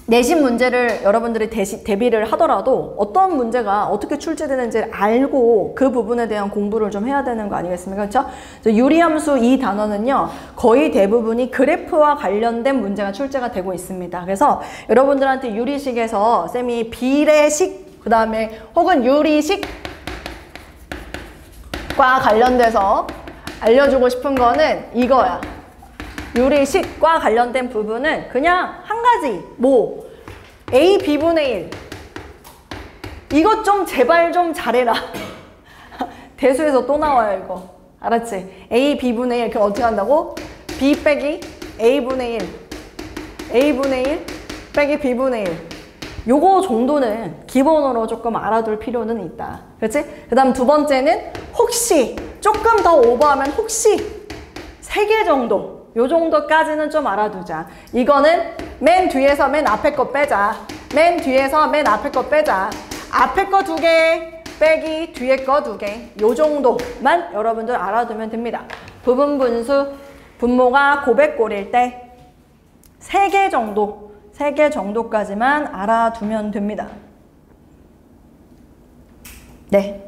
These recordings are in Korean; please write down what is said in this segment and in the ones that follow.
내신 문제를 여러분들이 대비를 하더라도 어떤 문제가 어떻게 출제되는지를 알고 그 부분에 대한 공부를 좀 해야 되는 거 아니겠습니까? 그렇죠? 유리함수 이 단어는요, 거의 대부분이 그래프와 관련된 문제가 출제가 되고 있습니다. 그래서 여러분들한테 유리식에서 쌤이 비례식, 그 다음에 혹은 유리식과 관련돼서 알려주고 싶은 거는 이거야. 유리식과 관련된 부분은 그냥 한 가지, 뭐 A B분의 1 이것 좀 제발 좀 잘해라. 대수에서 또 나와요 이거. 알았지? A B분의 1 그럼 어떻게 한다고? B 빼기 A분의 1 A분의 1 빼기 B분의 1 요거 정도는 기본으로 조금 알아둘 필요는 있다. 그렇지? 그 다음 두 번째는 혹시 조금 더 오버하면 혹시 3개 정도 요 정도까지는 좀 알아두자. 이거는 맨 뒤에서 맨 앞에 거 빼자. 맨 뒤에서 맨 앞에 거 빼자. 앞에 거 2개 빼기 뒤에 거 2개. 요 정도만 여러분들 알아두면 됩니다. 부분 분수 분모가 고백골일 때 3개 정도, 3개 정도까지만 알아두면 됩니다. 네.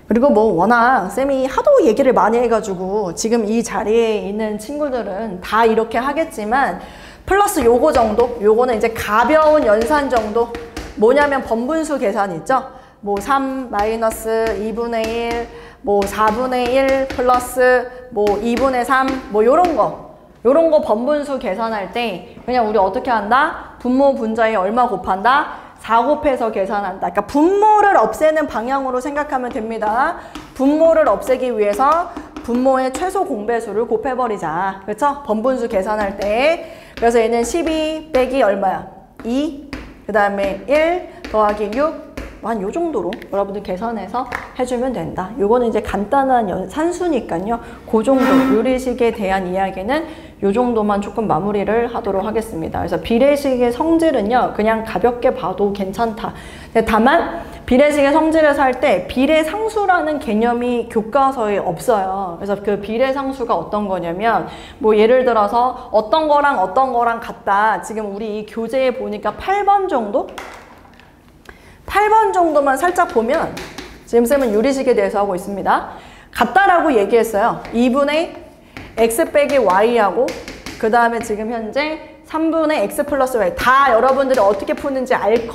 그리고 뭐 워낙 쌤이 하도 얘기를 많이 해가지고 지금 이 자리에 있는 친구들은 다 이렇게 하겠지만 플러스 요거 정도, 요거는 이제 가벼운 연산 정도. 뭐냐면 번분수 계산 있죠? 뭐 3 마이너스 2분의 1, 뭐 4분의 1 플러스 뭐 2분의 3, 뭐 요런 거 번분수 계산할 때 그냥 우리 어떻게 한다? 분모 분자에 얼마 곱한다? 4 곱해서 계산한다. 그러니까 분모를 없애는 방향으로 생각하면 됩니다. 분모를 없애기 위해서 분모의 최소 공배수를 곱해버리자. 그렇죠? 번분수 계산할 때. 그래서 얘는 12 빼기 얼마야? 2, 그 다음에 1 더하기 6, 한 요 정도로 여러분들 계산해서 해주면 된다. 요거는 이제 간단한 산수니까요. 그 정도 유리식에 대한 이야기는 요 정도만 조금 마무리를 하도록 하겠습니다. 그래서 비례식의 성질은요, 그냥 가볍게 봐도 괜찮다. 근데 다만 비례식의 성질에서 할 때 비례상수라는 개념이 교과서에 없어요. 그래서 그 비례상수가 어떤 거냐면 뭐 예를 들어서 어떤 거랑 같다. 지금 우리 이 교재에 보니까 8번 정도? 8번 정도만 살짝 보면 지금 쌤은 유리식에 대해서 하고 있습니다. 같다라고 얘기했어요. 2분의 x 빼기 y하고 그 다음에 지금 현재 3분의 x 플러스 y 다 여러분들이 어떻게 푸는지 알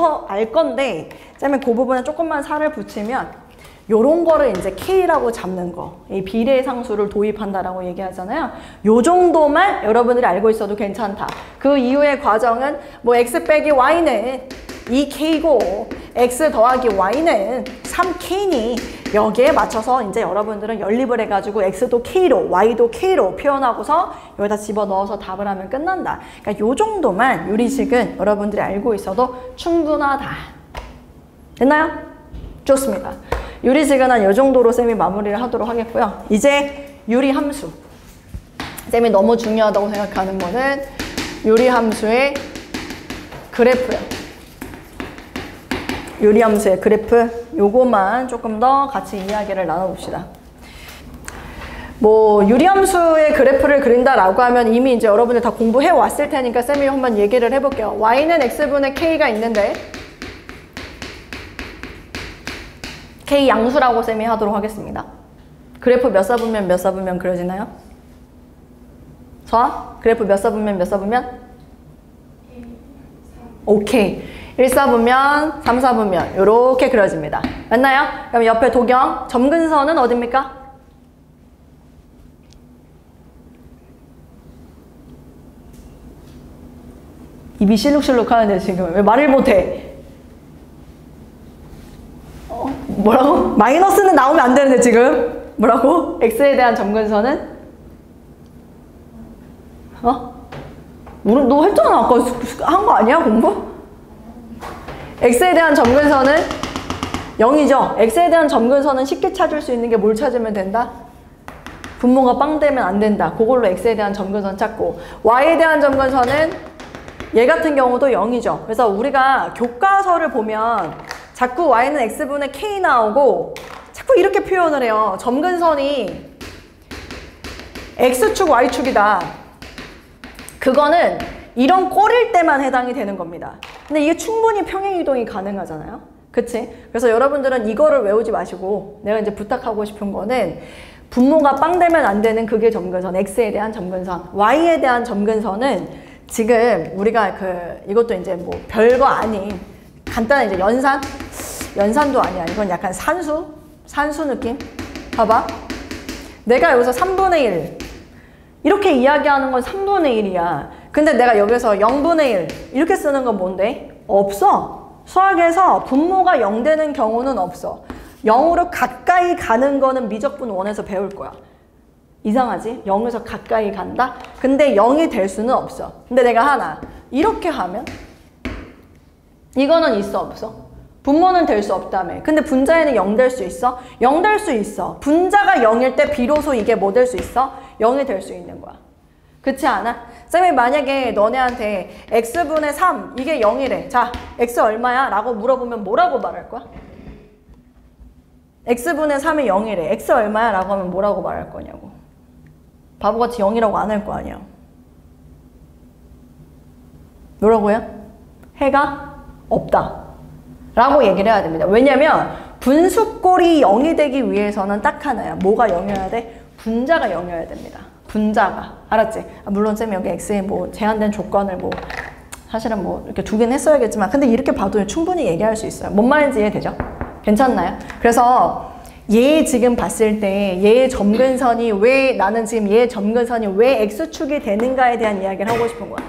건데 쌤은 그 부분에 조금만 살을 붙이면 요런 거를 이제 K라고 잡는 거, 이 비례상수를 도입한다라고 얘기하잖아요. 요 정도만 여러분들이 알고 있어도 괜찮다. 그 이후의 과정은 뭐 x 빼기 y는 2K고 x 더하기 y는 3K니 여기에 맞춰서 이제 여러분들은 연립을 해가지고 x도 K로 y도 K로 표현하고서 여기다 집어넣어서 답을 하면 끝난다. 그러니까 요 정도만 유리식은 여러분들이 알고 있어도 충분하다. 됐나요? 좋습니다. 유리식은 한 요 정도로 쌤이 마무리를 하도록 하겠고요. 이제 유리함수. 쌤이 너무 중요하다고 생각하는 거는 유리함수의 그래프예요. 유리함수의 그래프, 요거만 조금 더 같이 이야기를 나눠봅시다. 뭐 유리함수의 그래프를 그린다라고 하면 이미 이제 여러분들 다 공부해 왔을 테니까 쌤이 한번 얘기를 해볼게요. y는 x분의 k가 있는데 k 양수라고 쌤이 하도록 하겠습니다. 그래프 몇 사분면 몇 사분면 그려지나요? 서아? 그래프 몇 사분면 몇 사분면? 오케이. 1사분면, 3사분면 요렇게 그려집니다. 맞나요? 그럼 옆에 도경, 점근선은 어딥니까? 입이 실룩실룩 하는데 지금 왜 말을 못해? 뭐라고? 마이너스는 나오면 안 되는데 지금? 뭐라고? x에 대한 점근선은? 너 했잖아. 아까 한 거 아니야 공부? x에 대한 점근선은 0이죠. x에 대한 점근선은 쉽게 찾을 수 있는 게 뭘 찾으면 된다? 분모가 빵 되면 안 된다. 그걸로 x에 대한 점근선 찾고 y에 대한 점근선은 얘 같은 경우도 0이죠. 그래서 우리가 교과서를 보면 자꾸 y는 x분의 k 나오고 자꾸 이렇게 표현을 해요. 점근선이 x축, y축이다. 그거는 이런 꼴일 때만 해당이 되는 겁니다. 근데 이게 충분히 평행이동이 가능하잖아요. 그치? 그래서 여러분들은 이거를 외우지 마시고 내가 이제 부탁하고 싶은 거는 분모가 빵 되면 안 되는 극의 점근선, x에 대한 점근선, y에 대한 점근선은 지금 우리가 이것도 이제 뭐 별거 아닌 간단한 이제 연산도 아니야. 이건 약간 산수 느낌? 봐봐. 내가 여기서 3분의 1 이렇게 이야기하는 건 3분의 1이야. 근데 내가 여기서 0분의 1 이렇게 쓰는 건 뭔데? 없어. 수학에서 분모가 0 되는 경우는 없어. 0으로 가까이 가는 거는 미적분 1에서 배울 거야. 이상하지? 0에서 가까이 간다? 근데 0이 될 수는 없어. 근데 내가 하나 이렇게 하면 이거는 있어 없어? 분모는 될 수 없다며. 근데 분자에는 0 될 수 있어? 0 될 수 있어. 분자가 0일 때 비로소 이게 뭐 될 수 있어? 0이 될 수 있는 거야. 그렇지 않아? 쌤이 만약에 너네한테 x분의 3 이게 0이래. 자, x 얼마야? 라고 물어보면 뭐라고 말할 거야? x분의 3이 0이래. x 얼마야? 라고 하면 뭐라고 말할 거냐고. 바보같이 0이라고 안 할 거 아니야. 뭐라고요? 해가 없다. 라고 얘기를 해야 됩니다. 왜냐면 분수꼴이 0이 되기 위해서는 딱 하나야. 뭐가 0이어야 돼? 분자가 0이어야 됩니다. 분자가. 알았지? 물론 쌤이 여기 x에 뭐 제한된 조건을 뭐 사실은 뭐 이렇게 두긴 했어야겠지만 근데 이렇게 봐도 충분히 얘기할 수 있어요. 뭔 말인지 이해되죠? 괜찮나요? 그래서 얘 지금 봤을 때 얘의 점근선이 왜 나는 지금 얘의 점근선이 왜 x축이 되는가에 대한 이야기를 하고 싶은 거야.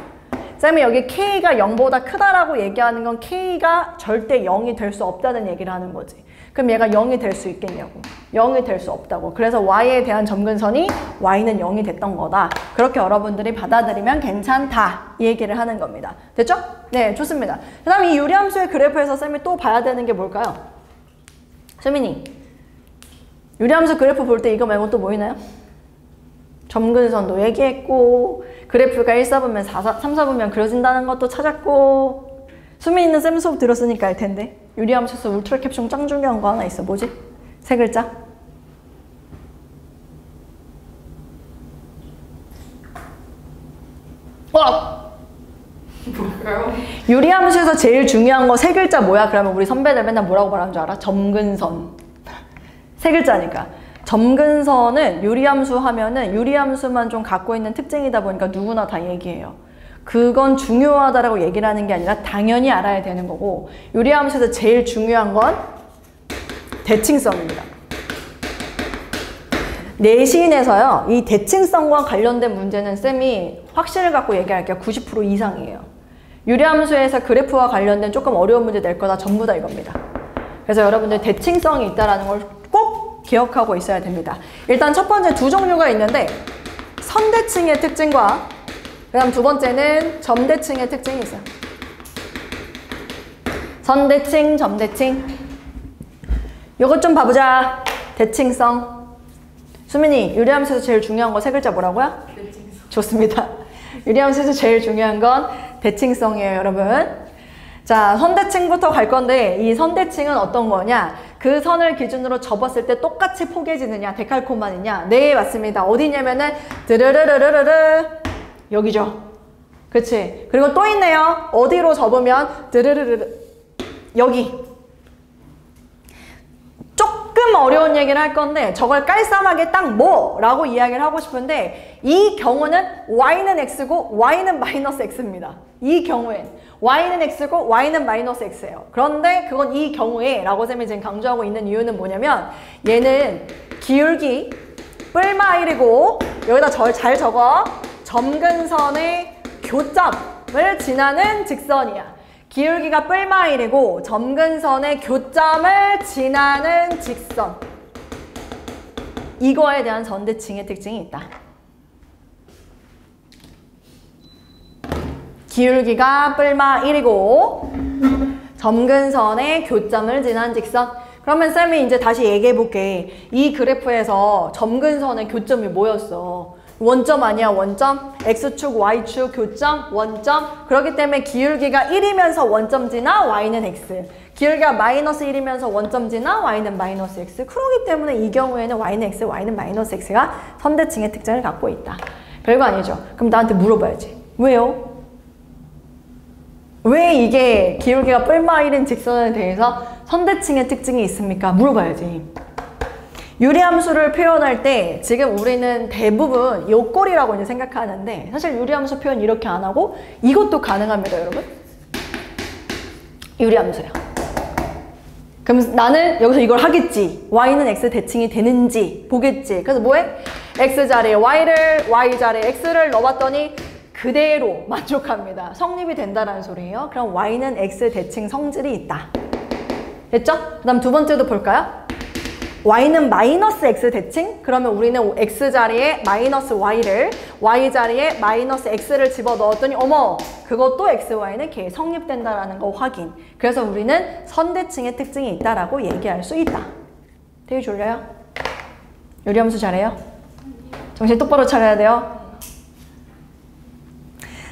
쌤이 여기 K가 0보다 크다라고 얘기하는 건 K가 절대 0이 될 수 없다는 얘기를 하는 거지. 그럼 얘가 0이 될 수 있겠냐고. 0이 될 수 없다고. 그래서 Y에 대한 점근선이 Y는 0이 됐던 거다. 그렇게 여러분들이 받아들이면 괜찮다. 이 얘기를 하는 겁니다. 됐죠? 네, 좋습니다. 그 다음 이 유리함수의 그래프에서 쌤이 또 봐야 되는 게 뭘까요? 수민이, 유리함수 그래프 볼 때 이거 말고 또 뭐 있나요? 점근선도 얘기했고 그래프가 1, 4분면 3, 4분면 그려진다는 것도 찾았고 수민이는 쌤 수업 들었으니까 알 텐데 유리함수에서 울트라 캡숑 짱 중요한 거 하나 있어. 뭐지? 세 글자? 뭘까요? 유리함수에서 제일 중요한 거 세 글자 뭐야? 그러면 우리 선배들 맨날 뭐라고 말하는 줄 알아? 점근선. 세 글자니까. 점근선은 유리함수 하면은 유리함수만 좀 갖고 있는 특징이다 보니까 누구나 다 얘기해요. 그건 중요하다라고 얘기를 하는 게 아니라 당연히 알아야 되는 거고 유리함수에서 제일 중요한 건 대칭성입니다. 내신에서요. 이 대칭성과 관련된 문제는 쌤이 확신을 갖고 얘기할게요. 90% 이상이에요. 유리함수에서 그래프와 관련된 조금 어려운 문제 낼 거다 전부 다 이겁니다. 그래서 여러분들 대칭성이 있다는 걸 꼭 기억하고 있어야 됩니다. 일단 첫 번째 두 종류가 있는데 선대칭의 특징과 그 다음 두 번째는 점대칭의 특징이 있어요. 선대칭, 점대칭. 요것 좀 봐보자. 대칭성. 수민이, 유리함수에서 제일 중요한 거 세 글자 뭐라고요? 대칭성. 좋습니다. 유리함수에서 제일 중요한 건 대칭성이에요, 여러분. 자, 선대칭부터 갈 건데 이 선대칭은 어떤 거냐? 그 선을 기준으로 접었을 때 똑같이 포개지느냐, 데칼코마느냐? 네, 맞습니다. 어디냐면은 드르르르르르 여기죠. 그치? 그리고 또 있네요. 어디로 접으면 드르르르르 여기. 조금 어려운 얘기를 할 건데 저걸 깔쌈하게 딱 뭐라고 이야기를 하고 싶은데 이 경우는 y는 x고 y는 마이너스 x입니다. 이 경우엔 y는 x고 y는 마이너스 x예요. 그런데 그건 이 경우에 라고 쌤이 지금 강조하고 있는 이유는 뭐냐면 얘는 기울기 뿔마 1이고 여기다 잘 적어. 점근선의 교점을 지나는 직선이야. 기울기가 뿔마 1이고 점근선의 교점을 지나는 직선. 이거에 대한 선대칭의 특징이 있다. 기울기가 뿔마 1이고 점근선의 교점을 지난 직선. 그러면 쌤이 이제 다시 얘기해 볼게. 이 그래프에서 점근선의 교점이 뭐였어? 원점 아니야, 원점? x축, y축, 교점, 원점. 그렇기 때문에 기울기가 1이면서 원점 지나 y는 x. 기울기가 마이너스 1이면서 원점 지나 y는 마이너스 x. 그렇기 때문에 이 경우에는 y는 x, y는 마이너스 x가 선대칭의 특징을 갖고 있다. 별거 아니죠. 그럼 나한테 물어봐야지. 왜요? 왜 이게 기울기가 뿔마일인 직선에 대해서 선대칭의 특징이 있습니까? 물어봐야지. 유리함수를 표현할 때 지금 우리는 대부분 요꼴이라고 이제 생각하는데 사실 유리함수 표현 이렇게 안 하고 이것도 가능합니다, 여러분. 유리함수야. 그럼 나는 여기서 이걸 하겠지. y는 x 대칭이 되는지 보겠지. 그래서 뭐해? x 자리에 y를, y 자리에 x를 넣어봤더니 그대로 만족합니다. 성립이 된다라는 소리예요. 그럼 y는 x 대칭 성질이 있다. 됐죠? 그 다음 두 번째도 볼까요? y는 마이너스 x 대칭? 그러면 우리는 x 자리에 마이너스 y를, y 자리에 마이너스 x를 집어넣었더니 어머! 그것도 x, y는 개 성립된다라는 거 확인. 그래서 우리는 선대칭의 특징이 있다라고 얘기할 수 있다. 되게 졸려요? 요리함수 잘해요? 정신 똑바로 차려야 돼요.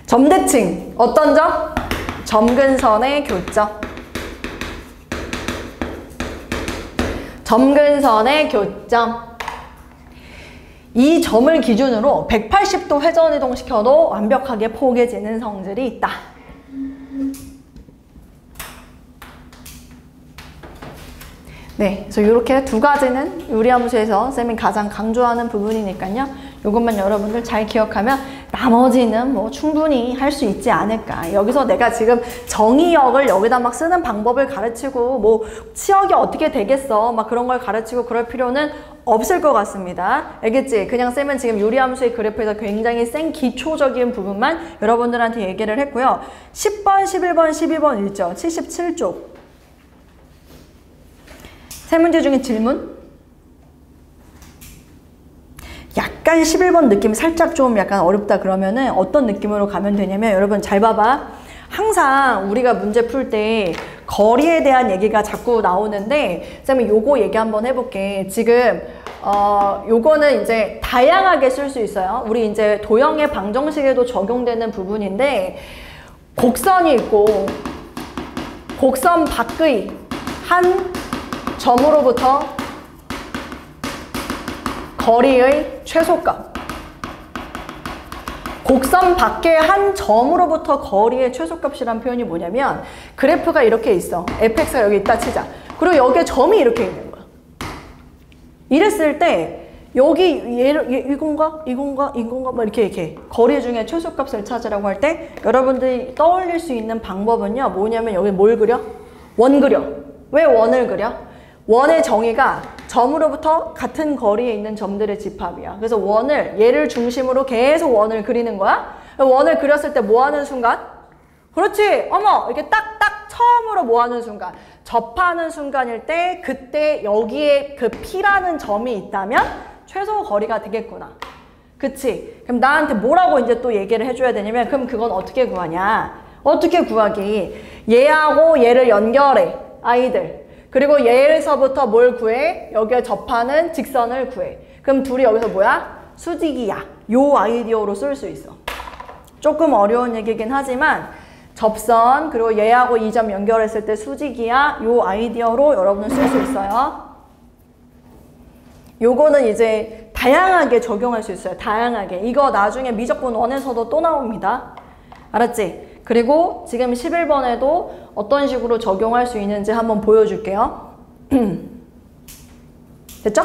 점대칭. 어떤 점? 점근선의 교점. 점근선의 교점. 이 점을 기준으로 180도 회전이동시켜도 완벽하게 포개지는 성질이 있다. 네, 그래서 이렇게 두 가지는 요리함수에서 쌤이 가장 강조하는 부분이니까요. 이것만 여러분들 잘 기억하면 나머지는 뭐 충분히 할 수 있지 않을까. 여기서 내가 지금 정의역을 여기다 막 쓰는 방법을 가르치고 뭐 치역이 어떻게 되겠어 막 그런 걸 가르치고 그럴 필요는 없을 것 같습니다. 알겠지? 그냥 쌤은 지금 요리함수의 그래프에서 굉장히 센 기초적인 부분만 여러분들한테 얘기를 했고요. 10번, 11번, 12번 있죠? 77쪽. 세 문제 중에 질문? 약간 11번 느낌이 살짝 좀 약간 어렵다 그러면은 어떤 느낌으로 가면 되냐면 여러분 잘 봐봐. 항상 우리가 문제 풀 때 거리에 대한 얘기가 자꾸 나오는데 쌤이 요거 얘기 한번 해볼게. 지금 요거는 이제 다양하게 쓸 수 있어요. 우리 이제 도형의 방정식에도 적용되는 부분인데 곡선이 있고 곡선 밖의 한 점으로부터 거리의 최소값. 곡선 밖의 한 점으로부터 거리의 최소값이란 표현이 뭐냐면 그래프가 이렇게 있어. fx가 여기 있다 치자. 그리고 여기에 점이 이렇게 있는 거야. 이랬을 때 여기 이건가? 이건가? 이건가? 뭐 이렇게 거리 중에 최소값을 찾으라고 할 때 여러분들이 떠올릴 수 있는 방법은요. 뭐냐면 여기 뭘 그려? 원 그려. 왜 원을 그려? 원의 정의가 점으로부터 같은 거리에 있는 점들의 집합이야. 그래서 원을 얘를 중심으로 계속 원을 그리는 거야. 원을 그렸을 때 뭐 하는 순간? 그렇지. 어머 이렇게 딱딱 처음으로 뭐 하는 순간? 접하는 순간일 때 그때 여기에 그 P라는 점이 있다면 최소 거리가 되겠구나. 그치? 그럼 나한테 뭐라고 이제 또 얘기를 해줘야 되냐면 그럼 그건 어떻게 구하냐? 어떻게 구하기? 얘하고 얘를 연결해. 아이들. 그리고 얘에서부터 뭘 구해? 여기에 접하는 직선을 구해. 그럼 둘이 여기서 뭐야? 수직이야. 요 아이디어로 쓸 수 있어. 조금 어려운 얘기긴 하지만 접선 그리고 얘하고 이 점 연결했을 때 수직이야. 요 아이디어로 여러분은 쓸 수 있어요. 요거는 이제 다양하게 적용할 수 있어요. 다양하게. 이거 나중에 미적분 1에서도 또 나옵니다. 알았지? 그리고 지금 11번에도 어떤 식으로 적용할 수 있는지 한번 보여줄게요. 됐죠?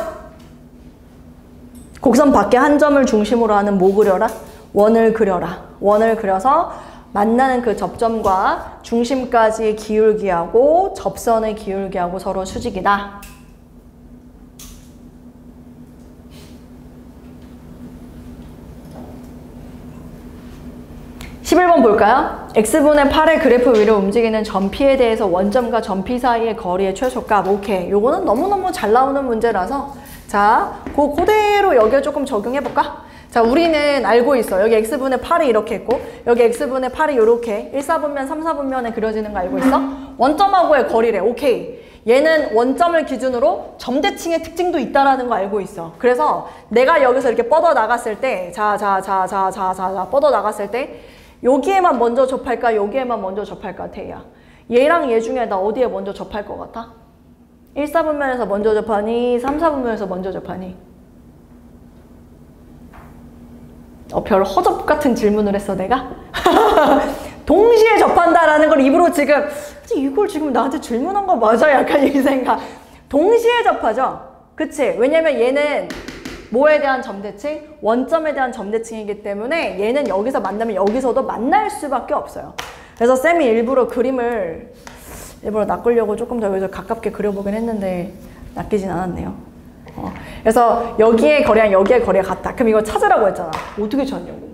곡선 밖에 한 점을 중심으로 하는 뭐 그려라? 원을 그려라. 원을 그려서 만나는 그 접점과 중심까지의 기울기하고 접선의 기울기하고 서로 수직이다. (11번) 볼까요? x분의 8의 그래프 위로 움직이는 점 P에 대해서 원점과 점 P 사이의 거리의 최소값. 오케이. 요거는 너무너무 잘 나오는 문제라서 자, 그대로 여기에 조금 적용해볼까? 자, 우리는 알고 있어. 여기 x분의 8이 이렇게 있고 여기 x분의 8이 이렇게 1, 4분면, 3, 4분면에 그려지는 거 알고 있어? 원점하고의 거리래. 오케이. 얘는 원점을 기준으로 점대칭의 특징도 있다라는 거 알고 있어. 그래서 내가 여기서 이렇게 뻗어 나갔을 때 자, 뻗어 나갔을 때 여기에만 먼저 접할까? 여기에만 먼저 접할까? 태희야. 얘랑 얘 중에 나 어디에 먼저 접할 것 같아? 1, 4분면에서 먼저 접하니? 3, 4분면에서 먼저 접하니? 별 허접 같은 질문을 했어 내가? 동시에 접한다라는 걸 입으로 지금 이걸 지금 나한테 질문한 거 맞아? 약간 이 생각. 동시에 접하죠. 그치? 왜냐면 얘는 뭐에 대한 점대칭? 원점에 대한 점대칭이기 때문에 얘는 여기서 만나면 여기서도 만날 수밖에 없어요. 그래서 쌤이 일부러 그림을 일부러 낚으려고 조금 더 여기서 가깝게 그려보긴 했는데 낚이진 않았네요. 그래서 여기의 거리랑 여기의 거리가 같다. 그럼 이거 찾으라고 했잖아. 어떻게 찾냐고.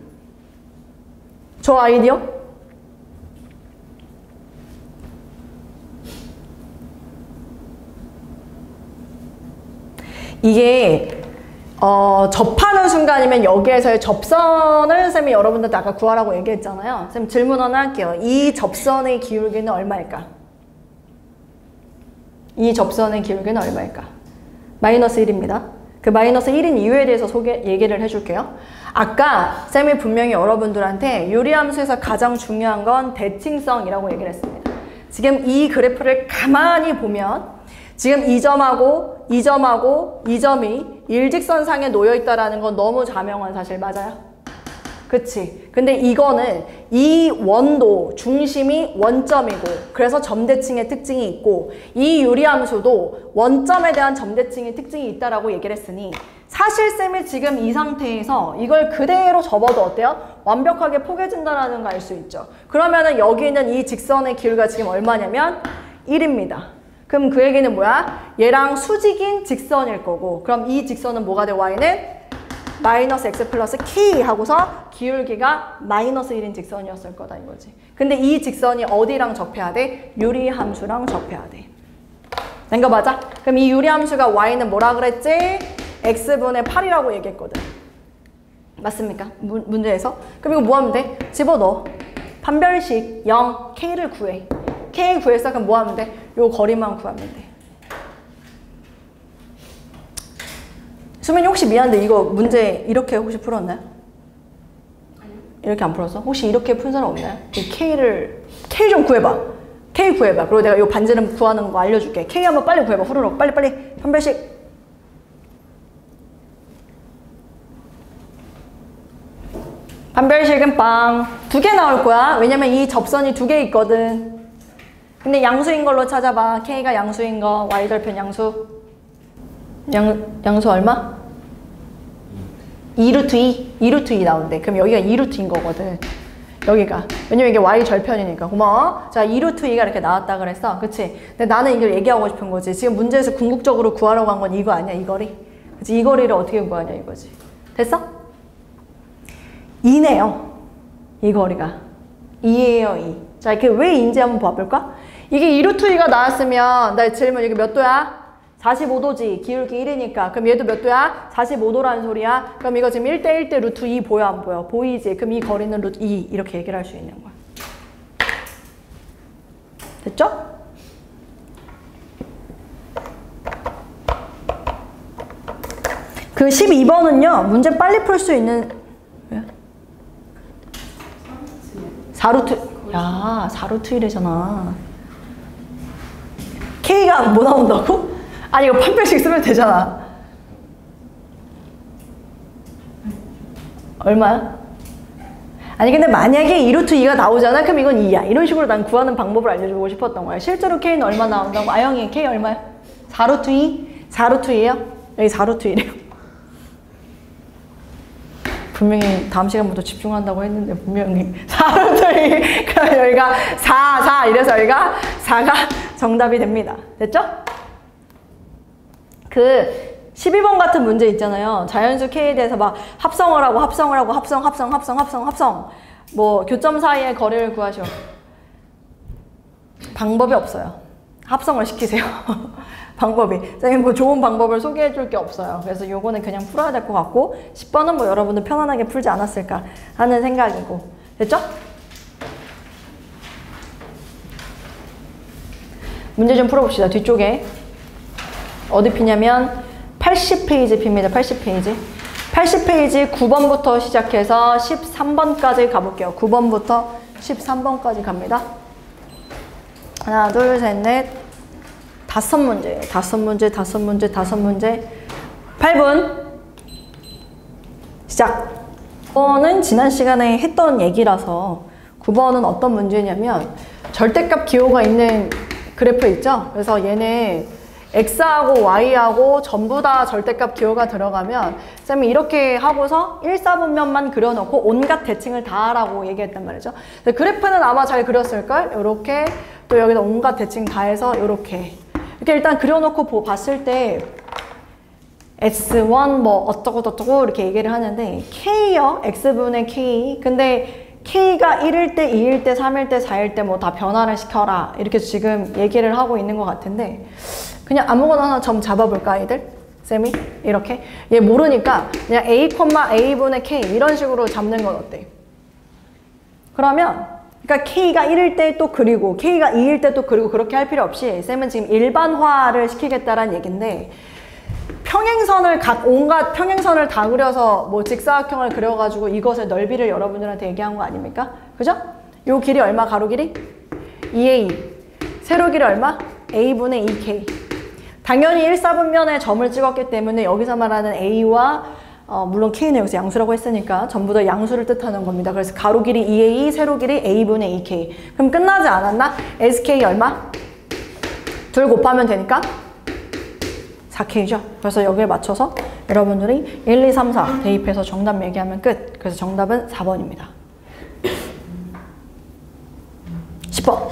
저 아이디어? 이게 접하는 순간이면 여기에서의 접선을 쌤이 여러분들한테 아까 구하라고 얘기했잖아요. 쌤 질문 하나 할게요. 이 접선의 기울기는 얼마일까? 이 접선의 기울기는 얼마일까? 마이너스 1입니다. 그 마이너스 1인 이유에 대해서 얘기를 해줄게요. 아까 쌤이 분명히 여러분들한테 유리함수에서 가장 중요한 건 대칭성이라고 얘기를 했습니다. 지금 이 그래프를 가만히 보면 지금 이 점하고 이 점하고 이 점이 일직선상에 놓여있다는 건 너무 자명한 사실 맞아요? 그치? 근데 이거는 이 원도 중심이 원점이고 그래서 점대칭의 특징이 있고 이 유리함수도 원점에 대한 점대칭의 특징이 있다라고 얘기를 했으니 사실 쌤이 지금 이 상태에서 이걸 그대로 접어도 어때요? 완벽하게 포개진다라는 걸 알 수 있죠. 그러면은 여기 있는 이 직선의 기울기가 지금 얼마냐면 1입니다. 그럼 그 얘기는 뭐야? 얘랑 수직인 직선일 거고 그럼 이 직선은 뭐가 돼? y는 마이너스 x 플러스 k 하고서 기울기가 마이너스 1인 직선이었을 거다 이거지. 근데 이 직선이 어디랑 접해야 돼? 유리함수랑 접해야 돼. 된 거 맞아? 그럼 이 유리함수가 y는 뭐라 그랬지? x분의 8이라고 얘기했거든. 맞습니까? 문제에서? 그럼 이거 뭐 하면 돼? 집어넣어. 판별식 0, k를 구해. k 구해서 그럼 뭐 하면 돼? 요 거리만 구하면 돼. 수민이 혹시 미안한데 이거 문제 이렇게 혹시 풀었나요? 아니요. 이렇게 안 풀었어? 혹시 이렇게 푼 사람 없나요? 이 K 좀 구해봐. K 구해봐. 그리고 내가 이 반지름 구하는 거 알려줄게. K 한번 빨리 구해봐. 후루룩. 빨리. 판별식. 판별식은 빵. 2개 나올 거야. 왜냐면 이 접선이 2개 있거든. 근데 양수인 걸로 찾아봐. K가 양수인 거. Y절편 양수. 양수 얼마? 2루트 2? 2루트 2 나온대. 그럼 여기가 2루트인 거거든. 여기가. 왜냐면 이게 Y절편이니까. 고마워. 자, 2루트 2가 이렇게 나왔다 그랬어. 그치? 근데 나는 이걸 얘기하고 싶은 거지. 지금 문제에서 궁극적으로 구하려고 한 건 이거 아니야? 이 거리? 그치? 이 거리를 어떻게 구하냐 이거지. 됐어? 2네요. 이 거리가. 2예요, 2. 자, 이렇게 왜 2인지 한번 봐볼까? 이게 2루트 2가 나왔으면 나 질문 이게 몇 도야? 45도지. 기울기 1이니까. 그럼 얘도 몇 도야? 45도라는 소리야. 그럼 이거 지금 1대1대 루트 2 보여 안 보여? 보이지? 그럼 이 거리는 루트 2 이렇게 얘기를 할 수 있는 거야. 됐죠? 그 12번은요. 문제 빨리 풀 수 있는 왜? 4루트 야 4루트 1이잖아. K가 뭐 나온다고? 아니 이거 판별식 쓰면 되잖아. 얼마야? 아니 근데 만약에 2루트 2가 나오잖아? 그럼 이건 2야. 이런 식으로 난 구하는 방법을 알려주고 싶었던 거야. 실제로 K는 얼마 나온다고? 아영이 K 얼마야? 4루트 2? 4루트 2예요? 여기 4루트 1이에요. 분명히 다음 시간부터 집중한다고 했는데 분명히 4루트 2. 그럼 여기가 4 이래서 여기가 4가 정답이 됩니다. 됐죠? 그 12번 같은 문제 있잖아요. 자연수 K에 대해서 막 합성을 하고 합성 뭐 교점 사이의 거리를 구하시오. 방법이 없어요. 합성을 시키세요. 방법이. 선생님 뭐 좋은 방법을 소개해 줄 게 없어요. 그래서 요거는 그냥 풀어야 될 것 같고 10번은 뭐 여러분들 편안하게 풀지 않았을까 하는 생각이고. 됐죠? 문제 좀 풀어봅시다. 뒤쪽에. 어디 피냐면 80페이지 핍니다. 80페이지. 80페이지 9번부터 시작해서 13번까지 가볼게요. 9번부터 13번까지 갑니다. 하나, 둘, 셋, 넷. 5문제. 5문제. 8분. 시작. 9번은 지난 시간에 했던 얘기라서 9번은 어떤 문제냐면 절대값 기호가 있는 그래프 있죠? 그래서 얘네 x하고 y하고 전부 다 절대값 기호가 들어가면 쌤이 이렇게 하고서 1, 4분면만 그려놓고 온갖 대칭을 다 하라고 얘기했단 말이죠. 그래프는 아마 잘 그렸을걸? 이렇게 또 여기다 온갖 대칭 다 해서 이렇게 일단 그려놓고 봤을 때 S1 뭐 어쩌고 저쩌고 이렇게 얘기를 하는데 K요? X분의 K. 근데 K가 1일 때, 2일 때, 3일 때, 4일 때 뭐 다 변화를 시켜라. 이렇게 지금 얘기를 하고 있는 것 같은데 그냥 아무거나 하나 점 잡아볼까 아이들? 쌤이? 이렇게? 얘 모르니까 그냥 A, A분의 K 이런 식으로 잡는 건 어때? 그러면 그러니까 K가 1일 때 또 그리고 K가 2일 때 또 그리고 그렇게 할 필요 없이 쌤은 지금 일반화를 시키겠다라는 얘기인데 평행선을 온갖 평행선을 다 그려서 뭐 직사각형을 그려가지고 이것의 넓이를 여러분들한테 얘기한 거 아닙니까? 그죠? 요 길이 얼마? 가로 길이? 2a. 세로 길이 얼마? a분의 2k. 당연히 1, 4분면에 점을 찍었기 때문에 여기서 말하는 a와 물론 k는 여기서 양수라고 했으니까 전부 다 양수를 뜻하는 겁니다. 그래서 가로 길이 2a, 세로 길이 a분의 2k. 그럼 끝나지 않았나? sk 얼마? 둘 곱하면 되니까 4K죠. 그래서 여기에 맞춰서 여러분들이 1, 2, 3, 4 대입해서 정답 얘기하면 끝. 그래서 정답은 4번입니다. 10번.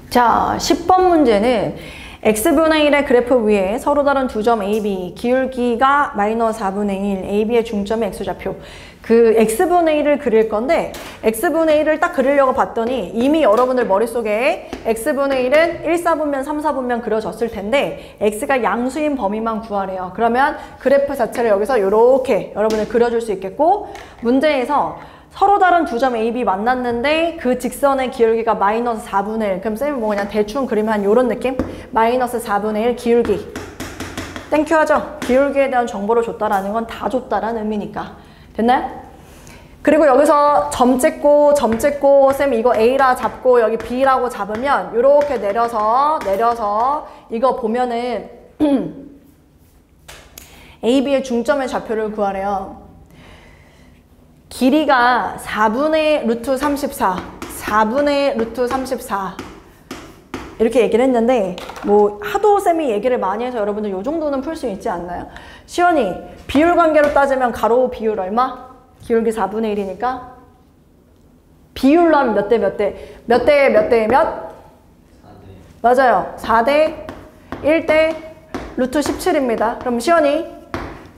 자, 10번 문제는 x분의 1의 그래프 위에 서로 다른 두 점 AB, 기울기가 마이너스 4분의 1, AB의 중점의 x좌표. 그 x분의 1을 그릴 건데 x분의 1을 딱 그리려고 봤더니 이미 여러분들 머릿속에 x분의 1은 1, 4분면, 3, 4분면 그려졌을 텐데 x가 양수인 범위만 구하래요. 그러면 그래프 자체를 여기서 이렇게 여러분들 그려줄 수 있겠고 문제에서 서로 다른 두 점 AB 만났는데 그 직선의 기울기가 마이너스 4분의 1. 그럼 쌤이 뭐 그냥 대충 그리면 한 요런 느낌? 마이너스 4분의 1 기울기. 땡큐 하죠? 기울기에 대한 정보를 줬다라는 건 다 줬다라는 의미니까. 됐나요? 그리고 여기서 점 찍고 쌤 이거 A라 잡고 여기 B라고 잡으면 이렇게 내려서 이거 보면은 AB의 중점의 좌표를 구하래요. 길이가 4분의 루트 34 4분의 루트 34 이렇게 얘기를 했는데 뭐 하도 쌤이 얘기를 많이 해서 여러분들 요 정도는 풀 수 있지 않나요? 시연이 비율 관계로 따지면 가로 비율 얼마? 기울기 4분의 1이니까 비율로 하면 몇 대 몇 대? 몇 대에 몇 대에 몇? 4대. 맞아요. 4대 1대 루트 17입니다. 그럼 시연이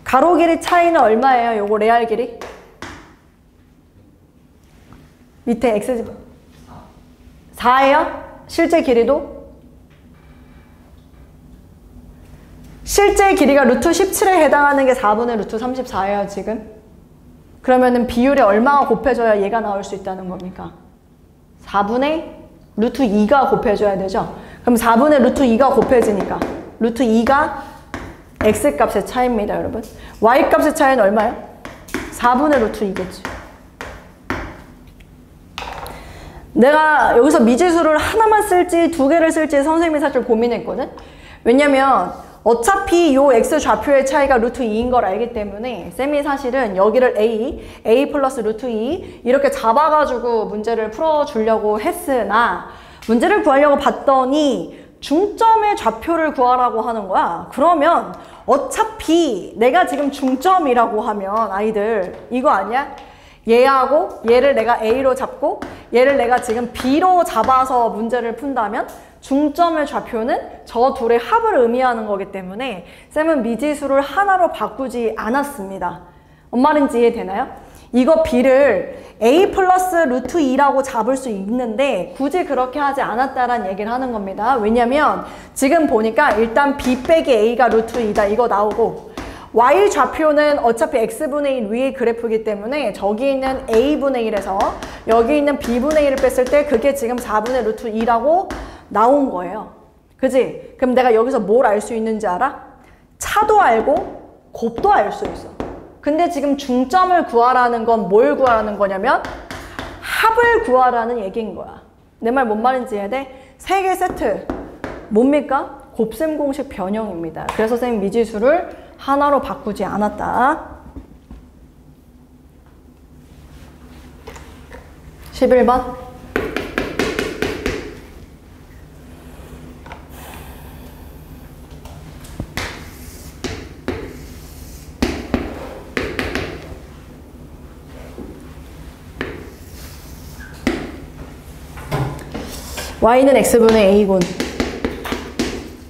가로 길이 차이는 얼마예요? 요거 레알 길이? 밑에 x 4예요? 실제 길이도? 실제 길이가 루트 17에 해당하는 게 4분의 루트 34예요 지금. 그러면은 비율에 얼마가 곱해져야 얘가 나올 수 있다는 겁니까? 4분의 루트 2가 곱해져야 되죠. 그럼 4분의 루트 2가 곱해지니까 루트 2가 x값의 차이입니다 여러분. y값의 차이는 얼마예요? 4분의 루트 2겠지. 내가 여기서 미지수를 하나만 쓸지 두 개를 쓸지 선생님이 사실 고민했거든. 왜냐면 어차피 요 x좌표의 차이가 루트 2인 걸 알기 때문에 쌤이 사실은 여기를 a 플러스 루트 2 이렇게 잡아가지고 문제를 풀어주려고 했으나 문제를 구하려고 봤더니 중점의 좌표를 구하라고 하는 거야. 그러면 어차피 내가 지금 중점이라고 하면 아이들 이거 아니야? 얘하고 얘를 내가 A로 잡고 얘를 내가 지금 B로 잡아서 문제를 푼다면 중점의 좌표는 저 둘의 합을 의미하는 거기 때문에 쌤은 미지수를 하나로 바꾸지 않았습니다. 뭔 말인지 이해되나요? 이거 B를 A 플러스 루트 2라고 잡을 수 있는데 굳이 그렇게 하지 않았다라는 얘기를 하는 겁니다. 왜냐면 지금 보니까 일단 B 빼기 A가 루트 2다 이거 나오고 Y 좌표는 어차피 X분의 1 위의 그래프이기 때문에 저기 있는 A분의 1에서 여기 있는 B분의 1을 뺐을 때 그게 지금 4분의 루트 2라고 나온 거예요. 그지? 그럼 내가 여기서 뭘 알 수 있는지 알아? 차도 알고 곱도 알 수 있어. 근데 지금 중점을 구하라는 건 뭘 구하라는 거냐면 합을 구하라는 얘기인 거야. 내 말 뭔 말인지 이해해 돼? 세 개 세트 뭡니까? 곱셈 공식 변형입니다. 그래서 선생님 미지수를 하나로 바꾸지 않았다. 11번. y는 x분의 a군.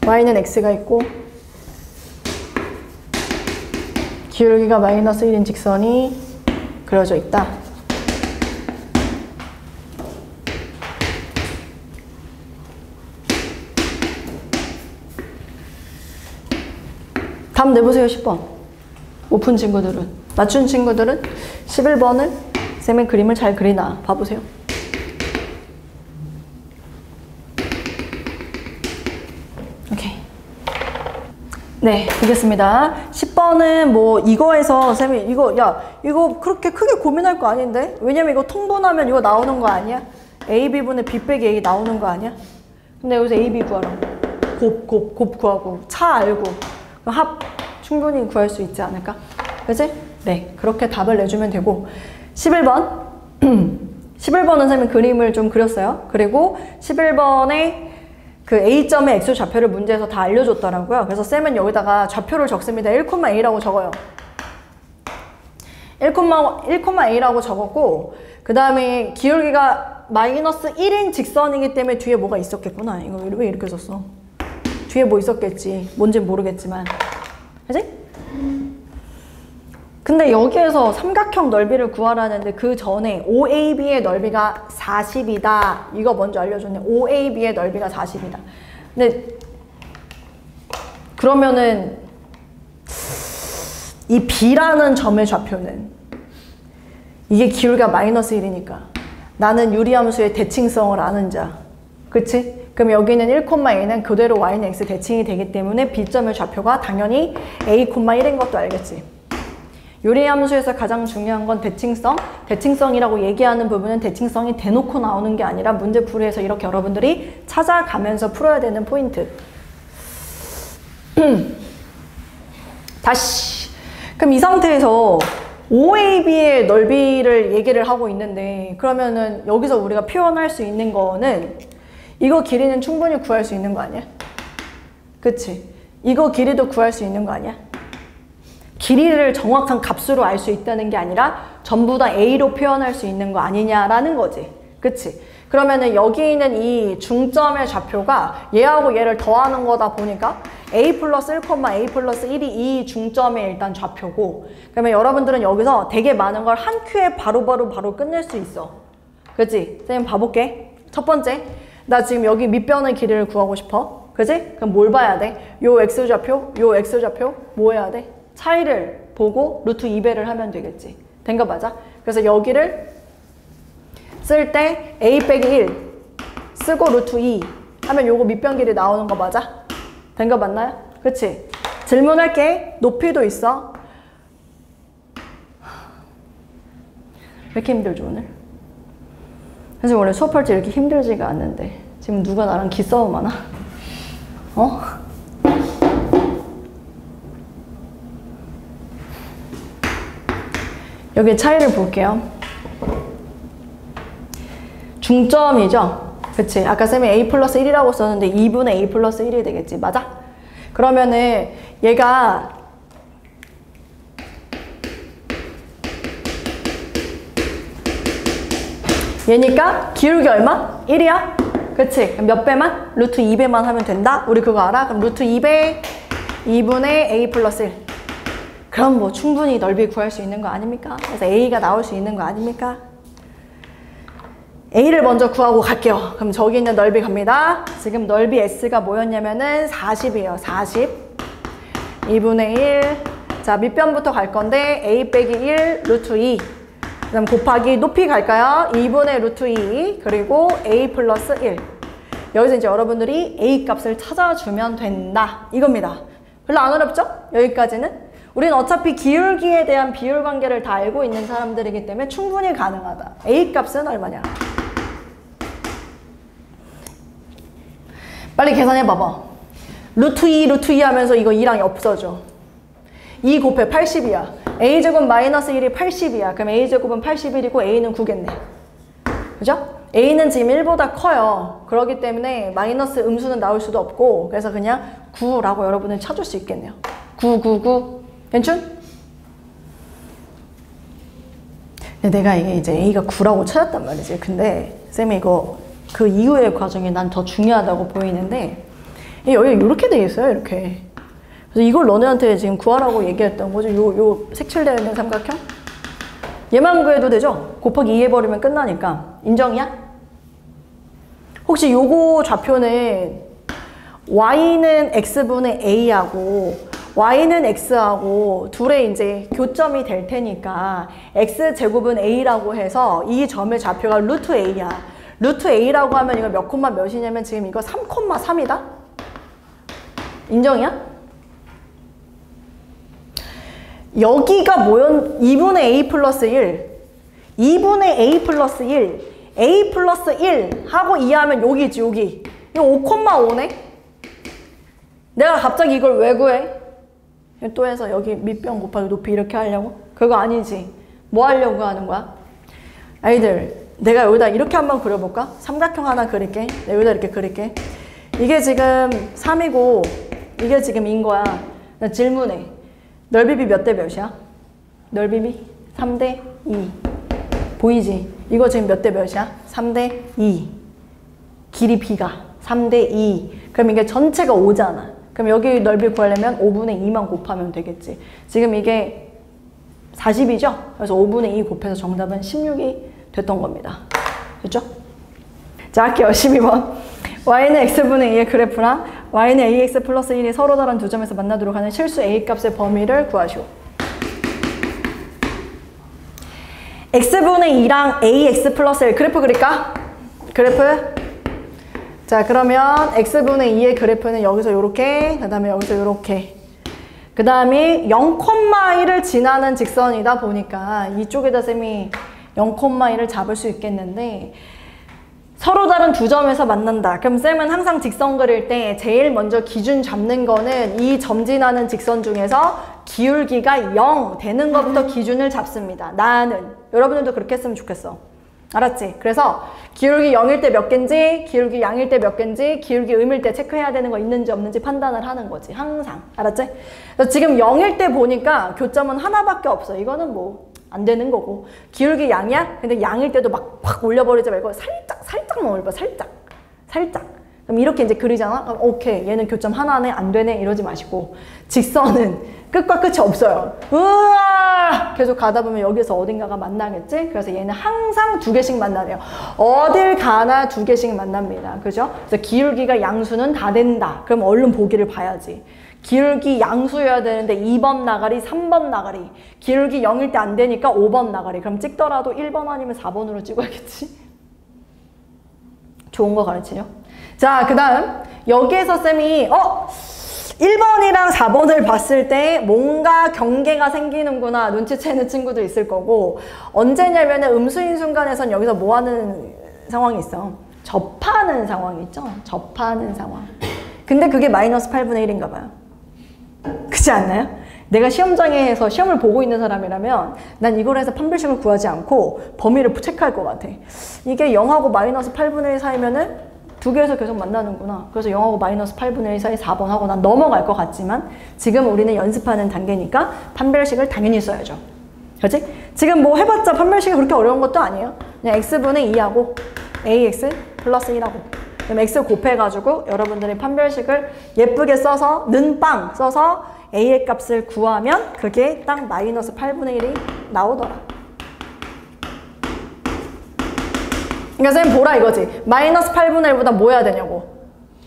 y는 x가 있고 기울기가 마이너스 1인 직선이 그려져 있다. 답 내보세요. 10번. 오픈 친구들은. 맞춘 친구들은 11번을 쌤의 그림을 잘 그리나 봐보세요. 오케이. 네, 되겠습니다. 10번은 뭐 이거에서 쌤이 이거 그렇게 크게 고민할 거 아닌데? 왜냐면 이거 통분하면 이거 나오는 거 아니야? AB분의 B 빼기 A 나오는 거 아니야? 근데 여기서 AB 구하라고. 곱 구하고 차 알고 합 충분히 구할 수 있지 않을까? 그치? 네, 그렇게 답을 내주면 되고 11번 11번은 쌤이 그림을 좀 그렸어요. 그리고 11번에 그 A점의 X 좌표를 문제에서 다 알려줬더라고요. 그래서 쌤은 여기다가 좌표를 적습니다. 1,A라고 적어요. 1,A라고 적었고 그 다음에 기울기가 마이너스 1인 직선이기 때문에 뒤에 뭐가 있었겠구나. 이거 왜 이렇게 썼어? 뒤에 뭐 있었겠지. 뭔진 모르겠지만. 그치? 근데 여기에서 삼각형 넓이를 구하라는데 그 전에 OAB의 넓이가 40이다. 이거 먼저 알려줬네. OAB의 넓이가 40이다. 근데 그러면은 이 B라는 점의 좌표는 이게 기울기가 마이너스 1이니까 나는 유리함수의 대칭성을 아는 자. 그치? 그럼 여기는 1,A는 그대로 y는 x 대칭이 되기 때문에 B점의 좌표가 당연히 A,1인 것도 알겠지. 유리함수에서 가장 중요한 건 대칭성. 대칭성이라고 얘기하는 부분은 대칭성이 대놓고 나오는 게 아니라 문제풀이에서 이렇게 여러분들이 찾아가면서 풀어야 되는 포인트. 다시. 그럼 이 상태에서 OAB의 넓이를 얘기를 하고 있는데 그러면은 여기서 우리가 표현할 수 있는 거는 이거 길이는 충분히 구할 수 있는 거 아니야? 그치? 이거 길이도 구할 수 있는 거 아니야? 길이를 정확한 값으로 알 수 있다는 게 아니라 전부 다 A로 표현할 수 있는 거 아니냐라는 거지. 그치? 그러면은 여기 있는 이 중점의 좌표가 얘하고 얘를 더하는 거다 보니까 A 플러스 1, A 플러스 1이 이 중점의 일단 좌표고 그러면 여러분들은 여기서 되게 많은 걸 한 큐에 바로 끝낼 수 있어. 그치? 선생님 봐볼게. 첫 번째, 나 지금 여기 밑변의 길이를 구하고 싶어. 그치? 그럼 뭘 봐야 돼? 요 X좌표, 요 X좌표 뭐 해야 돼? 차이를 보고 루트 2배를 하면 되겠지. 된 거 맞아? 그래서 여기를 쓸 때 A 빼기 1 쓰고 루트 2 하면 요거 밑변 길이 나오는 거 맞아? 된 거 맞나요? 그치? 질문할게. 높이도 있어. 왜 이렇게 힘들죠 오늘? 사실 원래 수업할 때 이렇게 힘들지가 않는데 지금 누가 나랑 기싸움 하나? 어? 여기 차이를 볼게요. 중점이죠? 그치? 아까 쌤이 A 플러스 1이라고 썼는데 2분의 A 플러스 1이 되겠지. 맞아? 그러면은 얘가 얘니까 기울기 얼마? 1이야? 그치? 그럼 몇 배만? 루트 2배만 하면 된다? 우리 그거 알아? 그럼 루트 2배 2분의 A 플러스 1. 그럼 뭐 충분히 넓이 구할 수 있는 거 아닙니까? 그래서 A가 나올 수 있는 거 아닙니까? A를 먼저 구하고 갈게요. 그럼 저기 있는 넓이 갑니다. 지금 넓이 S가 뭐였냐면은 40이에요. 40. 2분의 1. 자, 밑변부터 갈 건데 A 빼기 1 루트 2. 그 다음 곱하기 높이 갈까요? 2분의 루트 2. 그리고 A 플러스 1. 여기서 이제 여러분들이 A 값을 찾아주면 된다. 이겁니다. 별로 안 어렵죠? 여기까지는? 우린 어차피 기울기에 대한 비율 관계를 다 알고 있는 사람들이기 때문에 충분히 가능하다. A 값은 얼마냐? 빨리 계산해 봐봐. 루트 2 하면서 이거 2랑 없어져. 2 곱해 80이야. A제곱 마이너스 1이 80이야. 그럼 A제곱은 81이고 A는 9겠네. 그죠? a는 지금 1보다 커요. 그렇기 때문에 마이너스 음수는 나올 수도 없고 그래서 그냥 9라고 여러분은 찾을 수 있겠네요. 9, 9, 9. 괜춘? 근데 내가 이제 a가 9라고 찾았단 말이지. 근데 쌤이 이거 그 이후의 과정이 난 더 중요하다고 보이는데 여기 이렇게 돼 있어요. 이렇게. 그래서 이걸 너네한테 지금 구하라고 얘기했던 거죠. 요 색칠되어 있는 삼각형? 얘만 구해도 되죠? 곱하기 2 해버리면 끝나니까. 인정이야? 혹시 요거 좌표는 y는 x분의 a하고 y는 x하고 둘의 이제 교점이 될 테니까 x제곱은 a라고 해서 이 점의 좌표가 루트 a야. 루트 a라고 하면 이거 몇 콤마 몇이냐면 지금 이거 3,3이다? 인정이야? 여기가 뭐였? 2분의 a 플러스 1 2분의 a 플러스 1 a 플러스 1 하고 이해하면 여기지 여기 이거 5,5네? 내가 갑자기 이걸 왜 구해? 또 해서 여기 밑변 곱하기 높이 이렇게 하려고? 그거 아니지. 뭐 하려고 하는 거야? 아이들 내가 여기다 이렇게 한번 그려볼까? 삼각형 하나 그릴게. 내가 여기다 이렇게 그릴게. 이게 지금 3이고 이게 지금 인 거야. 나 질문해. 넓이비 몇 대 몇이야? 넓이비 3대 2. 보이지? 이거 지금 몇 대 몇이야? 3대 2. 길이 b가 3대 2. 그럼 이게 전체가 5잖아. 그럼 여기 넓이 구하려면 5분의 2만 곱하면 되겠지. 지금 이게 40이죠? 그래서 5분의 2 곱해서 정답은 16이 됐던 겁니다. 됐죠? 자, 할게요. 12번. y는 x분의 2의 그래프랑 y는 ax 플러스 1이 서로 다른 두 점에서 만나도록 하는 실수 a 값의 범위를 구하시오. x분의 2랑 ax 플러스 1 그래프 그릴까? 그래프? 자, 그러면 x분의 2의 그래프는 여기서 요렇게, 그 다음에 여기서 요렇게, 그 다음에 0,1을 지나는 직선이다 보니까 이쪽에다 쌤이 0,1을 잡을 수 있겠는데 서로 다른 두 점에서 만난다. 그럼 쌤은 항상 직선 그릴 때 제일 먼저 기준 잡는 거는 이 점 지나는 직선 중에서 기울기가 0 되는 것부터 기준을 잡습니다. 나는. 여러분들도 그렇게 했으면 좋겠어. 알았지? 그래서 기울기 0일 때 몇 개인지, 기울기 양일 때 몇 개인지, 기울기 음일 때 체크해야 되는 거 있는지 없는지 판단을 하는 거지. 항상. 알았지? 그래서 지금 0일 때 보니까 교점은 하나밖에 없어. 이거는 뭐 안 되는 거고. 기울기 양이야? 근데 양일 때도 막 확 올려버리지 말고 살짝만 올려봐. 살짝. 그럼 이렇게 이제 그리잖아? 그럼 오케이. 얘는 교점 하나네. 안 되네. 이러지 마시고. 직선은 끝과 끝이 없어요. 우와! 계속 가다 보면 여기서 어딘가가 만나겠지? 그래서 얘는 항상 두 개씩 만나네요. 어딜 가나 두 개씩 만납니다. 그죠? 그래서 기울기가 양수는 다 된다. 그럼 얼른 보기를 봐야지. 기울기 양수여야 되는데 2번 나가리, 3번 나가리. 기울기 0일 때 안 되니까 5번 나가리. 그럼 찍더라도 1번 아니면 4번으로 찍어야겠지? 좋은 거 가르치죠? 자, 그 다음 여기에서 쌤이 1번이랑 4번을 봤을 때 뭔가 경계가 생기는구나 눈치채는 친구도 있을 거고 언제냐면 음수인 순간에선 여기서 뭐 하는 상황이 있어? 접하는 상황이 있죠? 접하는 상황. 근데 그게 마이너스 8분의 1인가 봐요. 그렇지 않나요? 내가 시험장에서 시험을 보고 있는 사람이라면 난 이걸 해서 판별식을 구하지 않고 범위를 체크할 것 같아. 이게 0하고 마이너스 8분의 1 사이면은 두 개에서 계속 만나는구나. 그래서 0하고 마이너스 8분의 1 사이 4번 하고 난 넘어갈 것 같지만 지금 우리는 연습하는 단계니까 판별식을 당연히 써야죠. 그렇지? 지금 뭐 해봤자 판별식이 그렇게 어려운 것도 아니에요. 그냥 x분의 2하고 ax 플러스 1하고 그럼 x 곱해가지고 여러분들이 판별식을 예쁘게 써서 는빵 써서 a의 값을 구하면 그게 딱 마이너스 8분의 1이 나오더라. 그러니까 선생님 보라 이거지. 마이너스 8분의 1보다 뭐 해야 되냐고.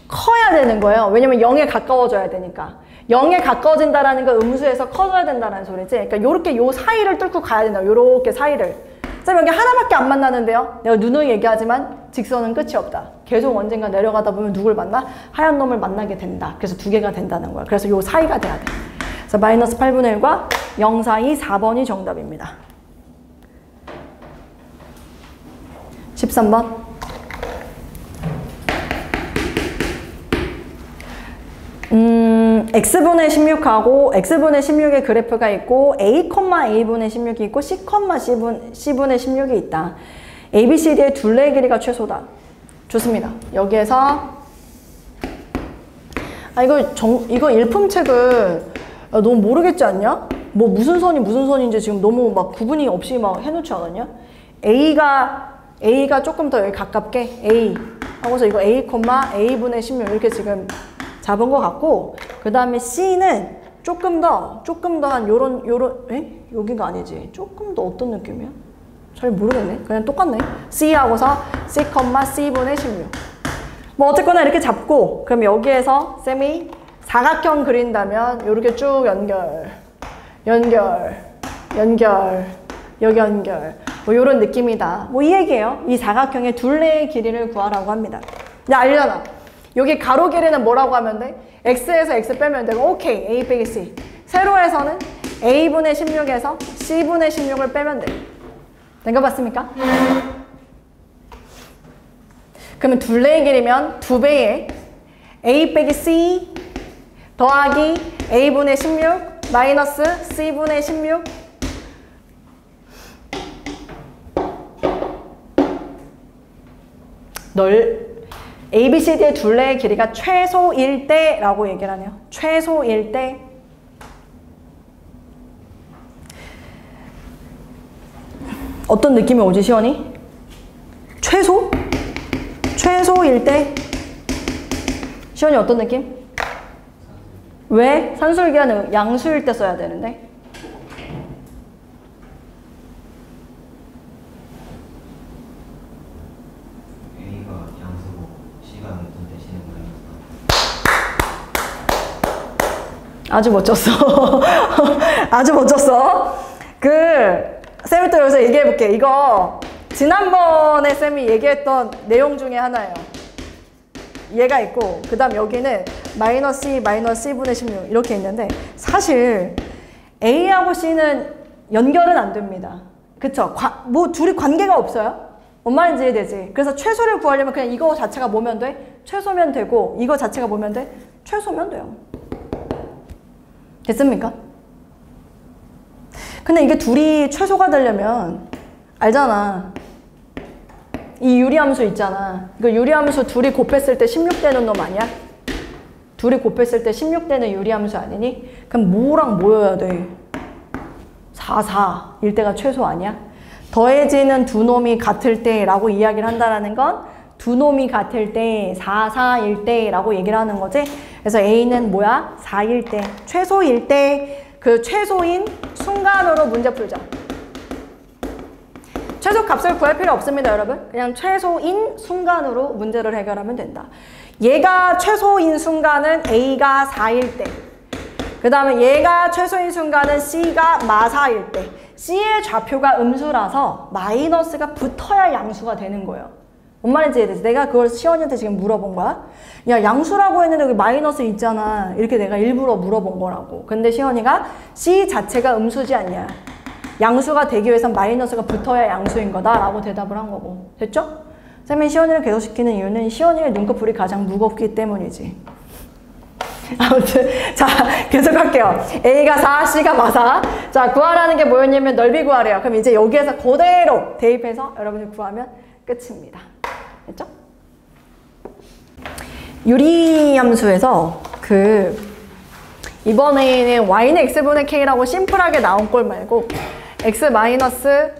커야 되는 거예요. 왜냐면 0에 가까워져야 되니까. 0에 가까워진다라는 건 음수에서 커져야 된다는 소리지. 그러니까 요렇게 요 사이를 뚫고 가야 된다. 요렇게 사이를. 선생님 여기 하나밖에 안 만나는데요. 내가 누누이 얘기하지만 직선은 끝이 없다. 계속 언젠가 내려가다 보면 누굴 만나? 하얀 놈을 만나게 된다. 그래서 두 개가 된다는 거야. 그래서 요 사이가 돼야 돼. 그래서 마이너스 8분의 1과 0 사이 4번이 정답입니다. 13번. x분의 16하고 x분의 16의 그래프가 있고 a, a분의 16이 있고 c, c분의 16이 있다. ABCD의 둘레의 길이가 최소다. 좋습니다. 여기에서 이거 일품책을 너무 모르겠지 않냐? 뭐 무슨 선이 무슨 선인지 지금 너무 막 구분이 없이 막 해놓지 않았냐? A가 조금 더 여기 가깝게 A 하고서 이거 A, A분의 16 이렇게 지금 잡은 것 같고, 그 다음에 C는 조금 더 한 요런 여기가 아니지. 조금 더 어떤 느낌이야? 잘 모르겠네. 그냥 똑같네. C하고서 C, C분의 16. 뭐 어쨌거나 이렇게 잡고, 그럼 여기에서 쌤이 사각형 그린다면 이렇게 쭉 여기 연결 뭐 이런 느낌이다. 뭐 이 얘기예요. 이 사각형의 둘레의 길이를 구하라고 합니다. 야, 알려놔. 여기 가로 길이는 뭐라고 하면 돼? X에서 X 빼면 되고, 오케이. A 빼기 C. 세로에서는 A분의 16에서 C분의 16을 빼면 돼. 된 거 봤습니까? 그러면 둘레의 길이면 2배의 A 빼기 C 더하기 A분의 16 마이너스 C분의 16 ABCD의 둘레의 길이가 최소일 때라고 얘기를 하네요. 최소일 때. 어떤 느낌이 오지, 시원이? 최소일 때? 시원이 어떤 느낌? 왜? 산술기하는 양수일 때 써야 되는데? 아주 멋졌어. 아주 멋졌어. 쌤이 또 여기서 얘기해볼게. 이거 지난번에 쌤이 얘기했던 내용 중에 하나예요. 얘가 있고, 그 다음 여기는 마이너스 C분의 16 이렇게 있는데, 사실 A하고 C는 연결은 안 됩니다. 그쵸? 뭐 둘이 관계가 없어요. 뭔 말인지 이해되지? 그래서 최소를 구하려면 그냥 이거 자체가 뭐면 돼? 최소면 되고, 이거 자체가 뭐면 돼? 최소면 돼요. 됐습니까? 근데 이게 둘이 최소가 되려면 알잖아. 이 유리함수 있잖아. 이거 유리함수 둘이 곱했을 때 16되는 놈 아니야? 둘이 곱했을 때 16되는 유리함수 아니니? 그럼 뭐랑 뭐여야 돼? 4, 4일 때가 최소 아니야? 더해지는 두 놈이 같을 때라고 이야기를 한다는 건 두 놈이 같을 때 4, 4일 때라고 얘기를 하는 거지. 그래서 A는 뭐야? 4일 때, 최소일 때, 그 최소인 순간으로 문제 풀자. 최소 값을 구할 필요 없습니다, 여러분. 그냥 최소인 순간으로 문제를 해결하면 된다. 얘가 최소인 순간은 A가 4일 때, 그 다음에 얘가 최소인 순간은 C가 마4일 때, C의 좌표가 음수라서 마이너스가 붙어야 양수가 되는 거예요. 뭔 말인지 이해되지? 내가 그걸 시원이한테 지금 물어본 거야. 야, 양수라고 했는데 여기 마이너스 있잖아. 이렇게 내가 일부러 물어본 거라고. 근데 시원이가 C 자체가 음수지 않냐. 양수가 되기 위해선 마이너스가 붙어야 양수인 거다 라고 대답을 한 거고. 됐죠? 쌤이 시원이를 계속 시키는 이유는 시원이의 눈꺼풀이 가장 무겁기 때문이지. 아무튼 자, 계속 할게요. A가 4, C가 마4. 자, 구하라는 게 뭐였냐면 넓이 구하래요. 그럼 이제 여기에서 그대로 대입해서 여러분이 구하면 끝입니다. 됐죠? 유리함수에서 이번에는 y는 x분의 k라고 심플하게 나온 꼴 말고 x 마이너스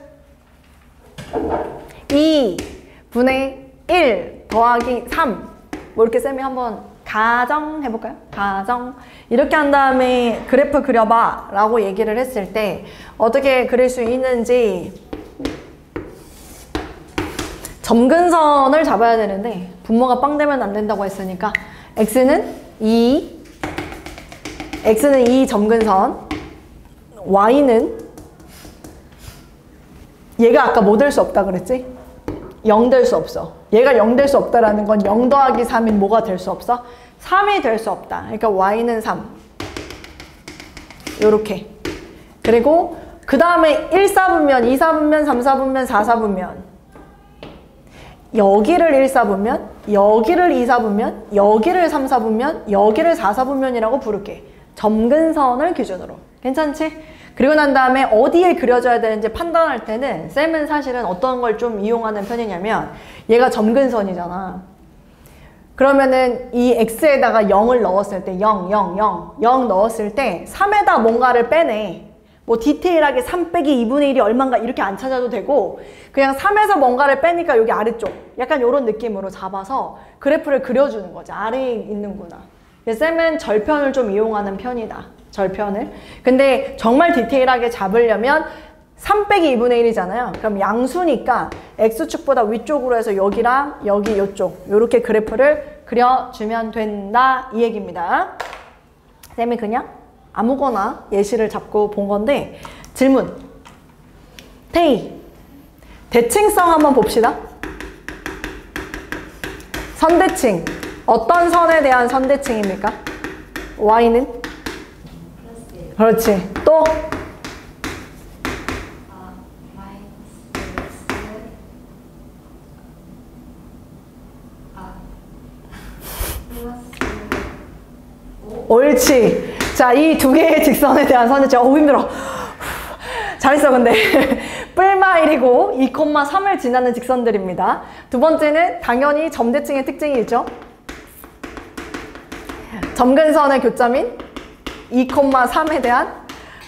2분의 1 더하기 3 뭐 이렇게 쌤이 한번 가정해볼까요? 가정. 이렇게 한 다음에 그래프 그려봐 라고 얘기를 했을 때 어떻게 그릴 수 있는지 점근선을 잡아야 되는데 분모가 빵 되면 안 된다고 했으니까 x는 2 점근선, y는 얘가 아까 뭐 될 수 없다 그랬지? 0 될 수 없어. 얘가 0 될 수 없다라는 건 0 더하기 3인 뭐가 될 수 없어? 3이 될 수 없다. 그러니까 y는 3. 요렇게. 그리고 그 다음에 1사분면, 2사분면, 3사분면, 4사분면 여기를 1사분면, 여기를 2사분면, 여기를 3사분면, 여기를 4사분면이라고 부를게. 점근선을 기준으로. 괜찮지? 그리고 난 다음에 어디에 그려져야 되는지 판단할 때는 쌤은 사실은 어떤 걸 좀 이용하는 편이냐면 얘가 점근선이잖아. 그러면은 이 x에다가 0을 넣었을 때 0 넣었을 때 3에다 뭔가를 빼내. 뭐 디테일하게 3 빼기 2분의 1이 얼마인가 이렇게 안 찾아도 되고 그냥 3에서 뭔가를 빼니까 여기 아래쪽 약간 이런 느낌으로 잡아서 그래프를 그려주는 거지. 아래에 있는구나. 쌤은 절편을 좀 이용하는 편이다. 절편을. 근데 정말 디테일하게 잡으려면 3 빼기 2분의 1이잖아요. 그럼 양수니까 x축보다 위쪽으로 해서 여기랑 여기 이쪽 요렇게 그래프를 그려주면 된다 이 얘기입니다. 쌤이 그냥 아무거나 예시를 잡고 본 건데 질문. 태희 대칭성 한번 봅시다. 선대칭. 어떤 선에 대한 선대칭입니까? y는? 그렇지. 또? 옳지. 자, 이 두 개의 직선에 대한 선대칭. 힘들어. 잘했어, 근데. 뿔마일이고 2,3을 지나는 직선들입니다. 두 번째는 당연히 점대칭의 특징이 있죠. 점근선의 교점인 2,3에 대한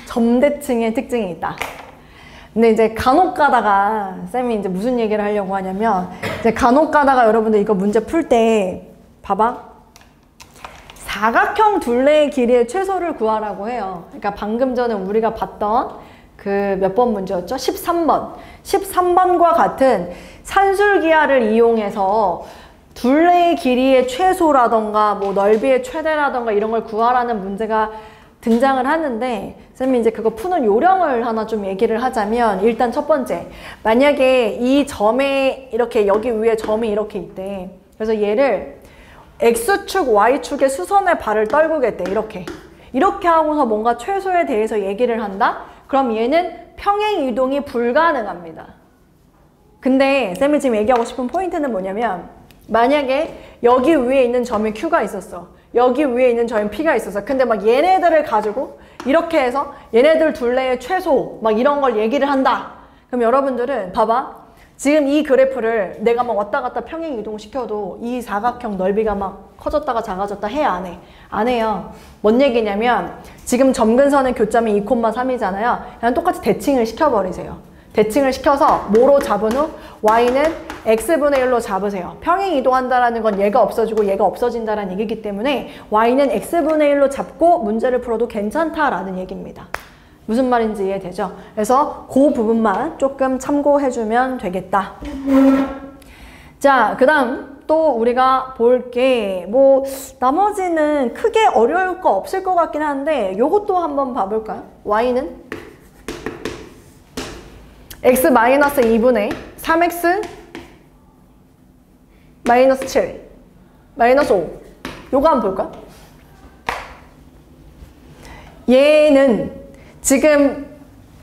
점대칭의 특징이 있다. 근데 이제 간혹 가다가 쌤이 이제 무슨 얘기를 하려고 하냐면 이제 간혹 가다가 여러분들 이거 문제 풀 때 봐봐. 사각형 둘레의 길이의 최소를 구하라고 해요. 그러니까 방금 전에 우리가 봤던 그 몇 번 문제였죠? 13번. 13번과 같은 산술기하를 이용해서 둘레의 길이의 최소라던가 뭐 넓이의 최대라던가 이런 걸 구하라는 문제가 등장을 하는데 쌤이 이제 그거 푸는 요령을 하나 좀 얘기를 하자면 일단 첫 번째, 만약에 이 점에 이렇게 여기 위에 점이 이렇게 있대. 그래서 얘를 X축, Y축의 수선의 발을 떨구겠대. 이렇게 하고서 뭔가 최소에 대해서 얘기를 한다? 그럼 얘는 평행 이동이 불가능합니다. 근데 쌤이 지금 얘기하고 싶은 포인트는 뭐냐면 만약에 여기 위에 있는 점이 Q가 있었어. 여기 위에 있는 점이 P가 있었어. 근데 막 얘네들을 가지고 이렇게 해서 얘네들 둘레의 최소 막 이런 걸 얘기를 한다. 그럼 여러분들은 봐봐. 지금 이 그래프를 내가 막 왔다 갔다 평행 이동시켜도 이 사각형 넓이가 막 커졌다가 작아졌다 해? 안 해? 안 해요. 뭔 얘기냐면 지금 점근선의 교점이 2,3이잖아요. 그냥 똑같이 대칭을 시켜버리세요. 대칭을 시켜서 뭐로 잡은 후 y는 x분의 1로 잡으세요. 평행 이동한다는 건 얘가 없어지고 얘가 없어진다는 얘기이기 때문에 y는 x분의 1로 잡고 문제를 풀어도 괜찮다라는 얘기입니다. 무슨 말인지 이해되죠? 그래서 그 부분만 조금 참고해주면 되겠다. 자, 그 다음 또 우리가 볼 게 뭐 나머지는 크게 어려울 거 없을 것 같긴 한데 요것도 한번 봐볼까요? y는 x 마이너스 2분의 3x 마이너스 7 마이너스 5 요거 한번 볼까요? 얘는 지금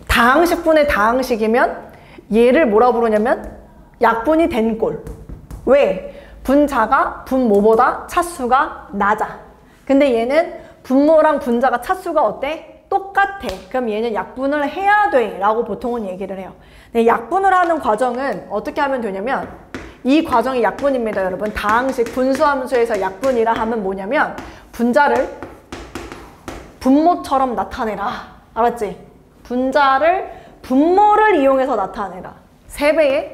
다항식분의 다항식이면 얘를 뭐라 부르냐면 약분이 된 꼴. 왜? 분자가 분모보다 차수가 낮아. 근데 얘는 분모랑 분자가 차수가 어때? 똑같아. 그럼 얘는 약분을 해야 돼 라고 보통은 얘기를 해요. 근데 약분을 하는 과정은 어떻게 하면 되냐면 이 과정이 약분입니다, 여러분. 다항식 분수함수에서 약분이라 하면 뭐냐면 분자를 분모처럼 나타내라. 알았지? 분자를 분모를 이용해서 나타내라. 3배에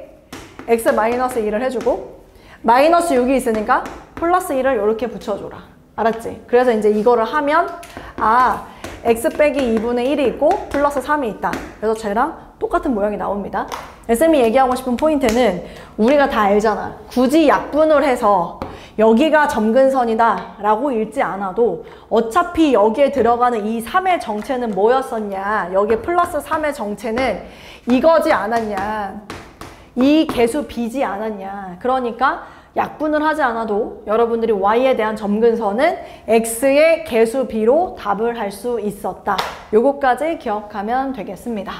x 마이너스 1을 해주고 마이너스 6이 있으니까 플러스 1을 이렇게 붙여줘라. 알았지? 그래서 이제 이거를 하면 x 빼기 2분의 1이 있고 플러스 3이 있다. 그래서 쟤랑 똑같은 모양이 나옵니다. 쌤이 얘기하고 싶은 포인트는 우리가 다 알잖아. 굳이 약분을 해서 여기가 점근선이다 라고 읽지 않아도 어차피 여기에 들어가는 이 3의 정체는 뭐였었냐, 여기 플러스 3의 정체는 이거지 않았냐, 이 개수 b지 않았냐. 그러니까 약분을 하지 않아도 여러분들이 y에 대한 점근선은 x의 개수 b로 답을 할 수 있었다. 요거까지 기억하면 되겠습니다.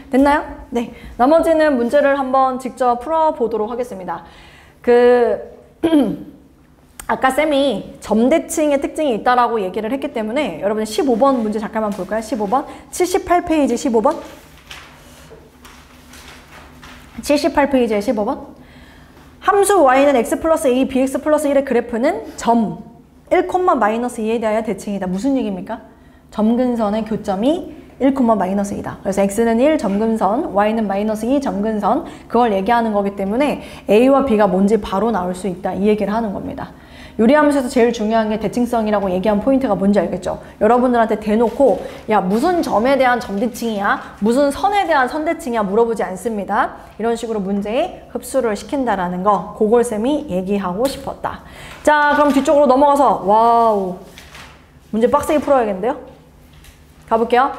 됐나요? 네. 나머지는 문제를 한번 직접 풀어보도록 하겠습니다. 아까 쌤이 점대칭의 특징이 있다라고 얘기를 했기 때문에 여러분 15번 문제 잠깐만 볼까요? 15번 78페이지 15번 78페이지에 15번 함수 y는 x 플러스 2 bx 플러스 1의 그래프는 점 1,-2에 대하여 대칭이다. 무슨 얘기입니까? 점근선의 교점이 1,-2이다. 그래서 x는 1 점근선, y는 -2 점근선 그걸 얘기하는 거기 때문에 a와 b가 뭔지 바로 나올 수 있다. 이 얘기를 하는 겁니다. 유리함수에서 제일 중요한 게 대칭성이라고 얘기한 포인트가 뭔지 알겠죠? 여러분들한테 대놓고 야 무슨 점에 대한 점대칭이야? 무슨 선에 대한 선대칭이야? 물어보지 않습니다. 이런 식으로 문제에 흡수를 시킨다라는 거 그걸 쌤이 얘기하고 싶었다. 자 그럼 뒤쪽으로 넘어가서 와우 문제 빡세게 풀어야겠는데요? 가볼게요.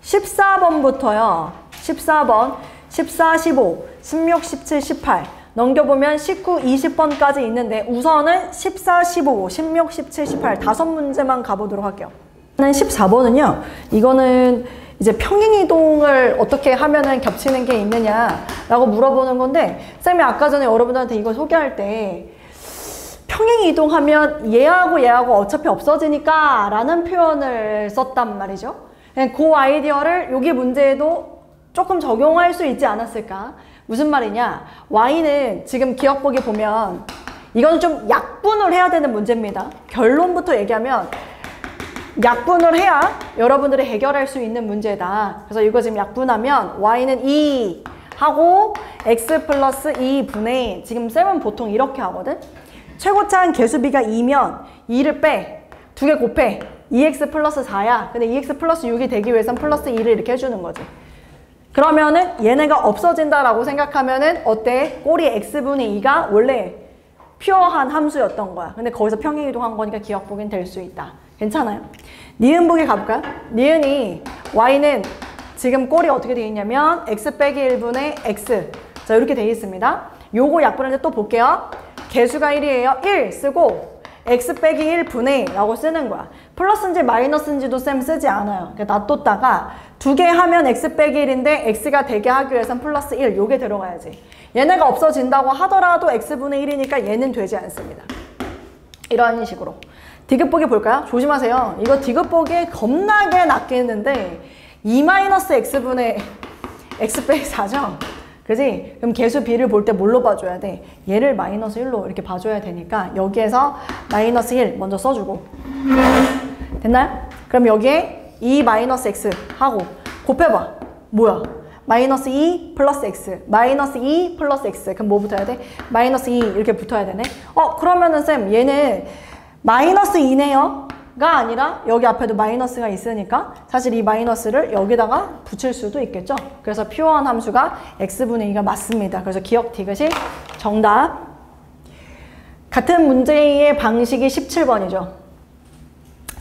14번부터요. 14번, 14, 15, 16, 17, 18 넘겨보면 19, 20번까지 있는데 우선은 14, 15, 16, 17, 18 다섯 문제만 가보도록 할게요. 14번은요. 이거는 이제 평행이동을 어떻게 하면은 겹치는 게 있느냐라고 물어보는 건데 쌤이 아까 전에 여러분들한테 이거 소개할 때 평행이동하면 얘하고 어차피 없어지니까 라는 표현을 썼단 말이죠. 그 아이디어를 여기 문제에도 조금 적용할 수 있지 않았을까? 무슨 말이냐? y는 지금 기억보기 보면 이건 좀 약분을 해야 되는 문제입니다. 결론부터 얘기하면 약분을 해야 여러분들이 해결할 수 있는 문제다. 그래서 이거 지금 약분하면 y는 2 하고 x 플러스 2분의 지금 쌤은 보통 이렇게 하거든? 최고차한 개수비가 2면 2를 빼, 2개 곱해 2x 플러스 4야. 근데 2x 플러스 6이 되기 위해선 플러스 2를 이렇게 해주는 거지. 그러면은 얘네가 없어진다라고 생각하면은 어때? 꼴이 x분의 2가 원래 퓨어한 함수였던 거야. 근데 거기서 평행이동한 거니까 기억보기는 될 수 있다. 괜찮아요? 니은 보기 가볼까요? 니은이 y는 지금 꼴이 어떻게 되어 있냐면 x 빼기 1분의 x 자 이렇게 되어 있습니다. 요거 약분할 때 또 볼게요. 개수가 1이에요. 1 쓰고 x 빼기 1분의 라고 쓰는 거야. 플러스인지 마이너스인지도 쌤 쓰지 않아요. 그러니까 놔뒀다가 두 개 하면 x 빼기 1인데 x가 되게 하기 위해선 플러스 1 요게 들어가야지. 얘네가 없어진다고 하더라도 x분의 1이니까 얘는 되지 않습니다. 이런 식으로. 디귿보기 볼까요? 조심하세요. 이거 디귿보기에 겁나게 낚이는데 2-x분의 x 빼기 4죠? 그지? 그럼 개수 b를 볼 때 뭘로 봐줘야 돼? 얘를 마이너스 1로 이렇게 봐줘야 되니까 여기에서 마이너스 1 먼저 써주고 됐나요? 그럼 여기에 2-x 하고 곱해봐. 뭐야? 마이너스 2 플러스 x 마이너스 2 플러스 x 그럼 뭐 붙어야 돼? 마이너스 2 이렇게 붙어야 되네. 그러면은 쌤 얘는 마이너스 2네요? 가 아니라 여기 앞에도 마이너스가 있으니까 사실 이 마이너스를 여기다가 붙일 수도 있겠죠. 그래서 퓨어한 함수가 x분의 2가 맞습니다. 그래서 기억 디귿이 정답. 같은 문제의 방식이 17번이죠.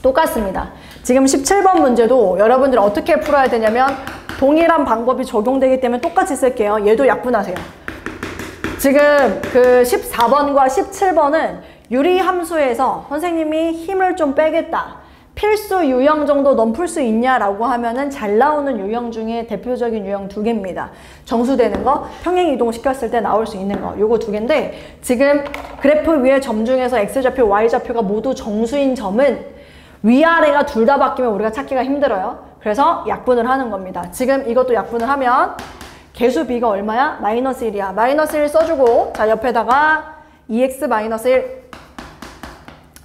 똑같습니다. 지금 17번 문제도 여러분들이 어떻게 풀어야 되냐면 동일한 방법이 적용되기 때문에 똑같이 쓸게요. 얘도 약분하세요. 지금 그 14번과 17번은 유리함수에서 선생님이 힘을 좀 빼겠다. 필수 유형 정도 넌 풀 수 있냐라고 하면은 잘 나오는 유형 중에 대표적인 유형 두 개입니다. 정수되는 거, 평행 이동시켰을 때 나올 수 있는 거. 요거 두 개인데 지금 그래프 위에 점 중에서 x좌표, y좌표가 모두 정수인 점은 위아래가 둘 다 바뀌면 우리가 찾기가 힘들어요. 그래서 약분을 하는 겁니다. 지금 이것도 약분을 하면 개수 b가 얼마야? 마이너스 1이야. 마이너스 1 써주고 자 옆에다가 2x 마이너스 1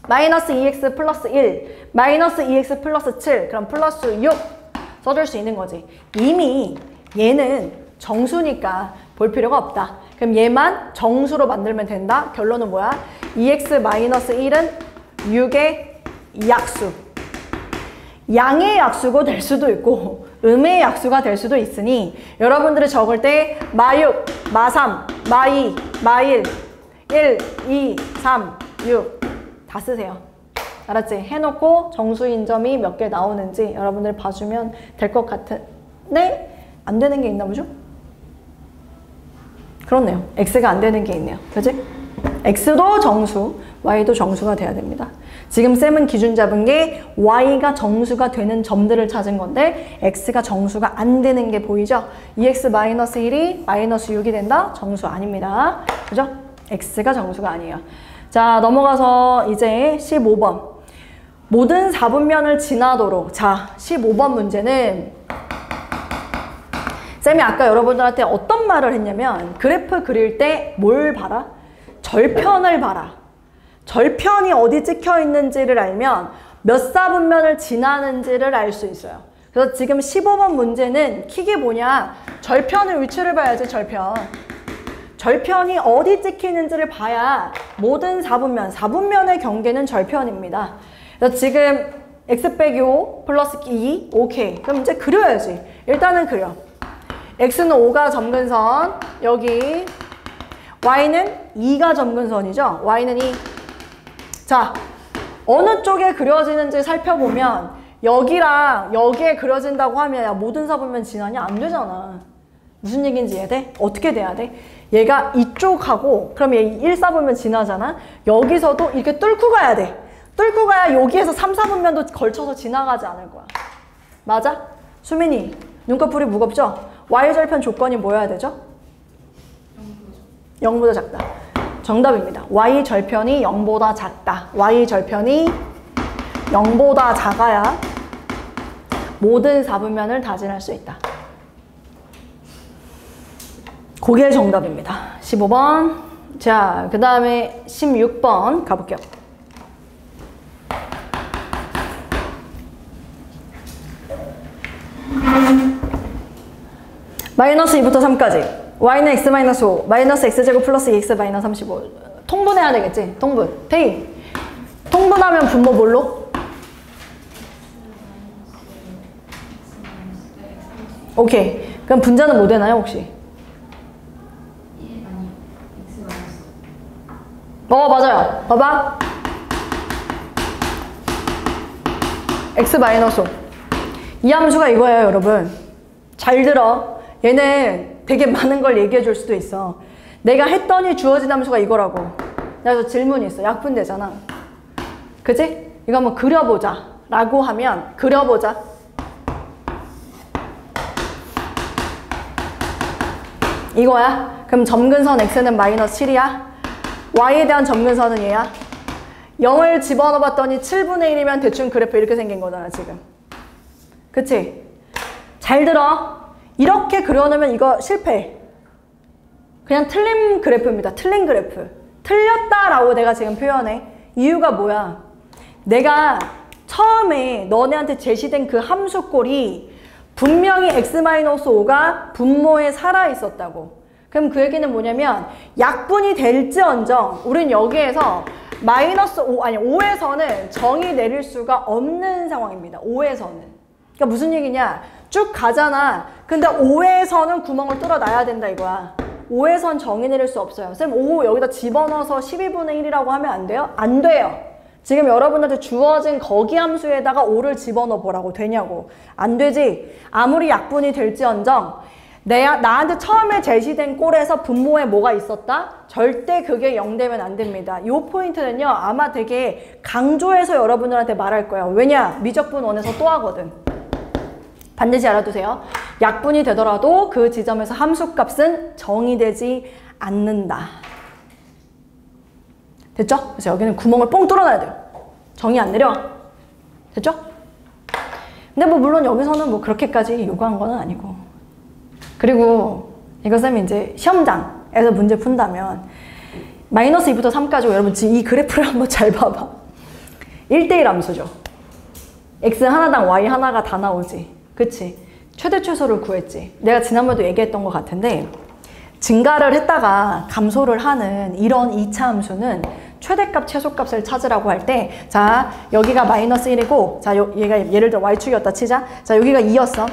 마이너스 2x 플러스 1 마이너스 2x 플러스 7 그럼 플러스 6 써줄 수 있는 거지. 이미 얘는 정수니까 볼 필요가 없다. 그럼 얘만 정수로 만들면 된다. 결론은 뭐야? 2x 마이너스 1은 6의 약수. 양의 약수가 될 수도 있고 음의 약수가 될 수도 있으니 여러분들이 적을 때 마6, 마3, 마2, 마1 1, 2, 3, 6 다 쓰세요. 알았지? 해놓고 정수인 점이 몇 개 나오는지 여러분들 봐주면 될 것 같은데 안 되는 게 있나 보죠? 그렇네요. x가 안 되는 게 있네요. 그치? x도 정수, y도 정수가 돼야 됩니다. 지금 쌤은 기준 잡은 게 y가 정수가 되는 점들을 찾은 건데 x가 정수가 안 되는 게 보이죠? 2x-1이 마이너스 6이 된다? 정수 아닙니다. 그죠? x가 정수가 아니에요. 자, 넘어가서 이제 15번. 모든 4분면을 지나도록. 자, 15번 문제는 쌤이 아까 여러분들한테 어떤 말을 했냐면 그래프 그릴 때 뭘 봐라? 절편을 봐라. 절편이 어디 찍혀 있는지를 알면 몇 4분면을 지나는지를 알 수 있어요. 그래서 지금 15번 문제는 킥이 뭐냐? 절편의 위치를 봐야지, 절편. 절편이 어디 찍히는지를 봐야 모든 4분면, 4분면의 경계는 절편입니다. 그래서 지금 x 빼기 5 플러스 2, 오케이. 그럼 이제 그려야지. 일단은 그려. x는 5가 점근선, 여기 y는 2가 점근선이죠. y는 2. 자, 어느 쪽에 그려지는지 살펴보면 여기랑 여기에 그려진다고 하면 야, 모든 4분면 지나냐? 안 되잖아. 무슨 얘기인지 이해돼? 어떻게 돼야 돼? 얘가 이쪽하고 그럼 얘 1, 4분면 지나잖아? 여기서도 이렇게 뚫고 가야 돼. 뚫고 가야 여기에서 3, 4분면도 걸쳐서 지나가지 않을 거야. 맞아? 수민이, 눈꺼풀이 무겁죠? Y절편 조건이 뭐여야 되죠? 0보다 작다. 정답입니다. Y절편이 0보다 작다. Y절편이 0보다 작아야 모든 4분면을 다 지날 수 있다. 그게 정답입니다. 15번. 자, 그 다음에 16번 가볼게요. 마이너스 2부터 3까지. y는 x 마이너스 5, 마이너스 x제곱 플러스 2x 마이너스 35. 통분해야 되겠지? 통분. 태희. 통분하면 분모 뭘로? 오케이. 그럼 분자는 뭐 되나요, 혹시? 맞아요. 봐봐. x 마이너스 5. 이 함수가 이거예요, 여러분. 잘 들어. 얘는 되게 많은 걸 얘기해 줄 수도 있어. 내가 했더니 주어진 함수가 이거라고. 그래서 질문이 있어. 약분되잖아. 그치? 이거 한번 그려보자. 라고 하면 그려보자. 이거야. 그럼 점근선 x는 마이너스 7이야. y에 대한 점근선은 얘야. 0을 집어넣어 봤더니 7분의 1이면 대충 그래프 이렇게 생긴 거잖아, 지금. 그치? 잘 들어. 이렇게 그려놓으면 이거 실패. 그냥 틀린 그래프입니다. 틀린 그래프. 틀렸다라고 내가 지금 표현해. 이유가 뭐야? 내가 처음에 너네한테 제시된 그 함수꼴이 분명히 x-5가 분모에 살아있었다고. 그럼 그 얘기는 뭐냐면 약분이 될지언정 우린 여기에서 마이너스 5, 아니 5에서는 정의 내릴 수가 없는 상황입니다. 5에서는. 그러니까 무슨 얘기냐? 쭉 가잖아. 근데 5에서는 구멍을 뚫어놔야 된다 이거야. 5에선 정의 내릴 수 없어요. 쌤 5 여기다 집어넣어서 12분의 1이라고 하면 안 돼요? 안 돼요. 지금 여러분한테 주어진 거기 함수에다가 5를 집어넣어 보라고. 되냐고. 안 되지. 아무리 약분이 될지언정 나한테 처음에 제시된 꼴에서 분모에 뭐가 있었다? 절대 그게 0 되면 안 됩니다. 이 포인트는요. 아마 되게 강조해서 여러분들한테 말할 거예요. 왜냐? 미적분원에서 또 하거든. 반드시 알아두세요. 약분이 되더라도 그 지점에서 함수값은 정의되지 않는다. 됐죠? 그래서 여기는 구멍을 뽕 뚫어놔야 돼요. 정의 안 내려. 됐죠? 근데 뭐 물론 여기서는 뭐 그렇게까지 요구한 거는 아니고. 그리고 이거 쌤이 이제 시험장에서 문제 푼다면 마이너스 2부터 3까지 여러분 이 그래프를 한번 잘 봐봐. 1대1 함수죠. x 하나당 y 하나가 다 나오지. 그치? 최대 최소를 구했지. 내가 지난번에도 얘기했던 것 같은데 증가를 했다가 감소를 하는 이런 2차 함수는 최대값, 최소값을 찾으라고 할 때 자, 여기가 마이너스 1이고 자, 얘가 예를 들어 y축이었다 치자. 자, 여기가 2였어.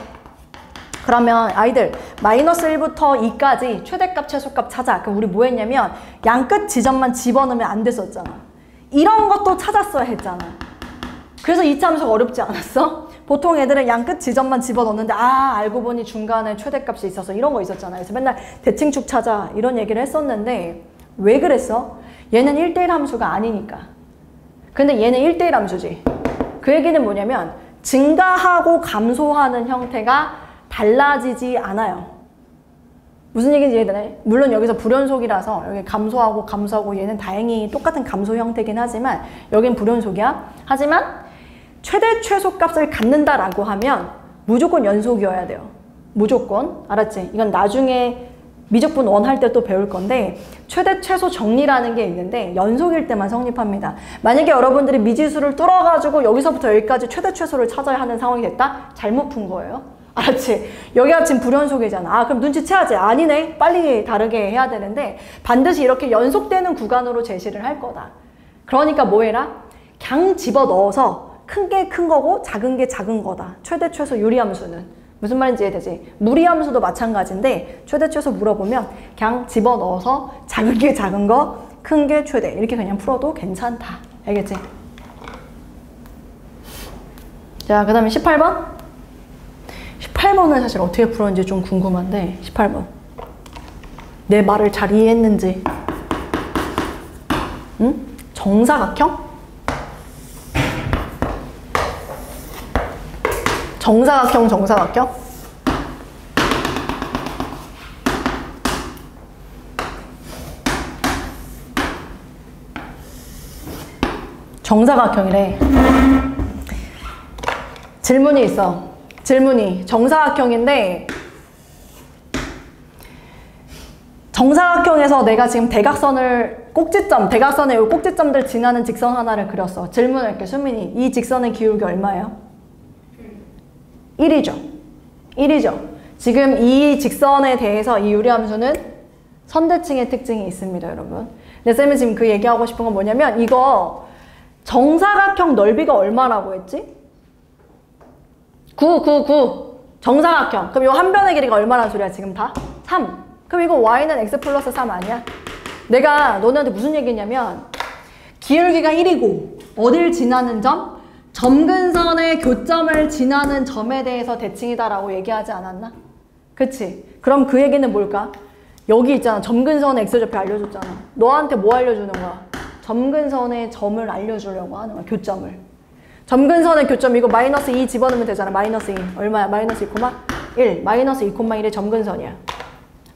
그러면 아이들 마이너스 1부터 2까지 최대값, 최소값 찾아. 그럼 우리 뭐 했냐면 양끝 지점만 집어넣으면 안 됐었잖아. 이런 것도 찾았어야 했잖아. 그래서 2차 함수가 어렵지 않았어? 보통 애들은 양끝 지점만 집어넣는데 알고 보니 중간에 최대값이 있어서 이런 거 있었잖아요. 그래서 맨날 대칭축 찾아 이런 얘기를 했었는데 왜 그랬어? 얘는 1대1 함수가 아니니까. 근데 얘는 1대1 함수지. 그 얘기는 뭐냐면 증가하고 감소하는 형태가 달라지지 않아요. 무슨 얘기인지 이해되네? 물론 여기서 불연속이라서 여기 감소하고 감소하고 얘는 다행히 똑같은 감소 형태긴 하지만 여긴 불연속이야. 하지만 최대 최소값을 갖는다라고 하면 무조건 연속이어야 돼요. 무조건. 알았지? 이건 나중에 미적분 원 할 때 또 배울 건데 최대 최소 정리라는 게 있는데 연속일 때만 성립합니다. 만약에 여러분들이 미지수를 뚫어가지고 여기서부터 여기까지 최대 최소를 찾아야 하는 상황이 됐다? 잘못 푼 거예요. 알았지? 여기가 지금 불연속이잖아. 아, 그럼 눈치채야지. 아니네. 빨리 다르게 해야 되는데 반드시 이렇게 연속되는 구간으로 제시를 할 거다. 그러니까 뭐 해라? 그냥 집어넣어서 큰 게 큰 거고 작은 게 작은 거다. 최대 최소 유리함수는. 무슨 말인지 이해되지? 무리함수도 마찬가지인데 최대 최소 물어보면 그냥 집어넣어서 작은 게 작은 거, 큰 게 최대 이렇게 그냥 풀어도 괜찮다. 알겠지? 자, 그 다음에 18번. 18번을 사실 어떻게 풀었는지 좀 궁금한데 18번. 내 말을 잘 이해했는지. 응? 정사각형? 정사각형, 정사각형? 정사각형이래. 질문이 있어. 질문이. 정사각형인데 정사각형에서 내가 지금 대각선을 꼭지점, 대각선의 이 꼭지점들 지나는 직선 하나를 그렸어. 질문할게, 수민이. 이 직선의 기울기 얼마예요? 1이죠. 1이죠. 지금 이 직선에 대해서 이 유리함수는 선대칭의 특징이 있습니다, 여러분. 근데 쌤이 지금 그 얘기하고 싶은 건 뭐냐면 이거 정사각형 넓이가 얼마라고 했지? 9. 정사각형. 그럼 이 한 변의 길이가 얼마라는 소리야, 지금 다? 3. 그럼 이거 y는 x 플러스 3 아니야? 내가 너네한테 무슨 얘기했냐면 기울기가 1이고 어딜 지나는 점? 점근선의 교점을 지나는 점에 대해서 대칭이다라고 얘기하지 않았나? 그치? 그럼 그 얘기는 뭘까? 여기 있잖아. 점근선의 x좌표 알려줬잖아. 너한테 뭐 알려주는 거야? 점근선의 점을 알려주려고 하는 거야. 교점을. 점근선의 교점 이거 마이너스 2 집어넣으면 되잖아. 마이너스 2. 얼마야? 마이너스 2,1. 마이너스 2,1의 점근선이야.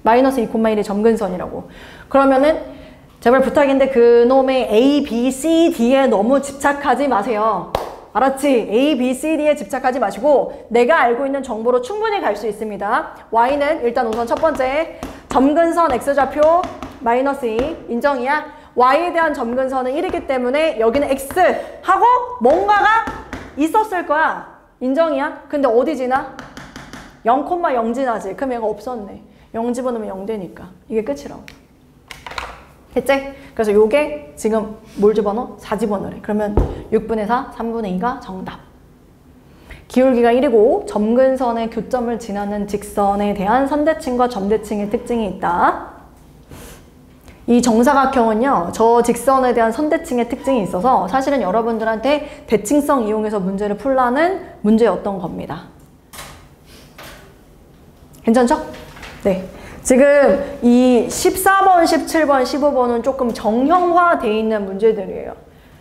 마이너스 2,1의 점근선이라고. 그러면은 제발 부탁인데 그놈의 A, B, C, D에 너무 집착하지 마세요. 알았지? A, B, C, D에 집착하지 마시고 내가 알고 있는 정보로 충분히 갈 수 있습니다. Y는 일단 우선 첫 번째 점근선 X좌표 마이너스 2 인정이야? Y에 대한 점근선은 1이기 때문에 여기는 X 하고 뭔가가 있었을 거야. 인정이야? 근데 어디 지나? 0,0 지나지. 그럼 얘가 없었네. 0 집어넣으면 0 되니까. 이게 끝이라고. 됐지? 그래서 요게 지금 뭘 집어넣어? 4 집어넣으래. 그러면 6분의 4, 3분의 2가 정답. 기울기가 1이고 점근선의 교점을 지나는 직선에 대한 선대칭과 점대칭의 특징이 있다. 이 정사각형은요. 저 직선에 대한 선대칭의 특징이 있어서 사실은 여러분들한테 대칭성 이용해서 문제를 풀라는 문제였던 겁니다. 괜찮죠? 네. 지금 이 14번, 17번, 15번은 조금 정형화되어 있는 문제들이에요.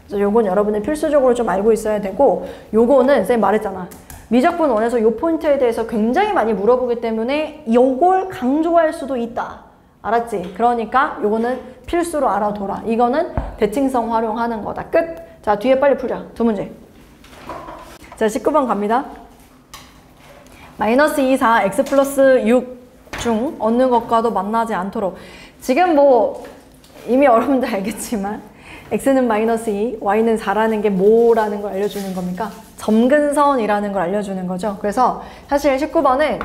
그래서 요건 여러분들 필수적으로 좀 알고 있어야 되고 요거는 쌤 말했잖아. 미적분 원에서 요 포인트에 대해서 굉장히 많이 물어보기 때문에 요걸 강조할 수도 있다. 알았지? 그러니까 요거는 필수로 알아둬라. 이거는 대칭성 활용하는 거다. 끝! 자, 뒤에 빨리 풀자. 두 문제. 자, 19번 갑니다. 마이너스 2, 4, x 플러스 6 중 얻는 것과도 만나지 않도록. 지금 뭐 이미 여러분들 알겠지만 x는 마이너스 2, y는 4라는 게 뭐라는 걸 알려주는 겁니까? 점근선이라는 걸 알려주는 거죠. 그래서 사실 19번은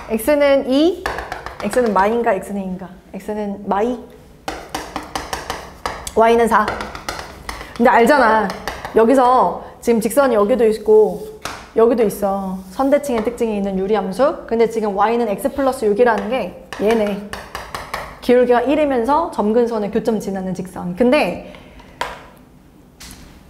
x는 2, x는 마인가 x는 인가? x는 마이, y는 4. 근데 알잖아. 여기서 지금 직선이 여기도 있고 여기도 있어. 선대칭의 특징이 있는 유리함수. 근데 지금 y는 x 플러스 6이라는 게 얘네. 기울기가 1이면서 점근선의 교점 지나는 직선. 근데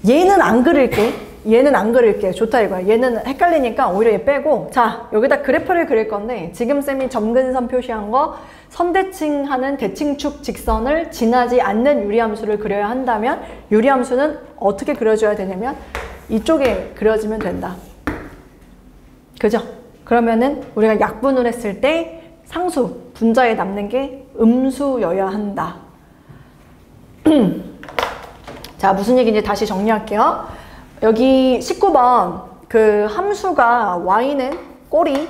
얘는 안 그릴게. 얘는 안 그릴게. 좋다 이거야. 얘는 헷갈리니까 오히려 얘 빼고. 자, 여기다 그래프를 그릴 건데 지금 쌤이 점근선 표시한 거 선대칭하는 대칭축 직선을 지나지 않는 유리함수를 그려야 한다면 유리함수는 어떻게 그려줘야 되냐면 이쪽에 그려지면 된다. 그죠? 그러면은 우리가 약분을 했을 때 상수, 분자에 남는 게 음수여야 한다. 자, 무슨 얘기인지 다시 정리할게요. 여기 19번 그 함수가 y는 꼬리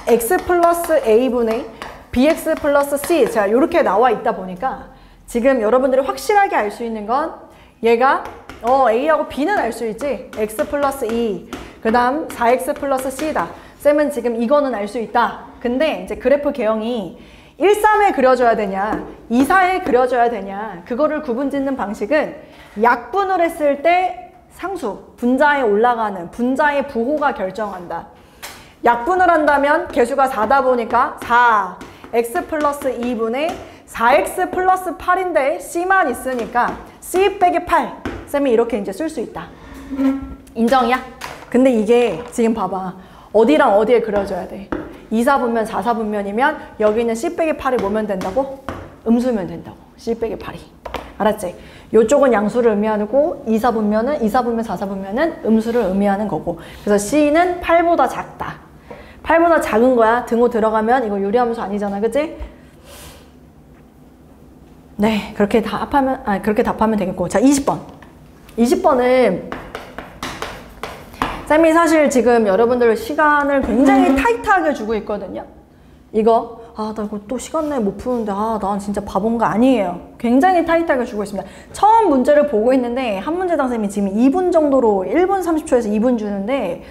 x 플러스 a분의 bx 플러스 c, 자, 이렇게 나와 있다 보니까 지금 여러분들이 확실하게 알 수 있는 건 얘가 a하고 b는 알 수 있지. x 플러스 2, 그 다음 4x 플러스 c다. 쌤은 지금 이거는 알 수 있다. 근데 이제 그래프 개형이 1,3에 그려줘야 되냐 2,4에 그려줘야 되냐, 그거를 구분 짓는 방식은 약분을 했을 때 상수, 분자에 올라가는 분자의 부호가 결정한다. 약분을 한다면 개수가 4다 보니까 4, x 플러스 2분의 4x 플러스 8인데 c만 있으니까 c 빼기 8. 쌤이 이렇게 이제 쓸 수 있다. 인정이야? 근데 이게 지금 봐봐. 어디랑 어디에 그려줘야 돼? 2사분면 4사분면이면 여기는 c 빼기 8이 뭐면 된다고? 음수면 된다고. c 빼기 8이. 알았지? 요쪽은 양수를 의미하고 2사분면은 2사분면 4사분면은 음수를 의미하는 거고. 그래서 c는 8보다 작다. 8보다 작은 거야. 등호 들어가면 이거 유리함수 아니잖아. 그치? 네, 그렇게 답하면, 그렇게 답하면 되겠고. 자, 20번. 20번은 쌤이 사실 지금 여러분들 시간을 굉장히 타이트하게 주고 있거든요. 이거 나 이거 또 시간 내에 못 푸는데 난 진짜 바본가 아니에요. 굉장히 타이트하게 주고 있습니다. 처음 문제를 보고 있는데 한 문제당 쌤이 지금 2분 정도로 1분 30초에서 2분 주는데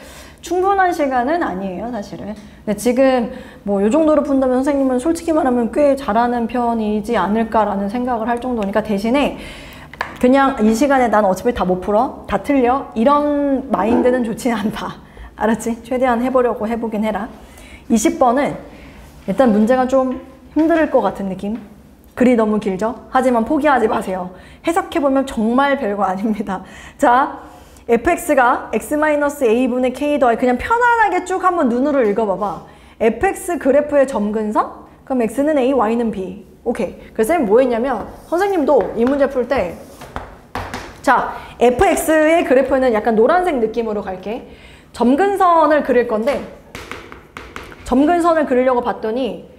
충분한 시간은 아니에요, 사실은. 근데 지금 뭐 이 정도로 푼다면 선생님은 솔직히 말하면 꽤 잘하는 편이지 않을까라는 생각을 할 정도니까, 대신에 그냥 이 시간에 난 어차피 다 못 풀어, 다 틀려, 이런 마인드는 좋지 않다. 알았지? 최대한 해보려고 해보긴 해라. 20번은 일단 문제가 좀 힘들 것 같은 느낌. 글이 너무 길죠? 하지만 포기하지 마세요. 해석해보면 정말 별거 아닙니다. 자, fx가 x-a분의 k 더하기, 그냥 편안하게 쭉 한번 눈으로 읽어봐봐. fx 그래프의 점근선? 그럼 x는 a, y는 b. 오케이. 그래서 쌤이 뭐 했냐면, 선생님도 이 문제 풀 때, 자, fx의 그래프는 약간 노란색 느낌으로 갈게. 점근선을 그릴 건데, 점근선을 그리려고 봤더니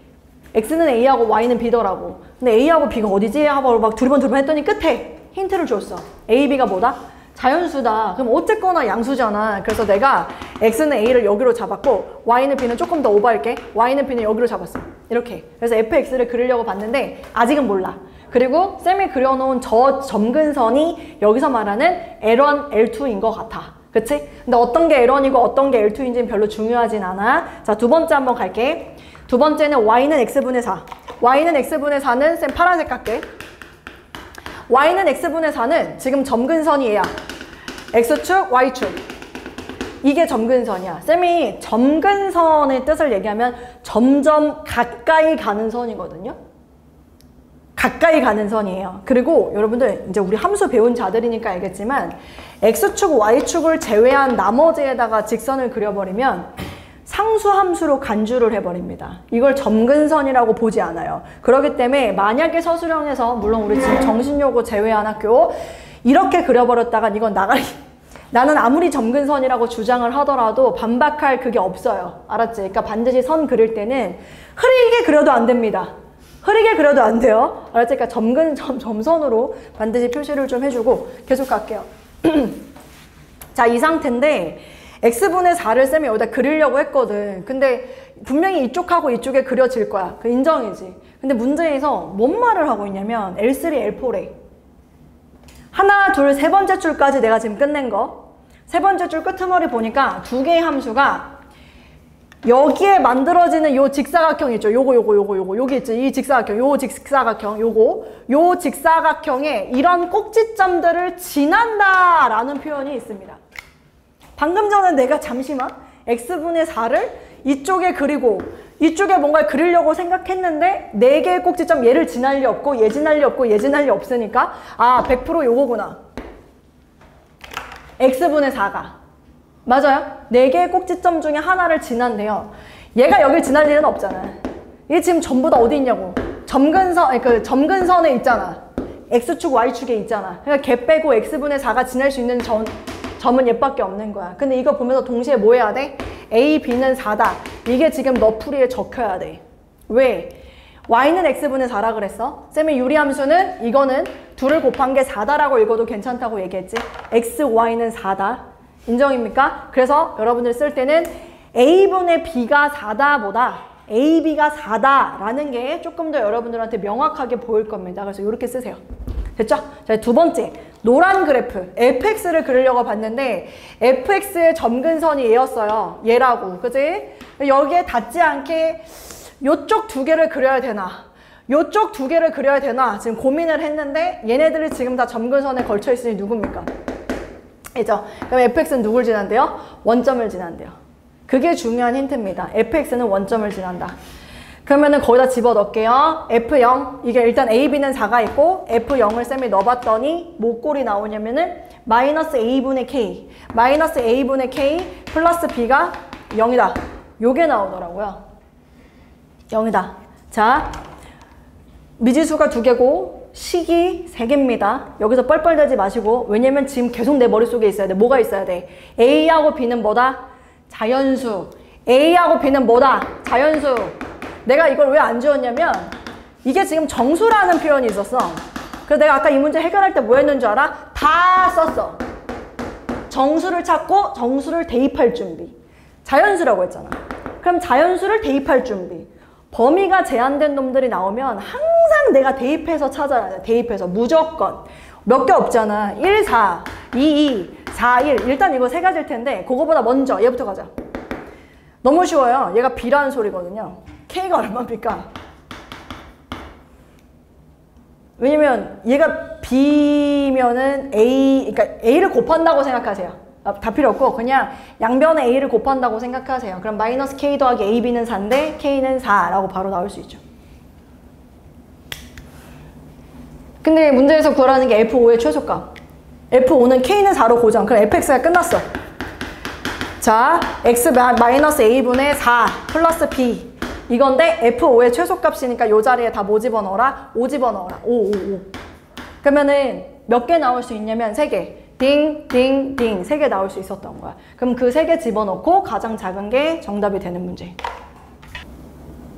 x는 a하고 y는 b더라고. 근데 a하고 b가 어디지? 하고 막 두리번 했더니 끝에 힌트를 줬어. a, b가 뭐다? 자연수다. 그럼 어쨌거나 양수잖아. 그래서 내가 x는 a를 여기로 잡았고 y는 b는 조금 더 오버할게. y는 b는 여기로 잡았어. 이렇게. 그래서 fx를 그리려고 봤는데 아직은 몰라. 그리고 쌤이 그려놓은 저 점근선이 여기서 말하는 L1, L2인 것 같아. 그치? 근데 어떤 게 L1이고 어떤 게 L2인지는 별로 중요하진 않아. 자, 두 번째 한번 갈게. 두 번째는 y는 x분의 4. y는 x분의 4는 쌤 파란색 할게. y는 x분의 4는 지금 점근선이 얘야. x축, y축. 이게 점근선이야. 쌤이 점근선의 뜻을 얘기하면 점점 가까이 가는 선이거든요. 가까이 가는 선이에요. 그리고 여러분들 이제 우리 함수 배운 자들이니까 알겠지만 x축, y축을 제외한 나머지에다가 직선을 그려버리면 상수 함수로 간주를 해버립니다. 이걸 점근선이라고 보지 않아요. 그렇기 때문에 만약에 서술형에서, 물론 우리 지금 정신요고 제외한 학교 이렇게 그려버렸다간 이건 나가리. 나는 아무리 점근선이라고 주장을 하더라도 반박할 그게 없어요. 알았지? 그러니까 반드시 선 그릴 때는 흐리게 그려도 안 됩니다. 흐리게 그려도 안 돼요. 알았지? 그러니까 점선으로 반드시 표시를 좀 해주고 계속 갈게요. 자, 이 상태인데 x분의 4를 쌤이 여기다 그리려고 했거든. 근데 분명히 이쪽하고 이쪽에 그려질 거야. 그 인정이지. 근데 문제에서 뭔 말을 하고 있냐면 L3, L4래. 하나, 둘, 세 번째 줄까지 내가 지금 끝낸 거. 세 번째 줄 끄트머리 보니까 두 개의 함수가 여기에 만들어지는 요 직사각형 있죠. 요거 여기 있지. 이 직사각형, 요 직사각형, 요 직사각형에 이런 꼭지점들을 지난다라는 표현이 있습니다. 방금 전에 내가 잠시만 x분의 4를 이쪽에 그리고 이쪽에 뭔가를 그리려고 생각했는데 4개의 꼭지점, 얘를 지날 리 없고 얘 지날 리 없고 얘 지날 리 없으니까 100% 요거구나. x분의 4가 맞아요? 4개의 꼭지점 중에 하나를 지난대요. 얘가 여길 지날 일은 없잖아. 이게 지금 전부 다 어디 있냐고. 점근선에 있잖아. x축, y축에 있잖아. 그러니까 걔 빼고 x분의 4가 지날 수 있는 점은 얘밖에 없는 거야. 근데 이거 보면서 동시에 뭐 해야 돼? a, b는 4다. 이게 지금 너 풀이에 적혀야 돼. 왜? y는 x분의 4라 그랬어. 쌤이 유리함수는 이거는 2를 곱한 게 4다라고 읽어도 괜찮다고 얘기했지. x, y는 4다. 인정입니까? 그래서 여러분들 쓸 때는 a분의 b가 4다보다 ab가 4다라는 게 조금 더 여러분들한테 명확하게 보일 겁니다. 그래서 이렇게 쓰세요. 됐죠? 자, 두 번째, 노란 그래프 fx를 그리려고 봤는데 fx의 점근선이 얘였어요. 얘라고, 그지? 여기에 닿지 않게 요쪽 두 개를 그려야 되나, 요쪽 두 개를 그려야 되나 지금 고민을 했는데 얘네들이 지금 다 점근선에 걸쳐 있으니 누굽니까? 그죠? 그럼 fx는 누굴 지난대요? 원점을 지난대요. 그게 중요한 힌트입니다. fx는 원점을 지난다. 그러면은 거기다 집어넣을게요. f0, 이게 일단 a, b는 4가 있고 f0을 쌤이 넣어봤더니 뭐 꼴이 나오냐면은 마이너스 a분의 k, 마이너스 a분의 k 플러스 b가 0이다. 요게 나오더라고요. 0이다. 자, 미지수가 2개고 식이 3개입니다. 여기서 뻘뻘대지 마시고, 왜냐면 지금 계속 내 머릿속에 있어야 돼. 뭐가 있어야 돼? a하고 b는 뭐다? 자연수. a하고 b는 뭐다? 자연수. 내가 이걸 왜 안 지웠냐면 이게 지금 정수라는 표현이 있었어. 그래서 내가 아까 이 문제 해결할 때 뭐 했는 줄 알아? 다 썼어. 정수를 찾고 정수를 대입할 준비. 자연수라고 했잖아. 그럼 자연수를 대입할 준비. 범위가 제한된 놈들이 나오면 항상 내가 대입해서 찾아야 돼. 대입해서 무조건. 몇 개 없잖아. 1, 4, 2, 2, 4, 1. 일단 이거 세 가지일 텐데 그거보다 먼저 얘부터 가자. 너무 쉬워요. 얘가 B라는 소리거든요. K가 얼마입니까? 왜냐면 얘가 B면은 A, 그러니까 A를 곱한다고 생각하세요. 다 필요 없고 그냥 양변에 A를 곱한다고 생각하세요. 그럼 마이너스 K 더하기 AB는 4인데 K는 4라고 바로 나올 수 있죠. 근데 문제에서 구하라는 게 F5의 최소값. F5는 K는 4로 고정. 그럼 fx가 끝났어. 자, x 마이너스 a분의 4 플러스 b 이건데 F5의 최소값이니까 이 자리에 다 뭐 집어넣어라? 5 집어넣어라. 5. 그러면은 몇 개 나올 수 있냐면 3개. 딩, 딩, 딩 3개 나올 수 있었던 거야. 그럼 그 3개 집어넣고 가장 작은 게 정답이 되는 문제.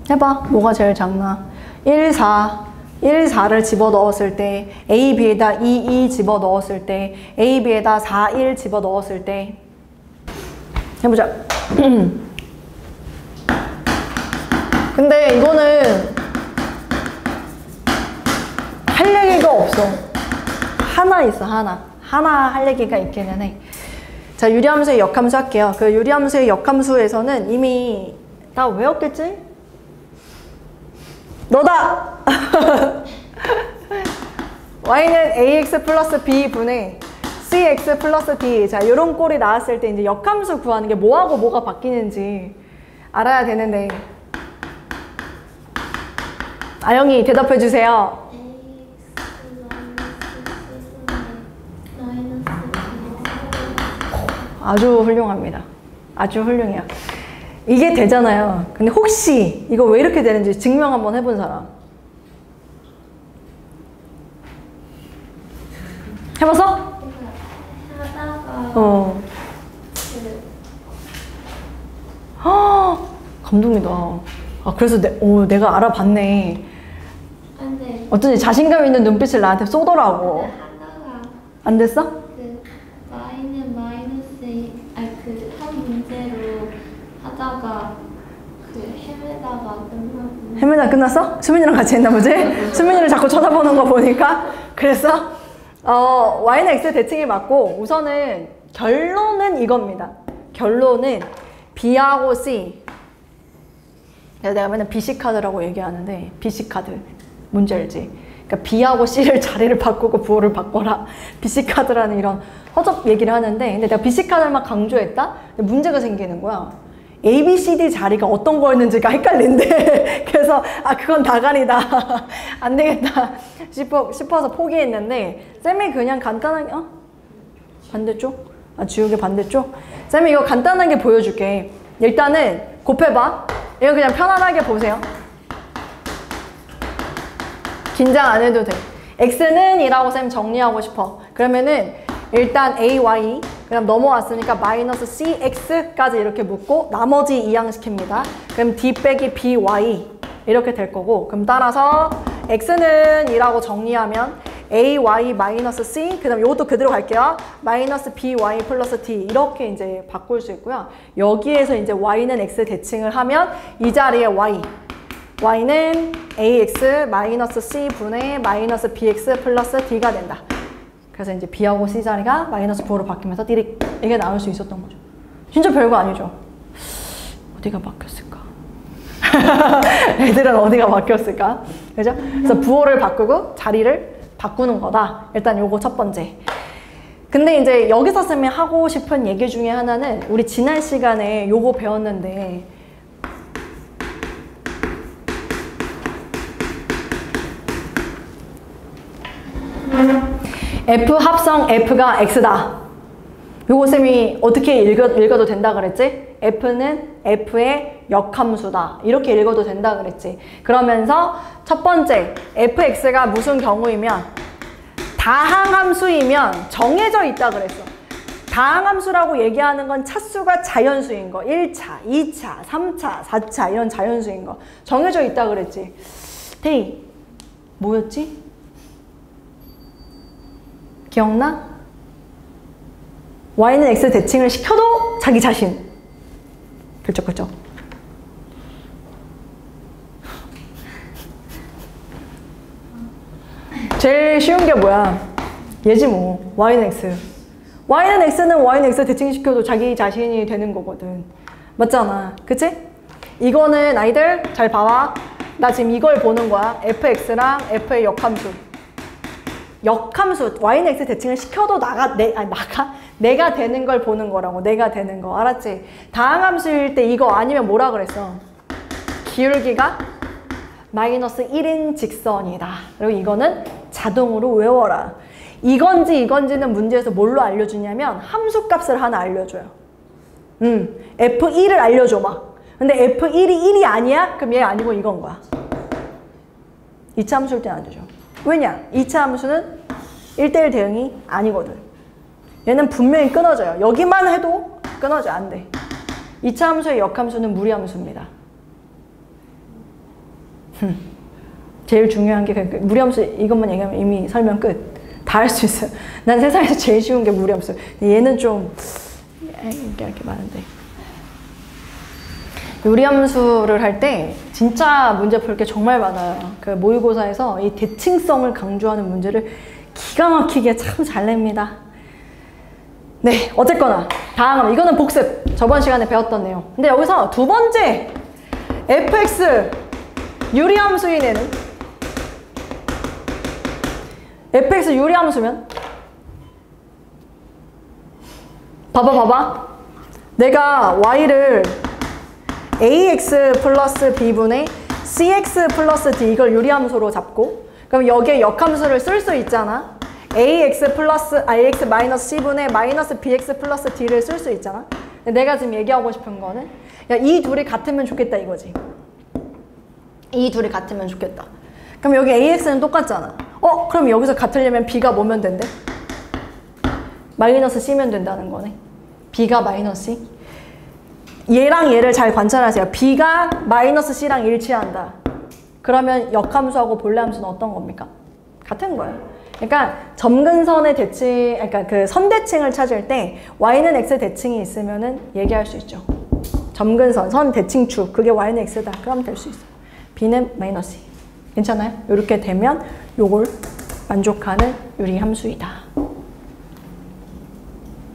해봐. 뭐가 제일 작나? 1, 4. 1, 4를 집어넣었을 때 A, B에다 2, 2 집어넣었을 때 A, B에다 4, 1 집어넣었을 때 해보자. 근데 이거는 할 얘기가 없어. 하나 있어. 하나 할 얘기가 있기는 해. 자, 유리함수의 역함수 할게요. 그 유리함수의 역함수에서는 이미 다 외웠겠지? 너다! y는 ax 플러스 b분의 cx 플러스 d. 자, 요런 꼴이 나왔을 때 이제 역함수 구하는 게 뭐하고 뭐가 바뀌는지 알아야 되는데. 아영이 대답해 주세요. 아주 훌륭합니다. 아주 훌륭해요. 이게 되잖아요. 근데 혹시 이거 왜 이렇게 되는지 증명 한번 해본 사람? 해봤어? 하다가 감동이다. 아, 그래서 내가 알아봤네. 근데 어쩐지 자신감 있는 눈빛을 나한테 쏘더라고. 하다가 안 됐어? 그 y는 마이너스 그 한 문제로 하다가 그 헤매다가 끝나고. 헤매다 끝났어? 수민이랑 같이 했나 보지? 수민이를 자꾸 쳐다보는 거 보니까. 그래서 y는 x의 대칭이 맞고 우선은 결론은 이겁니다. 결론은 b하고 c. 내가 맨날 BC카드라고 얘기하는데 BC카드 뭔지 알지? 그러니까 B하고 C를 자리를 바꾸고 부호를 바꿔라. BC카드라는 이런 허접 얘기를 하는데 근데 내가 BC카드만 강조했다? 근데 문제가 생기는 거야. A, B, C, D 자리가 어떤 거였는지가 헷갈린대. 그래서 그건 다간이다. 안 되겠다 싶어서 포기했는데 쌤이 그냥 간단하게 반대쪽? 지우개 반대쪽? 쌤이 이거 간단하게 보여줄게. 일단은 곱해봐. 이거 그냥 편안하게 보세요. 긴장 안 해도 돼. x는 이라고 쌤 정리하고 싶어. 그러면은 일단 ay, 그럼 넘어왔으니까 마이너스 cx까지 이렇게 묶고 나머지 이항시킵니다. 그럼 d 빼기 by 이렇게 될 거고, 그럼 따라서 x는 2라고 정리하면 ay 마이너스 c, 그 다음에 이것도 그대로 갈게요. 마이너스 by 플러스 d 이렇게 이제 바꿀 수 있고요. 여기에서 이제 y는 x 대칭을 하면 이 자리에 y는 ax 마이너스 c 분의 마이너스 bx 플러스 d가 된다. 그래서 이제 b하고 c 자리가 마이너스 9로 바뀌면서 띠릭 이게 나올 수 있었던 거죠. 진짜 별거 아니죠. 어디가 바뀌었을까? 애들은 어디가 바뀌었을까? 그죠? 그래서 부호를 바꾸고 자리를 바꾸는 거다. 일단 요거 첫 번째. 근데 이제 여기서 쓰면 하고 싶은 얘기 중에 하나는 우리 지난 시간에 요거 배웠는데 F 합성 F가 X다. 요거 쌤이 어떻게 읽어도 된다 그랬지? F는 F의 역함수다. 이렇게 읽어도 된다 그랬지. 그러면서 첫 번째, Fx가 무슨 경우이면 다항함수이면 정해져 있다 그랬어. 다항함수라고 얘기하는 건 차수가 자연수인 거. 1차, 2차, 3차, 4차 이런 자연수인 거. 정해져 있다 그랬지. 태희, 뭐였지? 기억나? y는 x 대칭을 시켜도 자기 자신. 그쵸. 제일 쉬운 게 뭐야? 얘지 뭐. y는 x. y는 x는 y는 x 대칭시켜도 자기 자신이 되는 거거든. 맞잖아. 그치? 이거는 아이들 잘 봐봐. 나 지금 이걸 보는 거야. fx랑 f의 역함수. 역함수, y는 x 대칭을 시켜도 내가 되는 걸 보는 거라고. 내가 되는 거. 알았지? 다항함수일 때 이거 아니면 뭐라 그랬어? 기울기가 마이너스 1인 직선이다. 그리고 이거는 자동으로 외워라. 이건지는 문제에서 뭘로 알려주냐면 함수값을 하나 알려줘요. F1을 알려줘 막. 근데 F1이 1이 아니야? 그럼 얘 아니고 이건 거야. 2차 함수일 땐 안 되죠. 왜냐? 2차 함수는 1대1 대응이 아니거든. 얘는 분명히 끊어져요. 여기만 해도 끊어져. 안 돼. 2차 함수의 역함수는 무리함수입니다. 제일 중요한 게 무리함수 이것만 얘기하면 이미 설명 끝. 다 할 수 있어요. 난 세상에서 제일 쉬운 게 무리함수. 얘는 좀 이렇게 많은데. 무리함수를 할 때 진짜 문제 풀 게 정말 많아요. 그 모의고사에서 이 대칭성을 강조하는 문제를 기가 막히게 참 잘 냅니다. 네, 어쨌거나 다음 이거는 복습. 저번 시간에 배웠던 내용. 근데 여기서 두 번째 fx 유리함수인 애는 fx 유리함수면 봐봐. 내가 y를 ax 플러스 b분의 cx 플러스 d 이걸 유리함수로 잡고 그럼 여기에 역함수를 쓸 수 있잖아. ax 마이너스 c분의 마이너스 bx 플러스 d를 쓸 수 있잖아. 내가 지금 얘기하고 싶은 거는 야, 이 둘이 같으면 좋겠다 이거지. 이 둘이 같으면 좋겠다. 그럼 여기 ax는 똑같잖아. 그럼 여기서 같으려면 b가 뭐면 된대? 마이너스 c면 된다는 거네. b가 마이너스 c. 얘랑 얘를 잘 관찰하세요. b가 마이너스 c랑 일치한다. 그러면 역함수하고 본래함수는 어떤 겁니까? 같은 거예요. 그러니까 점근선의 대칭, 그러니까 그 선대칭을 찾을 때 y는 x 대칭이 있으면은 얘기할 수 있죠. 점근선, 선 대칭축, 그게 y는 x다. 그럼 될 수 있어요. b는 마이너스 c. 괜찮아요? 이렇게 되면 요걸 만족하는 유리함수이다.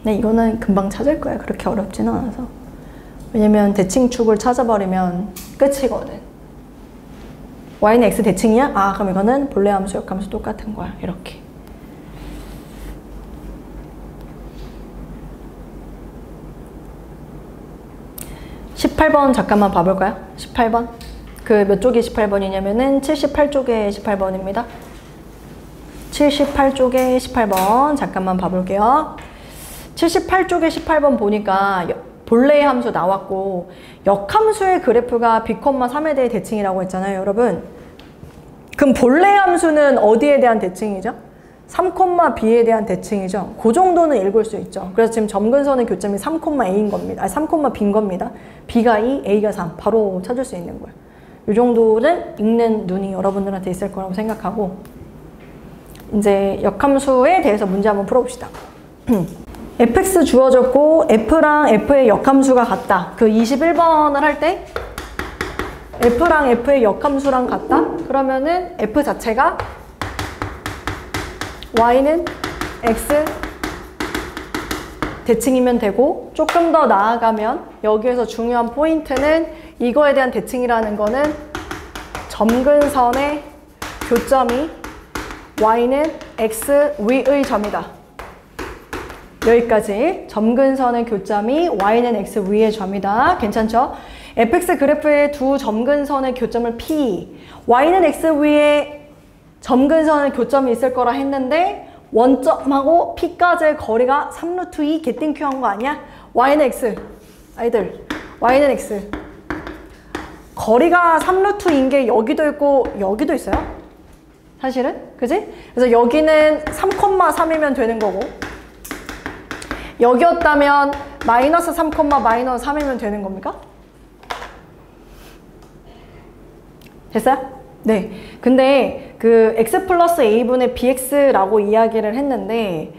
근데 이거는 금방 찾을 거야. 그렇게 어렵지는 않아서. 왜냐면 대칭축을 찾아버리면 끝이거든. y는 x 대칭이야? 그럼 이거는 본래 함수, 역함수 똑같은 거야. 이렇게. (18번) 잠깐만 봐볼까요? 18번. 그 몇 쪽이 18번이냐면은 78쪽에 18번입니다. 78쪽에 18번 잠깐만 봐볼게요. 78쪽에 18번 보니까 본래의 함수 나왔고 역함수의 그래프가 b,3에 대해 대칭이라고 했잖아요, 여러분. 그럼 본래의 함수는 어디에 대한 대칭이죠? 3,b에 대한 대칭이죠. 그 정도는 읽을 수 있죠. 그래서 지금 점근선의 교점이 3,a인 겁니다. 3,b인 겁니다. b가 2, a가 3. 바로 찾을 수 있는 거예요. 이 정도는 읽는 눈이 여러분들한테 있을 거라고 생각하고, 이제 역함수에 대해서 문제 한번 풀어봅시다. fx 주어졌고 f랑 f의 역함수가 같다. 그 21번을 할 때 f랑 f의 역함수랑 같다? 그러면은 f 자체가 y는 x 대칭이면 되고, 조금 더 나아가면 여기에서 중요한 포인트는 이거에 대한 대칭이라는 거는 점근선의 교점이 y는 x 위의 점이다. 여기까지. 점근선의 교점이 y는 x 위의 점이다. 괜찮죠? fx 그래프의 두 점근선의 교점을 P, y는 x 위에 점근선의 교점이 있을 거라 했는데 원점하고 P까지의 거리가 3루트 2 개땡큐 한 거 아니야? y는 x. 아이들, y는 x. 거리가 3루트 2인 게 여기도 있고 여기도 있어요. 사실은. 그지? 그래서 여기는 3,3이면 되는 거고, 여기였다면 마이너스 3, 마이너스 3이면 되는 겁니까? 됐어요? 네. 근데 그 x 플러스 a분의 bx라고 이야기를 했는데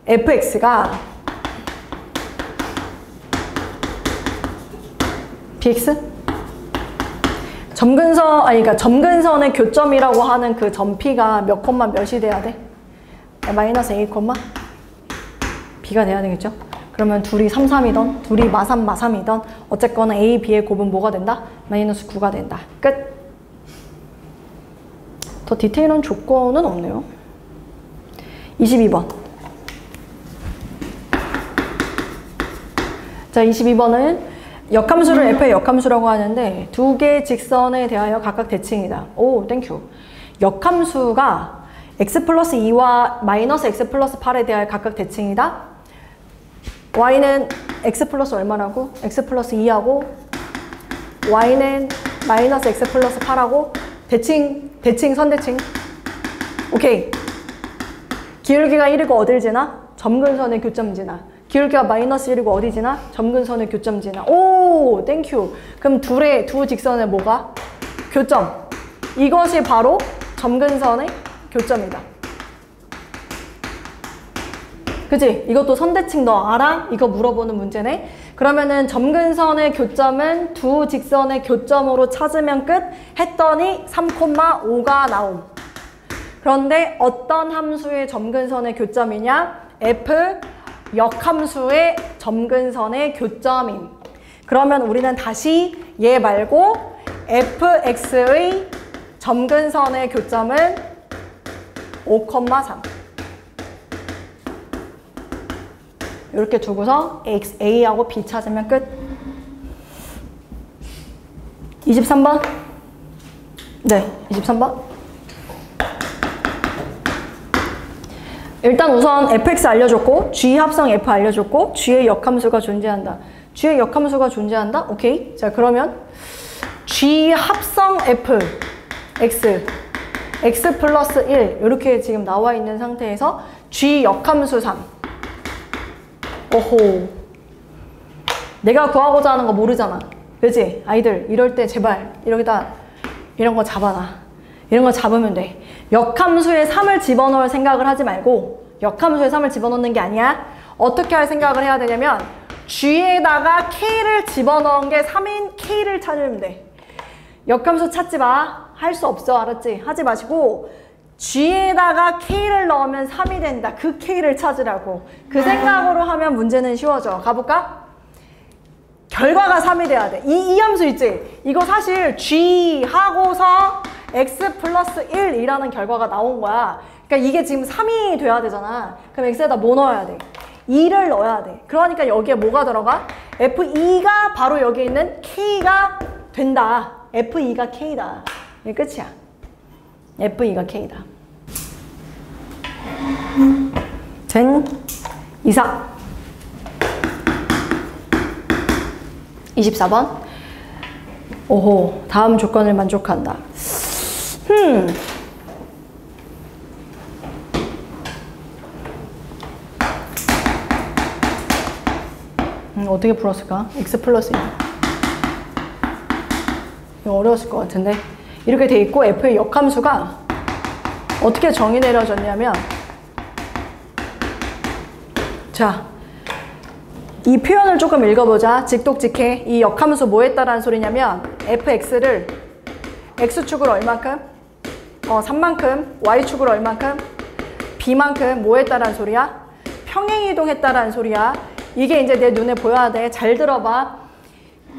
fx가 bx? 그러니까 점근선의 교점이라고 하는 그 점 P가 몇 콤마 몇이 돼야 돼? 마이너스 A 콤마 B가 돼야 되겠죠? 그러면 둘이 3, 3이던, 둘이 마삼, 마삼이던, 어쨌거나 A, B의 곱은 뭐가 된다? 마이너스 9가 된다. 끝! 더 디테일한 조건은 없네요. 22번. 자, 22번은 역함수를 f의 역함수라고 하는데 두 개의 직선에 대하여 각각 대칭이다. 오, 땡큐. 역함수가 x 플러스 2와 마이너스 x 플러스 8에 대하여 각각 대칭이다. y는 x 플러스 얼마라고? x 플러스 2하고 y는 마이너스 x 플러스 8하고 대칭, 선대칭. 오케이. 기울기가 1이고 어딜 지나? 점근선의 교점 지나. 기울기가 마이너스 1이고 어디 지나? 점근선의 교점 지나. 오, 땡큐. 그럼 두 직선의 뭐가? 교점. 이것이 바로 점근선의 교점이다. 그치? 이것도 선대칭 너 알아? 이거 물어보는 문제네. 그러면은 점근선의 교점은 두 직선의 교점으로 찾으면 끝 했더니 3,5가 나옴. 그런데 어떤 함수의 점근선의 교점이냐? f 역함수의 점근선의 교점임. 그러면 우리는 다시 얘 말고 fx의 점근선의 교점은 5,3. 이렇게 두고서 A하고 B 찾으면 끝. 23번. 네, 23번. 일단 우선 fx 알려줬고 G 합성 f 알려줬고 G의 역함수가 존재한다. G의 역함수가 존재한다? 오케이. 자, 그러면 G 합성 f x 플러스 1 이렇게 지금 나와 있는 상태에서 G 역함수 3. 오호. 내가 구하고자 하는 거 모르잖아. 그치? 아이들 이럴 때 제발 여기다 이런 거 잡아놔. 이런 거 잡으면 돼. 역함수에 3을 집어넣을 생각을 하지 말고, 역함수에 3을 집어넣는 게 아니야. 어떻게 할 생각을 해야 되냐면 G에다가 K를 집어넣은 게 3인 K를 찾으면 돼. 역함수 찾지 마. 할 수 없어. 알았지? 하지 마시고 G에다가 K를 넣으면 3이 된다. 그 K를 찾으라고. 그 생각으로 하면 문제는 쉬워져. 가볼까? 결과가 3이 돼야 돼. 이 함수 있지? 이거 사실 G 하고서 X 플러스 1이라는 결과가 나온 거야. 그러니까 이게 지금 3이 돼야 되잖아. 그럼 X에다 뭐 넣어야 돼? 2를 넣어야 돼. 그러니까 여기에 뭐가 들어가? F2가 바로 여기 있는 K가 된다. F2가 K다. 이게 끝이야. F2가 K다. 된 이상. 24번. 오호, 다음 조건을 만족한다. 어떻게 풀었을까? X 플러스 2. 이거 어려웠을 것 같은데. 이렇게 돼 있고 f의 역함수가 어떻게 정의 내려졌냐면, 자, 이 표현을 조금 읽어보자. 직독직해. 이 역함수 뭐 했다라는 소리냐면 fx를 x축으로 얼만큼? 3만큼. y축으로 얼만큼? b만큼 뭐 했다라는 소리야? 평행이동했다라는 소리야. 이게 이제 내 눈에 보여야 돼. 잘 들어봐.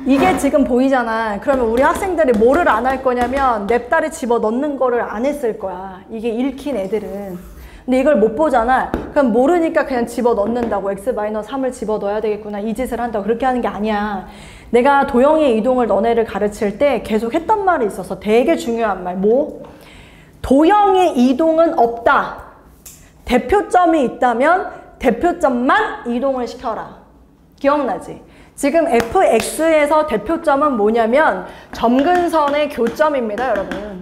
이게 지금 보이잖아. 그러면 우리 학생들이 뭐를 안 할 거냐면 냅다리 집어넣는 거를 안 했을 거야. 이게 읽힌 애들은. 근데 이걸 못 보잖아. 그럼 모르니까 그냥 집어넣는다고. x-3을 집어넣어야 되겠구나. 이 짓을 한다고. 그렇게 하는 게 아니야. 내가 도형의 이동을 너네를 가르칠 때 계속 했던 말이 있어서 되게 중요한 말. 뭐? 도형의 이동은 없다. 대표점이 있다면 대표점만 이동을 시켜라. 기억나지? 지금 fx에서 대표점은 뭐냐면 점근선의 교점입니다, 여러분.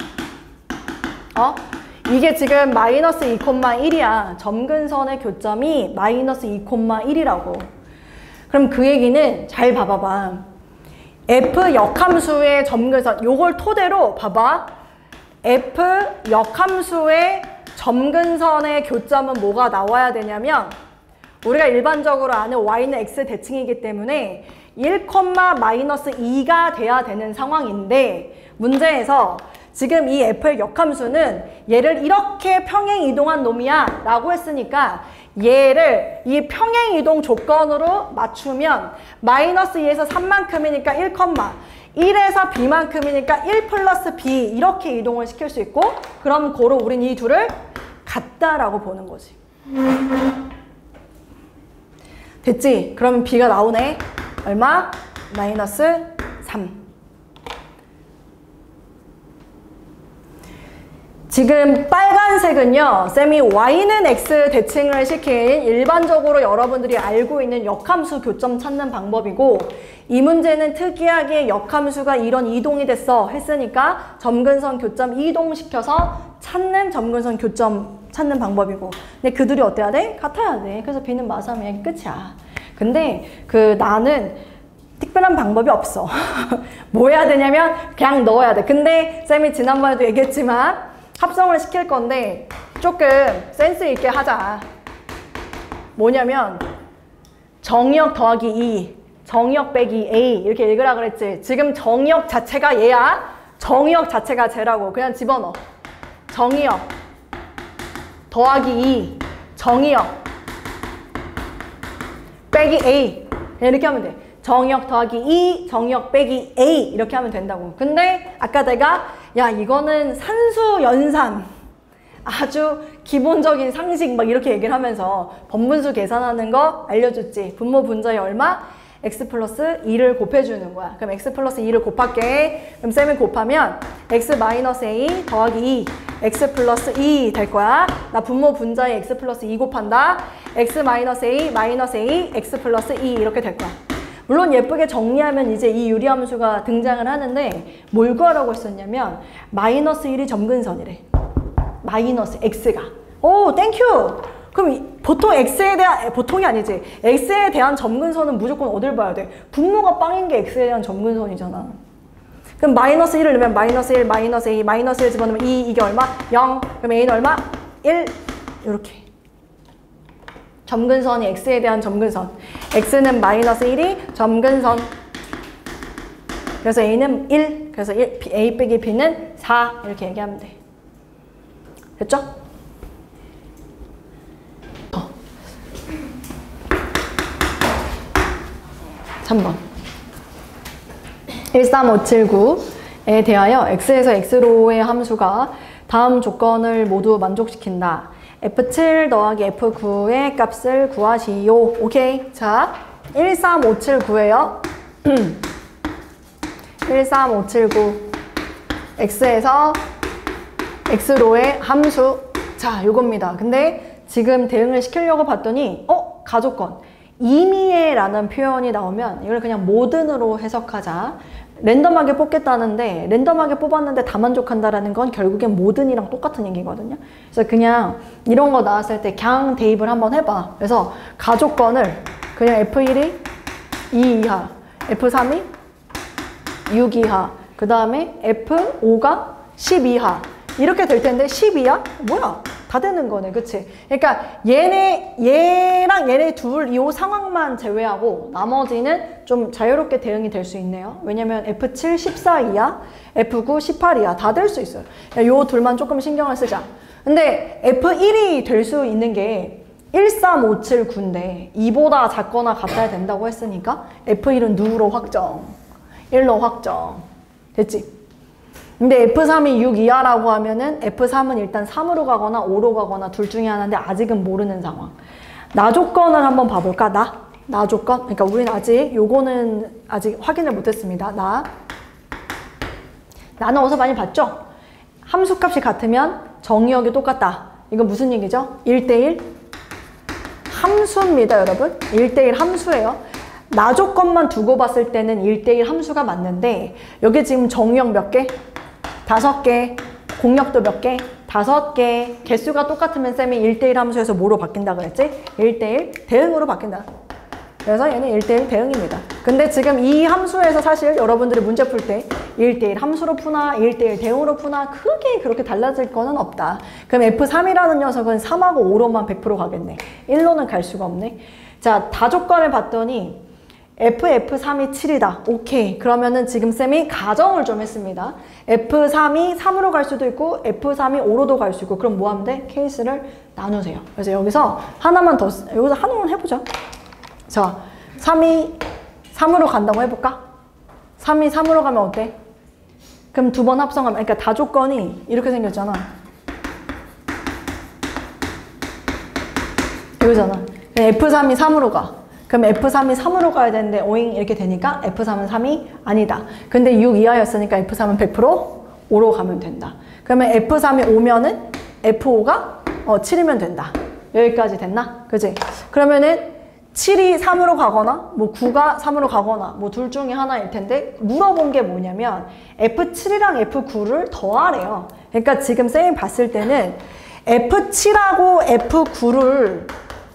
이게 지금 마이너스 2,1이야. 점근선의 교점이 마이너스 2,1이라고. 그럼 그 얘기는 잘 봐봐봐. f 역함수의 점근선, 요걸 토대로 봐봐. f 역함수의 점근선의 교점은 뭐가 나와야 되냐면, 우리가 일반적으로 아는 y는 x 대칭이기 때문에 1,-2가 돼야 되는 상황인데, 문제에서 지금 이 f의 역함수는 얘를 이렇게 평행 이동한 놈이야 라고 했으니까 얘를 이 평행 이동 조건으로 맞추면 마이너스 2에서 3만큼이니까 1, 1에서 b만큼이니까 1 플러스 b 이렇게 이동을 시킬 수 있고, 그럼 고로 우린 이 둘을 같다라고 보는 거지. 됐지? 그러면 b가 나오네. 얼마? 마이너스 3. 지금 빨간색은요, 쌤이 y는 x 대칭을 시킨 일반적으로 여러분들이 알고 있는 역함수 교점 찾는 방법이고, 이 문제는 특이하게 역함수가 이런 이동이 됐어 했으니까 점근선 교점 이동시켜서 찾는 점근선 교점 찾는 방법이고, 근데 그들이 어때야 돼? 같아야 돼. 그래서 b는 마삼이 끝이야. 근데 나는 특별한 방법이 없어. 뭐 해야 되냐면 그냥 넣어야 돼. 근데 쌤이 지난번에도 얘기했지만 합성을 시킬 건데 조금 센스 있게 하자. 뭐냐면 정역 더하기 2, 정역 빼기 a 이렇게 읽으라 그랬지. 지금 정역 자체가 얘야. 정역 자체가 쟤라고. 그냥 집어넣어. 정역 더하기 2, 정역 빼기 a. 이렇게 하면 돼. 정역 더하기 2, 정역 빼기 a 이렇게 하면 된다고. 근데 아까 내가 야 이거는 산수 연산 아주 기본적인 상식 막 이렇게 얘기를 하면서 번분수 계산하는 거 알려줬지. 분모 분자에 얼마? x 플러스 2를 곱해주는 거야. 그럼 x 플러스 2를 곱할게. 그럼 쌤이 곱하면 x 마이너스 a 더하기 2 x 플러스 2 될 거야. 나 분모 분자에 x 플러스 2 곱한다. x 마이너스 a 마이너스 a x 플러스 2 이렇게 될 거야. 물론 예쁘게 정리하면 이제 이 유리함수가 등장을 하는데 뭘 구하라고 했었냐면 마이너스 1이 점근선이래. 마이너스 x가. 오 땡큐. 그럼 보통 x에 대한 보통이 아니지. x에 대한 점근선은 무조건 어딜 봐야 돼? 분모가 빵인 게 x에 대한 점근선이잖아. 그럼 마이너스 1을 넣으면 마이너스 1, 마이너스 a, 마이너스 1 집어넣으면 2, 이게 얼마? 0. 그럼 a는 얼마? 1. 이렇게. 점근선이 x에 대한 점근선. x는 마이너스 1이 점근선. 그래서 a는 1. 그래서 a 빼기 b는 4. 이렇게 얘기하면 돼. 됐죠? 3번 13579에 대하여 x에서 x로의 함수가 다음 조건을 모두 만족시킨다. f7 더하기 f9의 값을 구하시오. 오케이. 자, 13579예요. 13579 x에서 x로의 함수. 자, 요겁니다. 근데 지금 대응을 시키려고 봤더니 가조건 임의의 라는 표현이 나오면 이걸 그냥 모든으로 해석하자. 랜덤하게 뽑겠다는데 랜덤하게 뽑았는데 다 만족한다라는 건 결국엔 모든이랑 똑같은 얘기거든요. 그래서 그냥 이런 거 나왔을 때 그냥 대입을 한번 해봐. 그래서 가조건을 그냥 F1이 2 이하, F3이 6 이하, 그 그 다음에 F5가 10 이하. 이렇게 될 텐데 10 이하? 뭐야? 다 되는 거네. 그치? 그러니까 얘랑 얘네 둘 이 상황만 제외하고 나머지는 좀 자유롭게 대응이 될 수 있네요. 왜냐면 F7 14 이하, F9 18 이하 다 될 수 있어요. 요 둘만 조금 신경을 쓰자. 근데 F1이 될 수 있는 게 13579인데 2보다 작거나 같아야 된다고 했으니까 F1은 누구로 확정? 1로 확정. 됐지? 근데 F3이 6 이하라고 하면은 F3은 일단 3으로 가거나 5로 가거나 둘 중에 하나인데 아직은 모르는 상황. 나 조건을 한번 봐볼까? 나 조건? 그러니까 우리는 아직 요거는 아직 확인을 못했습니다. 나는 어디서 많이 봤죠? 함수값이 같으면 정의역이 똑같다. 이거 무슨 얘기죠? 1대1 함수입니다, 여러분. 1대1 함수예요. 나 조건만 두고 봤을 때는 1대1 함수가 맞는데 여기 지금 정의역 몇 개? 5개. 공역도 몇 개? 5개. 개수가 똑같으면 쌤이 1대1 함수에서 뭐로 바뀐다 그랬지? 1대1 대응으로 바뀐다. 그래서 얘는 1대1 대응입니다. 근데 지금 이 함수에서 사실 여러분들이 문제 풀 때 1대1 함수로 푸나 1대1 대응으로 푸나 크게 그렇게 달라질 거는 없다. 그럼 F3이라는 녀석은 3하고 5로만 100% 가겠네. 1로는 갈 수가 없네. 자, 다조건을 봤더니 F3이 7이다. 오케이. 그러면은 지금 쌤이 가정을 좀 했습니다. F3이 3으로 갈 수도 있고 F3이 5로도 갈 수 있고 그럼 뭐 하면 돼? 케이스를 나누세요. 그래서 여기서 하나만 더 여기서 하나만 해보자. 자, 3이 3으로 간다고 해볼까? 3이 3으로 가면 어때? 그럼 두 번 합성하면 그러니까 다조건이 이렇게 생겼잖아. 이거잖아. F3이 3으로 가. 그럼 F3이 3으로 가야 되는데 오잉 이렇게 되니까 F3은 3이 아니다. 근데 6 이하였으니까 F3은 100% 5로 가면 된다. 그러면 F3이 5면은 F5가 7이면 된다. 여기까지 됐나? 그지? 그러면은 7이 3으로 가거나 뭐 9가 3으로 가거나 뭐 둘 중에 하나일 텐데 물어본 게 뭐냐면 F7이랑 F9를 더하래요. 그러니까 지금 쌤이 봤을 때는 F7하고 F9를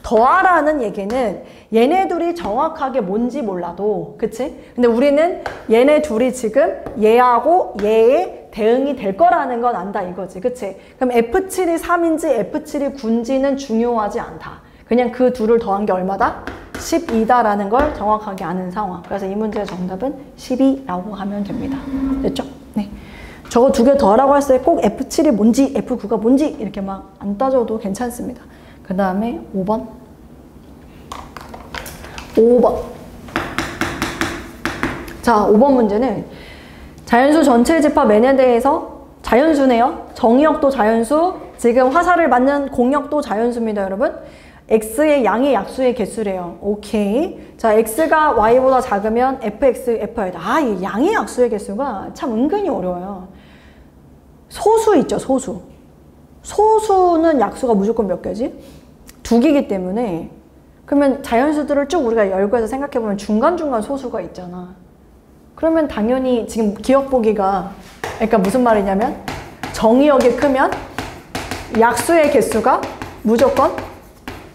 더하라는 얘기는 얘네 둘이 정확하게 뭔지 몰라도 그치? 근데 우리는 얘네 둘이 지금 얘하고 얘의 대응이 될 거라는 건 안다 이거지 그치? 그럼 F7이 3인지 F7이 9인지는 중요하지 않다. 그냥 그 둘을 더한 게 얼마다? 12다라는 걸 정확하게 아는 상황. 그래서 이 문제의 정답은 12라고 하면 됩니다. 됐죠? 네. 저거 두 개 더하라고 했을 때 꼭 F7이 뭔지 F9가 뭔지 이렇게 막 안 따져도 괜찮습니다. 그 다음에 5번. 자, 5번 문제는 자연수 전체 집합 n에 대해서 자연수네요. 정의역도 자연수, 지금 화살을 맞는 공역도 자연수입니다, 여러분. x의 양의 약수의 개수래요. 오케이. 자, x가 y보다 작으면 fx, fy다. 아, 이 양의 약수의 개수가 참 은근히 어려워요. 소수 있죠, 소수. 소수는 약수가 무조건 몇 개지? 2개이기 때문에 그러면 자연수들을 쭉 우리가 열거해서 생각해보면 중간중간 소수가 있잖아. 그러면 당연히 지금 기억 보기가 그러니까 무슨 말이냐면 정의역이 크면 약수의 개수가 무조건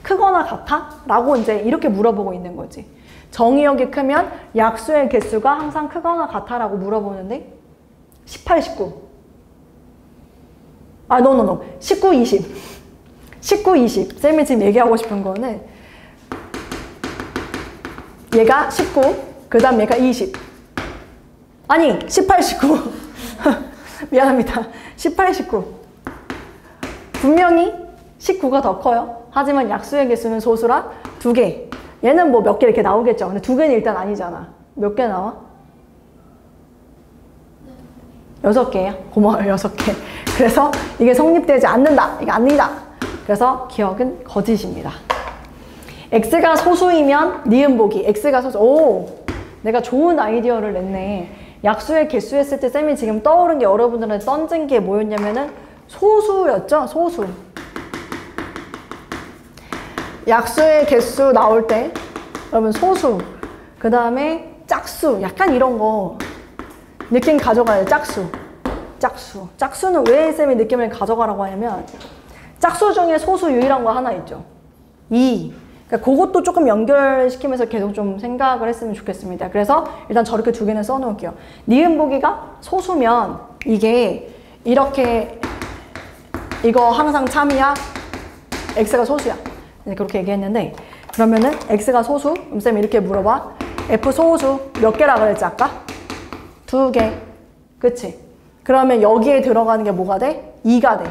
크거나 같아? 라고 이제 이렇게 물어보고 있는 거지. 정의역이 크면 약수의 개수가 항상 크거나 같아? 라고 물어보는데 18, 19. 아, no. 19, 20. 19, 20. 쌤이 지금 얘기하고 싶은 거는 얘가 19, 그 다음 얘가 20. 아니, 18, 19. 미안합니다. 18, 19. 분명히 19가 더 커요. 하지만 약수의 개수는 소수라 2개. 얘는 뭐 몇 개 이렇게 나오겠죠. 근데 2개는 일단 아니잖아. 몇 개 나와? 6개야. 고마워요, 6개. 그래서 이게 성립되지 않는다. 이게 아니다. 그래서 기억은 거짓입니다. x가 소수이면 니은 보기. x가 소수. 오! 내가 좋은 아이디어를 냈네. 약수의 개수 했을 때 쌤이 지금 떠오른 게 여러분들은 던진 게 뭐였냐면은 소수였죠? 소수. 약수의 개수 나올 때 여러분 소수. 그 다음에 짝수. 약간 이런 거 느낌 가져가야 돼. 짝수. 짝수. 짝수는 왜 쌤이 느낌을 가져가라고 하냐면 짝수 중에 소수 유일한 거 하나 있죠. 2. 그러니까 그것도 조금 연결시키면서 계속 좀 생각을 했으면 좋겠습니다. 그래서 일단 저렇게 두 개는 써놓을게요. 니은 보기가 소수면 이게 이렇게 이거 항상 참이야, x가 소수야. 그렇게 얘기했는데 그러면은 x가 소수? 그럼 쌤이 이렇게 물어봐. f 소수 몇 개라 그랬지 아까? 2개. 그치? 그러면 여기에 들어가는 게 뭐가 돼? 2가 돼.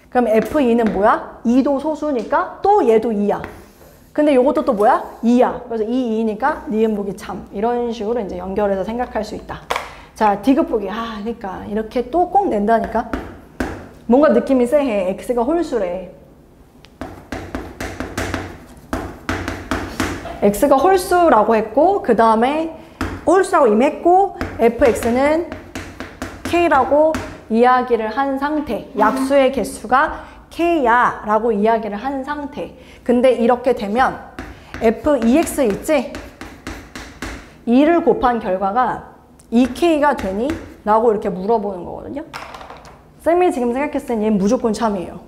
그럼 f2는 뭐야? 2도 소수니까 또 얘도 2야. 근데 요것도 또 뭐야? 2야. 그래서 2, 2니까 니은 보기 참. 이런 식으로 이제 연결해서 생각할 수 있다. 자, 디귿 보기. 아, 그러니까 이렇게 또 꼭 낸다니까. 뭔가 느낌이 쎄해. x가 홀수래. x가 홀수라고 했고 그 다음에 홀수라고 이미 했고 fx는 k라고 이야기를 한 상태. 약수의 개수가 k야 라고 이야기를 한 상태. 근데 이렇게 되면 f2x 있지? 2를 곱한 결과가 2k가 되니? 라고 이렇게 물어보는 거거든요. 쌤이 지금 생각했을 땐 얘는 무조건 참이에요.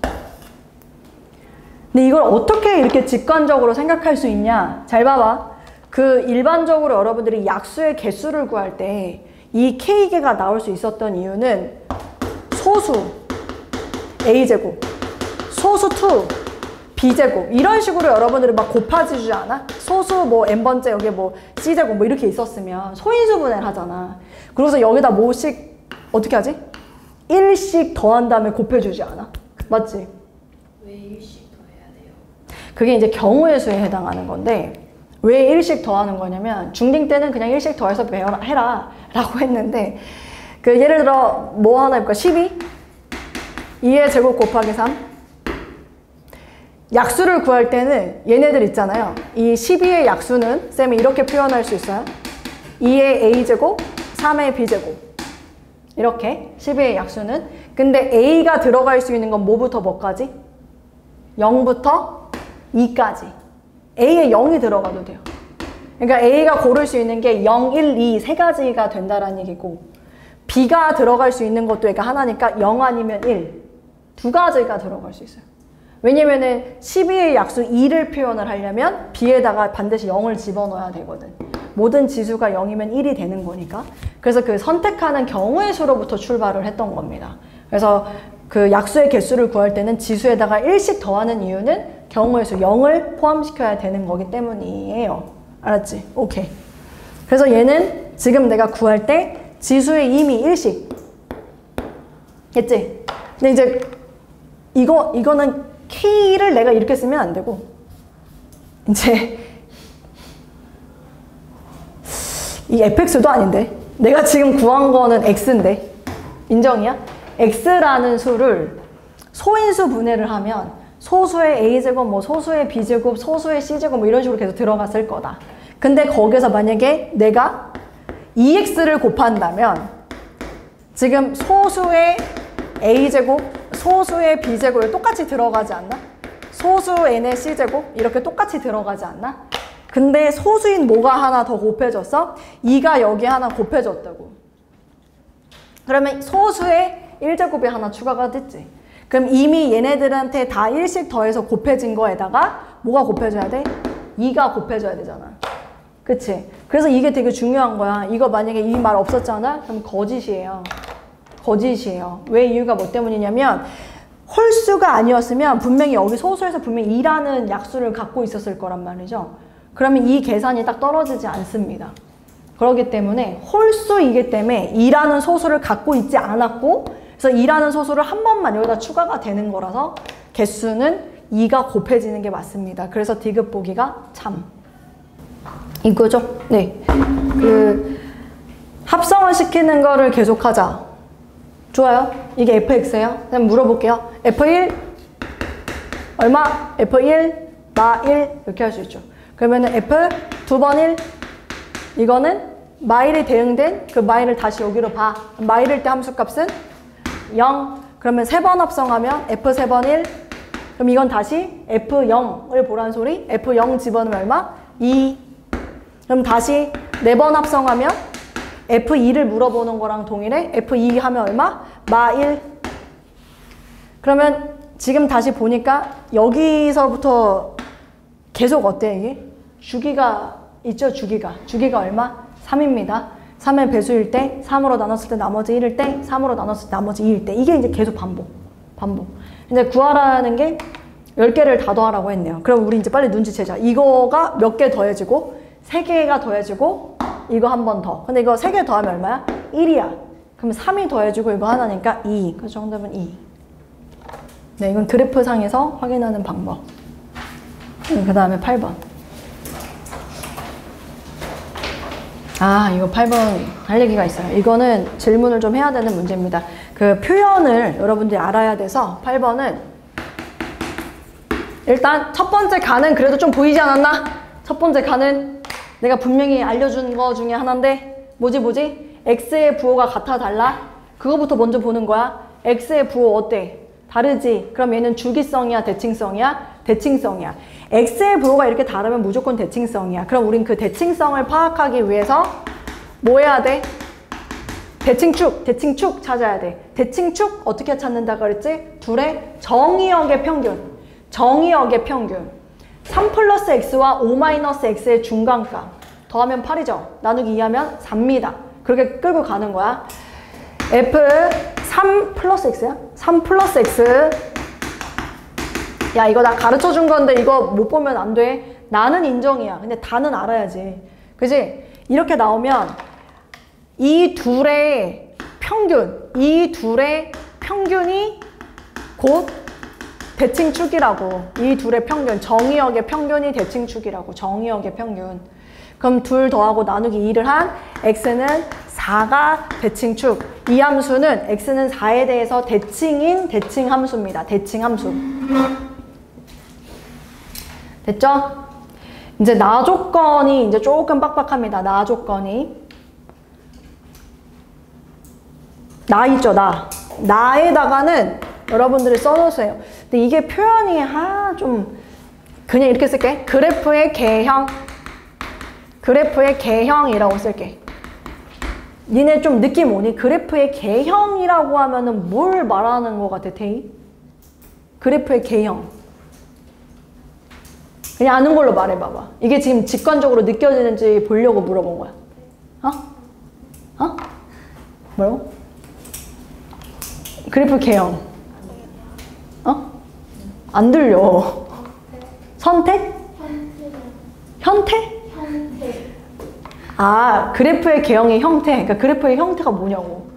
근데 이걸 어떻게 이렇게 직관적으로 생각할 수 있냐? 잘 봐봐. 그 일반적으로 여러분들이 약수의 개수를 구할 때 이 k개가 나올 수 있었던 이유는 소수 a제곱, 소수 2 b제곱 이런 식으로 여러분들이 막 곱해주지 않아? 소수 뭐 n번째 여기 뭐 c제곱 뭐 이렇게 있었으면 소인수분해를 하잖아. 그래서 여기다 뭐씩 어떻게 하지? 1씩 더한 다음에 곱해주지 않아? 맞지? 왜 1씩 더 해야 돼요? 그게 이제 경우의 수에 해당하는 건데 왜 1씩 더하는 거냐면 중딩 때는 그냥 1씩 더해서 해라 라고 했는데 그 예를 들어 뭐 하나 해볼까? 12 2의 제곱 곱하기 3 약수를 구할 때는 얘네들 있잖아요. 이 12의 약수는 쌤이 이렇게 표현할 수 있어요. 2의 a제곱 3의 b제곱 이렇게 12의 약수는. 근데 a가 들어갈 수 있는 건 뭐부터 뭐까지? 0부터 2까지. a에 0이 들어가도 돼요. 그러니까 a가 고를 수 있는 게 0, 1, 2 세 가지가 된다라는 얘기고 b가 들어갈 수 있는 것도 얘가 하나니까 0 아니면 1 두 가지가 들어갈 수 있어요. 왜냐면은 12의 약수 2를 표현을 하려면 b에다가 반드시 0을 집어넣어야 되거든. 모든 지수가 0이면 1이 되는 거니까. 그래서 그 선택하는 경우의 수로부터 출발을 했던 겁니다. 그래서 그 약수의 개수를 구할 때는 지수에다가 1씩 더하는 이유는 경우의 수 0을 포함시켜야 되는 거기 때문이에요. 알았지? 오케이. 그래서 얘는 지금 내가 구할 때 지수에 이미 1씩 했지? 근데 이제 이거는 k를 내가 이렇게 쓰면 안 되고 이제 이 fx도 아닌데 내가 지금 구한 거는 x인데 인정이야? x라는 수를 소인수 분해를 하면 소수의 a제곱, 뭐 소수의 b제곱, 소수의 c제곱 뭐 이런 식으로 계속 들어갔을 거다. 근데 거기서 만약에 내가 2x를 곱한다면 지금 소수의 a제곱, 소수의 b제곱이 똑같이 들어가지 않나? 소수 n의 c제곱 이렇게 똑같이 들어가지 않나? 근데 소수인 뭐가 하나 더 곱해졌어? 2가 여기 하나 곱해졌다고. 그러면 소수의 1제곱이 하나 추가가 됐지. 그럼 이미 얘네들한테 다 1씩 더해서 곱해진 거에다가 뭐가 곱해져야 돼? 2가 곱해져야 되잖아. 그치? 그래서 이게 되게 중요한 거야. 이거 만약에 이 말 없었잖아? 그럼 거짓이에요. 거짓이에요. 왜 이유가 뭐 때문이냐면 홀수가 아니었으면 분명히 여기 소수에서 분명히 2라는 약수를 갖고 있었을 거란 말이죠. 그러면 이 계산이 딱 떨어지지 않습니다. 그렇기 때문에 홀수이기 때문에 2라는 소수를 갖고 있지 않았고 그래서 2라는 소수를 한 번만 여기다 추가가 되는 거라서 개수는 2가 곱해지는 게 맞습니다. 그래서 디귿 보기가 참. 이거죠? 네. 그 합성을 시키는 거를 계속하자. 좋아요. 이게 fx예요. 그럼 물어볼게요. f1 얼마? f1 마 1 이렇게 할 수 있죠. 그러면은 f 두 번 1 이거는 마일이 대응된 그 마일을 다시 여기로 봐. 마일일 때 함수값은 0. 그러면 세 번 합성하면 f 세 번 1. 그럼 이건 다시 f0을 보란 소리. f0 집어넣으면 얼마? 2. 그럼 다시 네 번 합성하면 f2를 물어보는 거랑 동일해. f2 하면 얼마? 마 1. 그러면 지금 다시 보니까 여기서부터 계속 어때 이게? 주기가 있죠, 주기가 얼마? 3입니다. 3의 배수일 때, 3으로 나눴을 때 나머지 1일 때, 3으로 나눴을 때 나머지 2일 때. 이게 이제 계속 반복. 이제 구하라는 게 10개를 다 더하라고 했네요. 그럼 우리 이제 빨리 눈치채자. 이거가 몇 개 더해지고 3개가 더해지고 이거 한 번 더. 근데 이거 3개 더하면 얼마야? 1이야. 그럼 3이 더해지고 이거 하나니까 2. 그 정답은 2. 네, 이건 그래프상에서 확인하는 방법. 그 다음에 8번. 아, 이거 8번 할 얘기가 있어요. 이거는 질문을 좀 해야 되는 문제입니다. 그 표현을 여러분들이 알아야 돼서 8번은 일단 첫 번째 가는 그래도 좀 보이지 않았나? 첫 번째 가는 내가 분명히 알려준 거 중에 하나인데 뭐지? x의 부호가 같아 달라? 그거부터 먼저 보는 거야. x의 부호 어때? 다르지? 그럼 얘는 주기성이야? 대칭성이야? 대칭성이야. x의 부호가 이렇게 다르면 무조건 대칭성이야. 그럼 우린 그 대칭성을 파악하기 위해서 뭐 해야 돼? 대칭축 찾아야 돼. 대칭축 어떻게 찾는다 그랬지? 둘의 정의역의 평균. 3 플러스 x와 5 마이너스 x의 중간값. 더하면 8이죠. 나누기 2하면 4입니다. 그렇게 끌고 가는 거야. f 3 플러스 x야? 3 플러스 x. 야, 이거 나 가르쳐 준 건데 이거 못 보면 안 돼. 나는 인정이야. 근데 다는 알아야지. 그지? 이렇게 나오면 이 둘의 평균이 곧 대칭축이라고. 이 둘의 평균, 정의역의 평균이 대칭축이라고. 정의역의 평균. 그럼 둘 더하고 나누기 2를 한 x는 4가 대칭축. 이 함수는 x는 4에 대해서 대칭인 대칭함수입니다. 대칭함수. 됐죠? 이제 나 조건이 이제 조금 빡빡합니다. 나 조건이. 나 있죠, 나. 나에다가는 여러분들이 써놓으세요. 근데 이게 표현이 좀 그냥 이렇게 쓸게. 그래프의 개형이라고 쓸게. 니네 좀 느낌 오니? 그래프의 개형이라고 하면은 뭘 말하는 것 같아, 태희? 그래프의 개형. 그냥 아는 걸로 말해봐봐. 이게 지금 직관적으로 느껴지는지 보려고 물어본 거야. 뭐라고? 그래프 개형. 안 들려. 선택? 형태? 아, 그래프의 개형의 형태. 그러니까 그래프의 형태가 뭐냐고.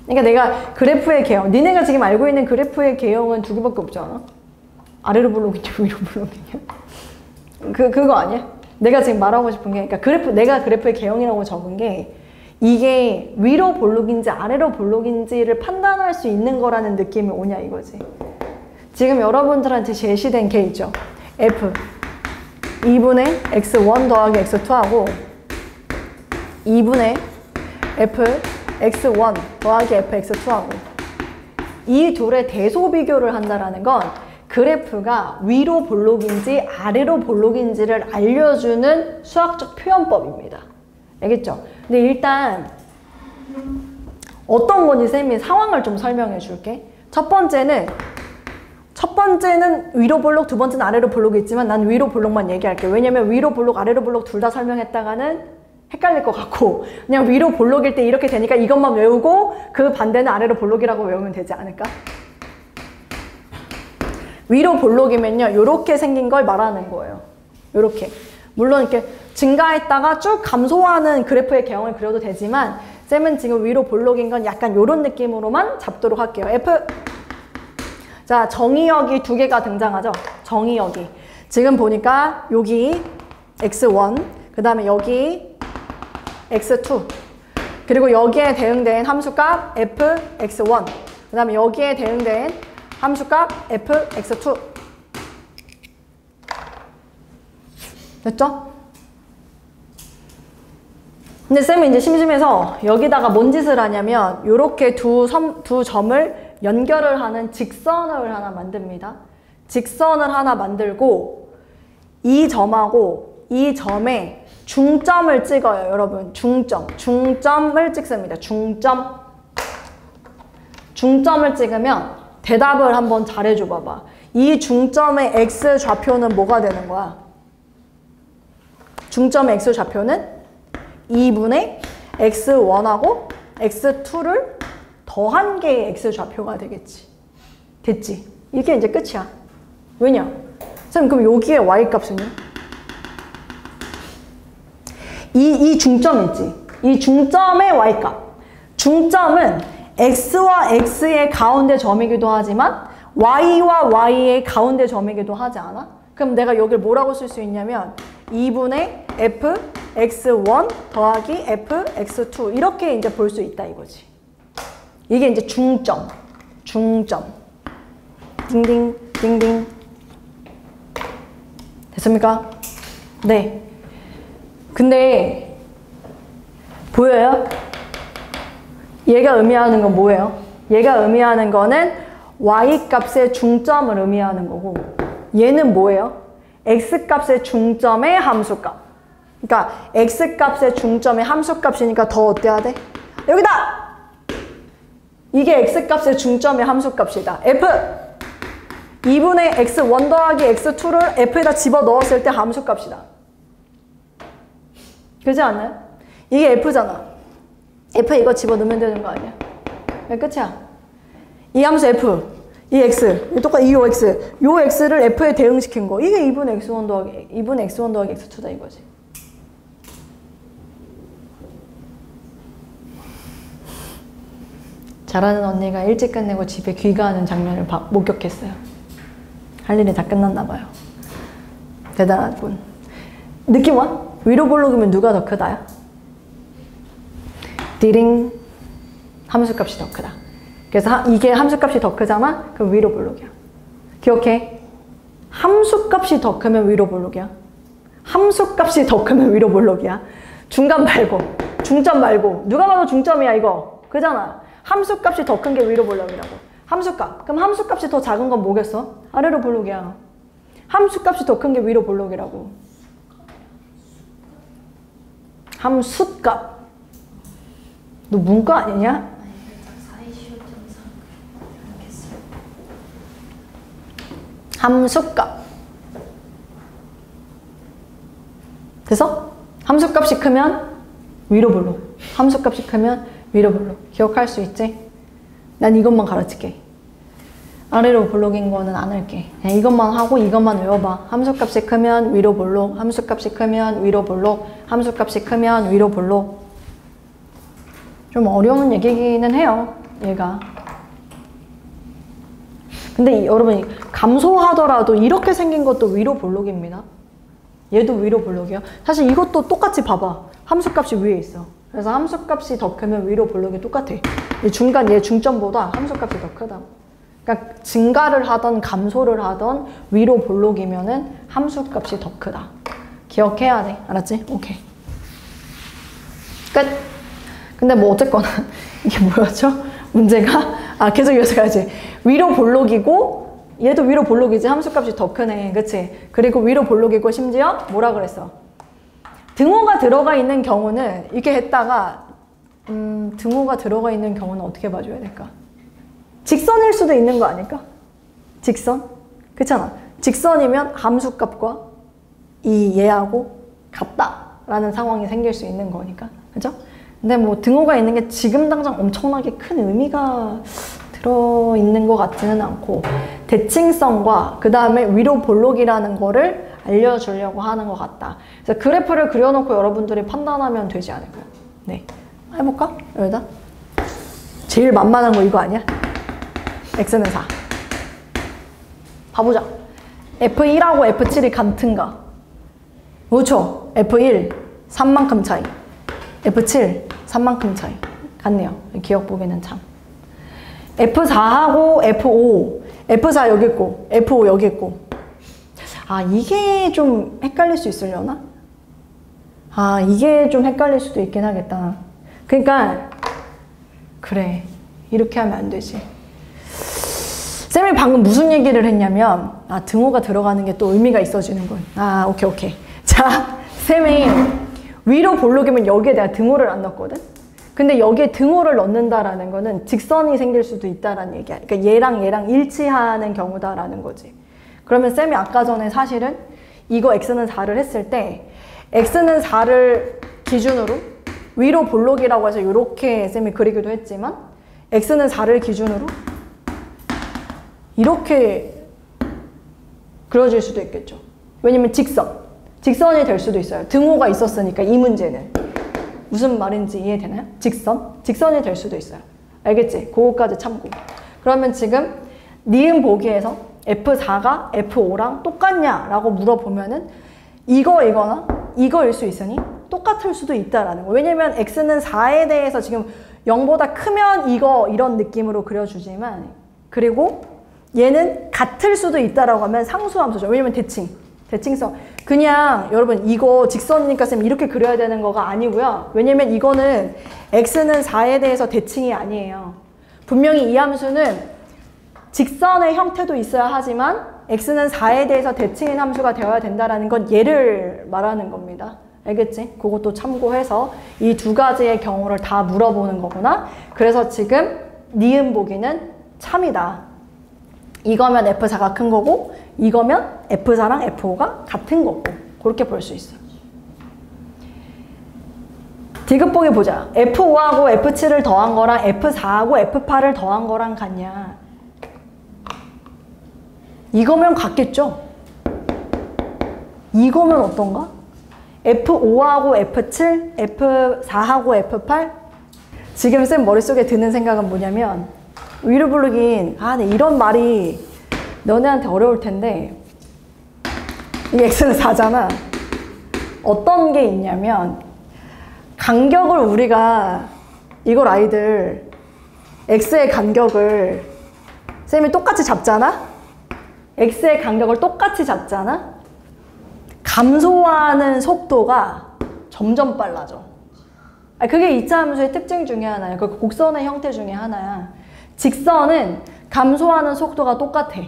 그러니까 내가 그래프의 개형. 니네가 지금 알고 있는 그래프의 개형은 2개밖에 없지 않아? 아래로 볼록이냐, 위로 볼록이냐? 그거 아니야? 내가 지금 말하고 싶은 게, 그러니까 내가 그래프의 개형이라고 적은 게, 이게 위로 볼록인지 아래로 볼록인지를 판단할 수 있는 거라는 느낌이 오냐 이거지. 지금 여러분들한테 제시된 게 있죠. f 2분의 x1 더하기 x2하고 2분의 f x1 더하기 f x2하고 이 둘의 대소 비교를 한다라는 건 그래프가 위로 볼록인지 아래로 볼록인지를 알려주는 수학적 표현법입니다. 알겠죠? 근데 일단 어떤 건지 쌤이 상황을 좀 설명해 줄게. 첫 번째는 위로 볼록, 두 번째는 아래로 볼록이 있지만 난 위로 볼록만 얘기할게. 왜냐면 위로 볼록, 아래로 볼록 둘 다 설명했다가는 헷갈릴 것 같고 그냥 위로 볼록일 때 이렇게 되니까 이것만 외우고 그 반대는 아래로 볼록이라고 외우면 되지 않을까? 위로 볼록이면요, 요렇게 생긴 걸 말하는 거예요. 요렇게. 물론 이렇게 증가했다가 쭉 감소하는 그래프의 개형을 그려도 되지만 쌤은 지금 위로 볼록인 건 약간 요런 느낌으로만 잡도록 할게요. 자, 정의역이 2개가 등장하죠. 정의역이. 지금 보니까 여기 x1, 그 다음에 여기 x2, 그리고 여기에 대응된 함수값 fx1, 그 다음에 여기에 대응된 함수값 fx2. 됐죠? 근데 쌤은 이제 심심해서 여기다가 뭔 짓을 하냐면 요렇게 두 점을 연결을 하는 직선을 하나 만듭니다. 직선을 하나 만들고 이 점하고 이 점에 중점을 찍어요. 여러분, 중점을 찍습니다. 중점을 찍으면 대답을 한번 잘해줘 봐봐. 이 중점의 x 좌표는 뭐가 되는 거야? 중점의 x 좌표는 2분의 x1하고 x2를 더한 개의 x 좌표가 되겠지. 됐지? 이게 이제 끝이야. 왜냐? 선생님 그럼 여기에 y 값은요? 이 중점 있지? 이 중점의 y 값. 중점은 x와 x의 가운데 점이기도 하지만 y와 y의 가운데 점이기도 하지 않아? 그럼 내가 여기를 뭐라고 쓸 수 있냐면 2분의 f x1 더하기 f x2 이렇게 이제 볼 수 있다 이거지. 이게 이제 중점. 딩딩 딩딩. 됐습니까? 네. 근데 보여요? 얘가 의미하는 건 뭐예요? 얘가 의미하는 거는 y값의 중점을 의미하는 거고 얘는 뭐예요? x값의 중점의 함수값. 그러니까 x값의 중점의 함수값이니까 더 어때야 돼? 여기다! 이게 x값의 중점의 함수값이다. f! 2분의 x1 더하기 x2를 f에다 집어넣었을 때 함수값이다. 그렇지 않나요? 이게 f잖아. f에 이거 집어넣으면 되는 거 아니야? 끝이야. 이 함수 f, 이 x, 똑같이 이 x, 요 x를 f에 대응시킨 거. 이게 2분의 x1 더하기 x2다 이거지. 잘하는 언니가 일찍 끝내고 집에 귀가하는 장면을 목격했어요. 할 일이 다 끝났나 봐요. 대단한 분. 느낌 와? 위로 볼록이면 누가 더 크다요? 띠링. 함수값이 더 크다. 그래서 이게 함수값이 더 크잖아? 그럼 위로 볼록이야. 기억해. 함수값이 더 크면 위로 볼록이야. 함수값이 더 크면 위로 볼록이야. 중간 말고, 중점 말고. 누가 봐도 중점이야 이거. 그잖아. 함수값이 더 큰 게 위로 볼록이라고. 함수값. 그럼 함수값이 더 작은 건 뭐겠어? 아래로 볼록이야. 함수값이 더 큰 게 위로 볼록이라고. 함수값. 너 문과 아니냐? 함수값. 됐어? 함수값이 크면 위로 볼록. 함수값이 크면 위로 볼록. 기억할 수 있지? 난 이것만 가르칠게. 아래로 볼록인 거는 안 할게. 그냥 이것만 하고 이것만 외워봐. 함수값이 크면 위로 볼록. 함수값이 크면 위로 볼록. 함수값이 크면 위로 볼록. 좀 어려운 얘기기는 해요. 얘가. 근데 여러분 감소하더라도 이렇게 생긴 것도 위로 볼록입니다. 얘도 위로 볼록이야. 사실 이것도 똑같이 봐봐. 함수값이 위에 있어. 그래서 함수값이 더 크면 위로 볼록이 똑같아. 이 중간 얘 중점보다 함수값이 더 크다. 그러니까 증가를 하던 감소를 하던 위로 볼록이면은 함수값이 더 크다. 기억해야 돼. 알았지? 오케이. 끝. 근데 뭐 어쨌거나 이게 뭐였죠? 문제가 계속 이어서 가야지. 위로 볼록이고 얘도 위로 볼록이지. 함수값이 더 크네. 그치? 그리고 위로 볼록이고 심지어 뭐라 그랬어? 등호가 들어가 있는 경우는 이렇게 했다가 등호가 들어가 있는 경우는 어떻게 봐줘야 될까? 직선일 수도 있는 거 아닐까? 직선? 그렇잖아. 직선이면 함수값과 이 얘하고 같다라는 상황이 생길 수 있는 거니까. 그죠? 근데 뭐 등호가 있는 게 지금 당장 엄청나게 큰 의미가 들어있는 것 같지는 않고 대칭성과 그 다음에 위로 볼록이라는 거를 알려주려고 하는 것 같다. 그래서 그래프를 그려놓고 여러분들이 판단하면 되지 않을까요? 네. 해볼까? 여기다. 제일 만만한 거 이거 아니야? x는 4. 봐보자. F1하고 F7이 같은가? 그렇죠. F1, 3만큼 차이. F7, 3만큼 차이. 같네요. 기억 보기는 참. F4하고 F5. F4 여기 있고, F5 여기 있고. 이게 좀 헷갈릴 수 있으려나? 이게 좀 헷갈릴 수도 있긴 하겠다. 그러니까 그래. 이렇게 하면 안 되지. 쌤이 방금 무슨 얘기를 했냐면 등호가 들어가는 게 또 의미가 있어지는군. 오케이. 자, 쌤이 위로 볼록이면 여기에 내가 등호를 안 넣었거든? 근데 여기에 등호를 넣는다라는 거는 직선이 생길 수도 있다라는 얘기야. 그러니까 얘랑 일치하는 경우다라는 거지. 그러면 쌤이 아까 전에 사실은 이거 x는 4를 했을 때 x는 4를 기준으로 위로 볼록이라고 해서 이렇게 쌤이 그리기도 했지만 x는 4를 기준으로 이렇게 그려질 수도 있겠죠. 왜냐면 직선이 될 수도 있어요. 등호가 있었으니까 이 문제는 무슨 말인지 이해되나요? 직선이 될 수도 있어요. 알겠지? 그거까지 참고. 그러면 지금 니은 보기에서 F4가 F5랑 똑같냐? 라고 물어보면은 이거나 이거일 수 있으니 똑같을 수도 있다라는 거. 왜냐면 X는 4에 대해서 지금 0보다 크면 이런 느낌으로 그려주지만 그리고 얘는 같을 수도 있다라고 하면 상수함수죠. 왜냐면 대칭성. 그냥 여러분 이거 직선이니까 쌤 이렇게 그려야 되는 거가 아니고요. 왜냐면 이거는 X는 4에 대해서 대칭이 아니에요. 분명히 이 함수는 직선의 형태도 있어야 하지만 X는 4에 대해서 대칭인 함수가 되어야 된다는 건 얘를 말하는 겁니다. 알겠지? 그것도 참고해서 이 두 가지의 경우를 다 물어보는 거구나. 그래서 지금 니은 보기는 참이다. 이거면 F4가 큰 거고 이거면 F4랑 F5가 같은 거고 그렇게 볼 수 있어요. 디귿보기 보자. F5하고 F7을 더한 거랑 F4하고 F8을 더한 거랑 같냐. 이거면 같겠죠? 이거면 어떤가? F5하고 F7, F4하고 F8? 지금 쌤 머릿속에 드는 생각은 뭐냐면 위로 부르긴 네, 이런 말이 너네한테 어려울 텐데 이 X는 4잖아. 어떤 게 있냐면 간격을 우리가 이걸 아이들 X의 간격을 쌤이 똑같이 잡잖아? X의 간격을 똑같이 잡잖아? 감소하는 속도가 점점 빨라져. 그게 이차함수의 특징 중에 하나야. 그 곡선의 형태 중에 하나야. 직선은 감소하는 속도가 똑같아.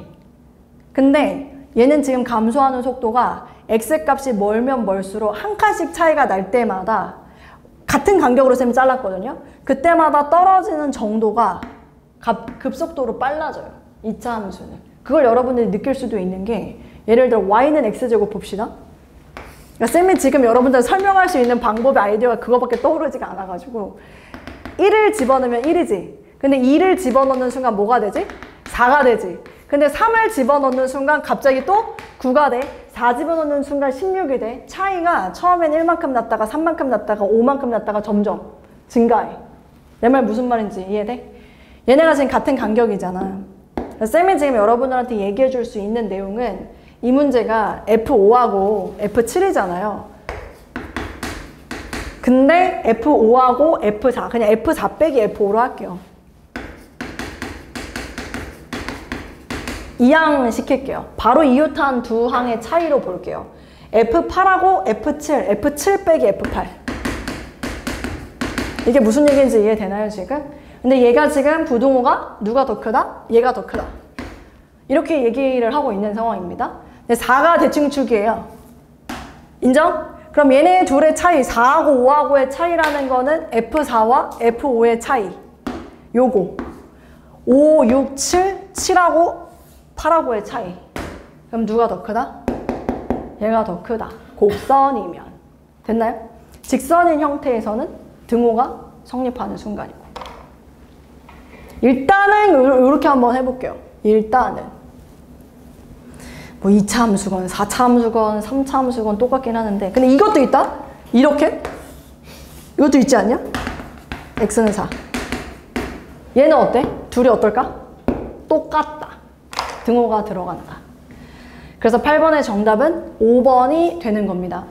근데 얘는 지금 감소하는 속도가 X값이 멀면 멀수록 한 칸씩 차이가 날 때마다 같은 간격으로 쌤이 잘랐거든요. 그때마다 떨어지는 정도가 급속도로 빨라져요. 이차함수는. 그걸 여러분들이 느낄 수도 있는 게 예를 들어 y는 x제곱 봅시다. 그러니까 쌤이 지금 여러분들 설명할 수 있는 방법의 아이디어가 그거밖에 떠오르지가 않아가지고 1을 집어넣으면 1이지. 근데 2를 집어넣는 순간 뭐가 되지? 4가 되지. 근데 3을 집어넣는 순간 갑자기 또 9가 돼. 4 집어넣는 순간 16이 돼. 차이가 처음엔 1만큼 났다가 3만큼 났다가 5만큼 났다가 점점 증가해. 내 말 무슨 말인지 이해돼? 얘네가 지금 같은 간격이잖아. 쌤이 지금 여러분들한테 얘기해 줄 수 있는 내용은 이 문제가 F5하고 F7이잖아요. 근데 F5하고 F4, 그냥 F4 빼기 F5로 할게요. 이항 시킬게요. 바로 이웃한 두 항의 차이로 볼게요. F8하고 F7, F7 빼기 F8. 이게 무슨 얘기인지 이해되나요, 지금? 근데 얘가 지금 부등호가 누가 더 크다? 얘가 더 크다. 이렇게 얘기를 하고 있는 상황입니다. 근데 4가 대칭축이에요. 인정? 그럼 얘네 둘의 차이, 4하고 5하고의 차이라는 거는 F4와 F5의 차이. 요거. 5, 6, 7, 7하고 8하고의 차이. 그럼 누가 더 크다? 얘가 더 크다. 곡선이면. 됐나요? 직선인 형태에서는 등호가 성립하는 순간이고. 일단은 이렇게 한번 해볼게요. 일단은 뭐 2차 함수건 4차 함수건 3차 함수건 똑같긴 하는데 근데 이것도 있다? 이렇게? 이것도 있지 않냐? x는 4. 얘는 어때? 둘이 어떨까? 똑같다. 등호가 들어간다. 그래서 8번의 정답은 5번이 되는 겁니다.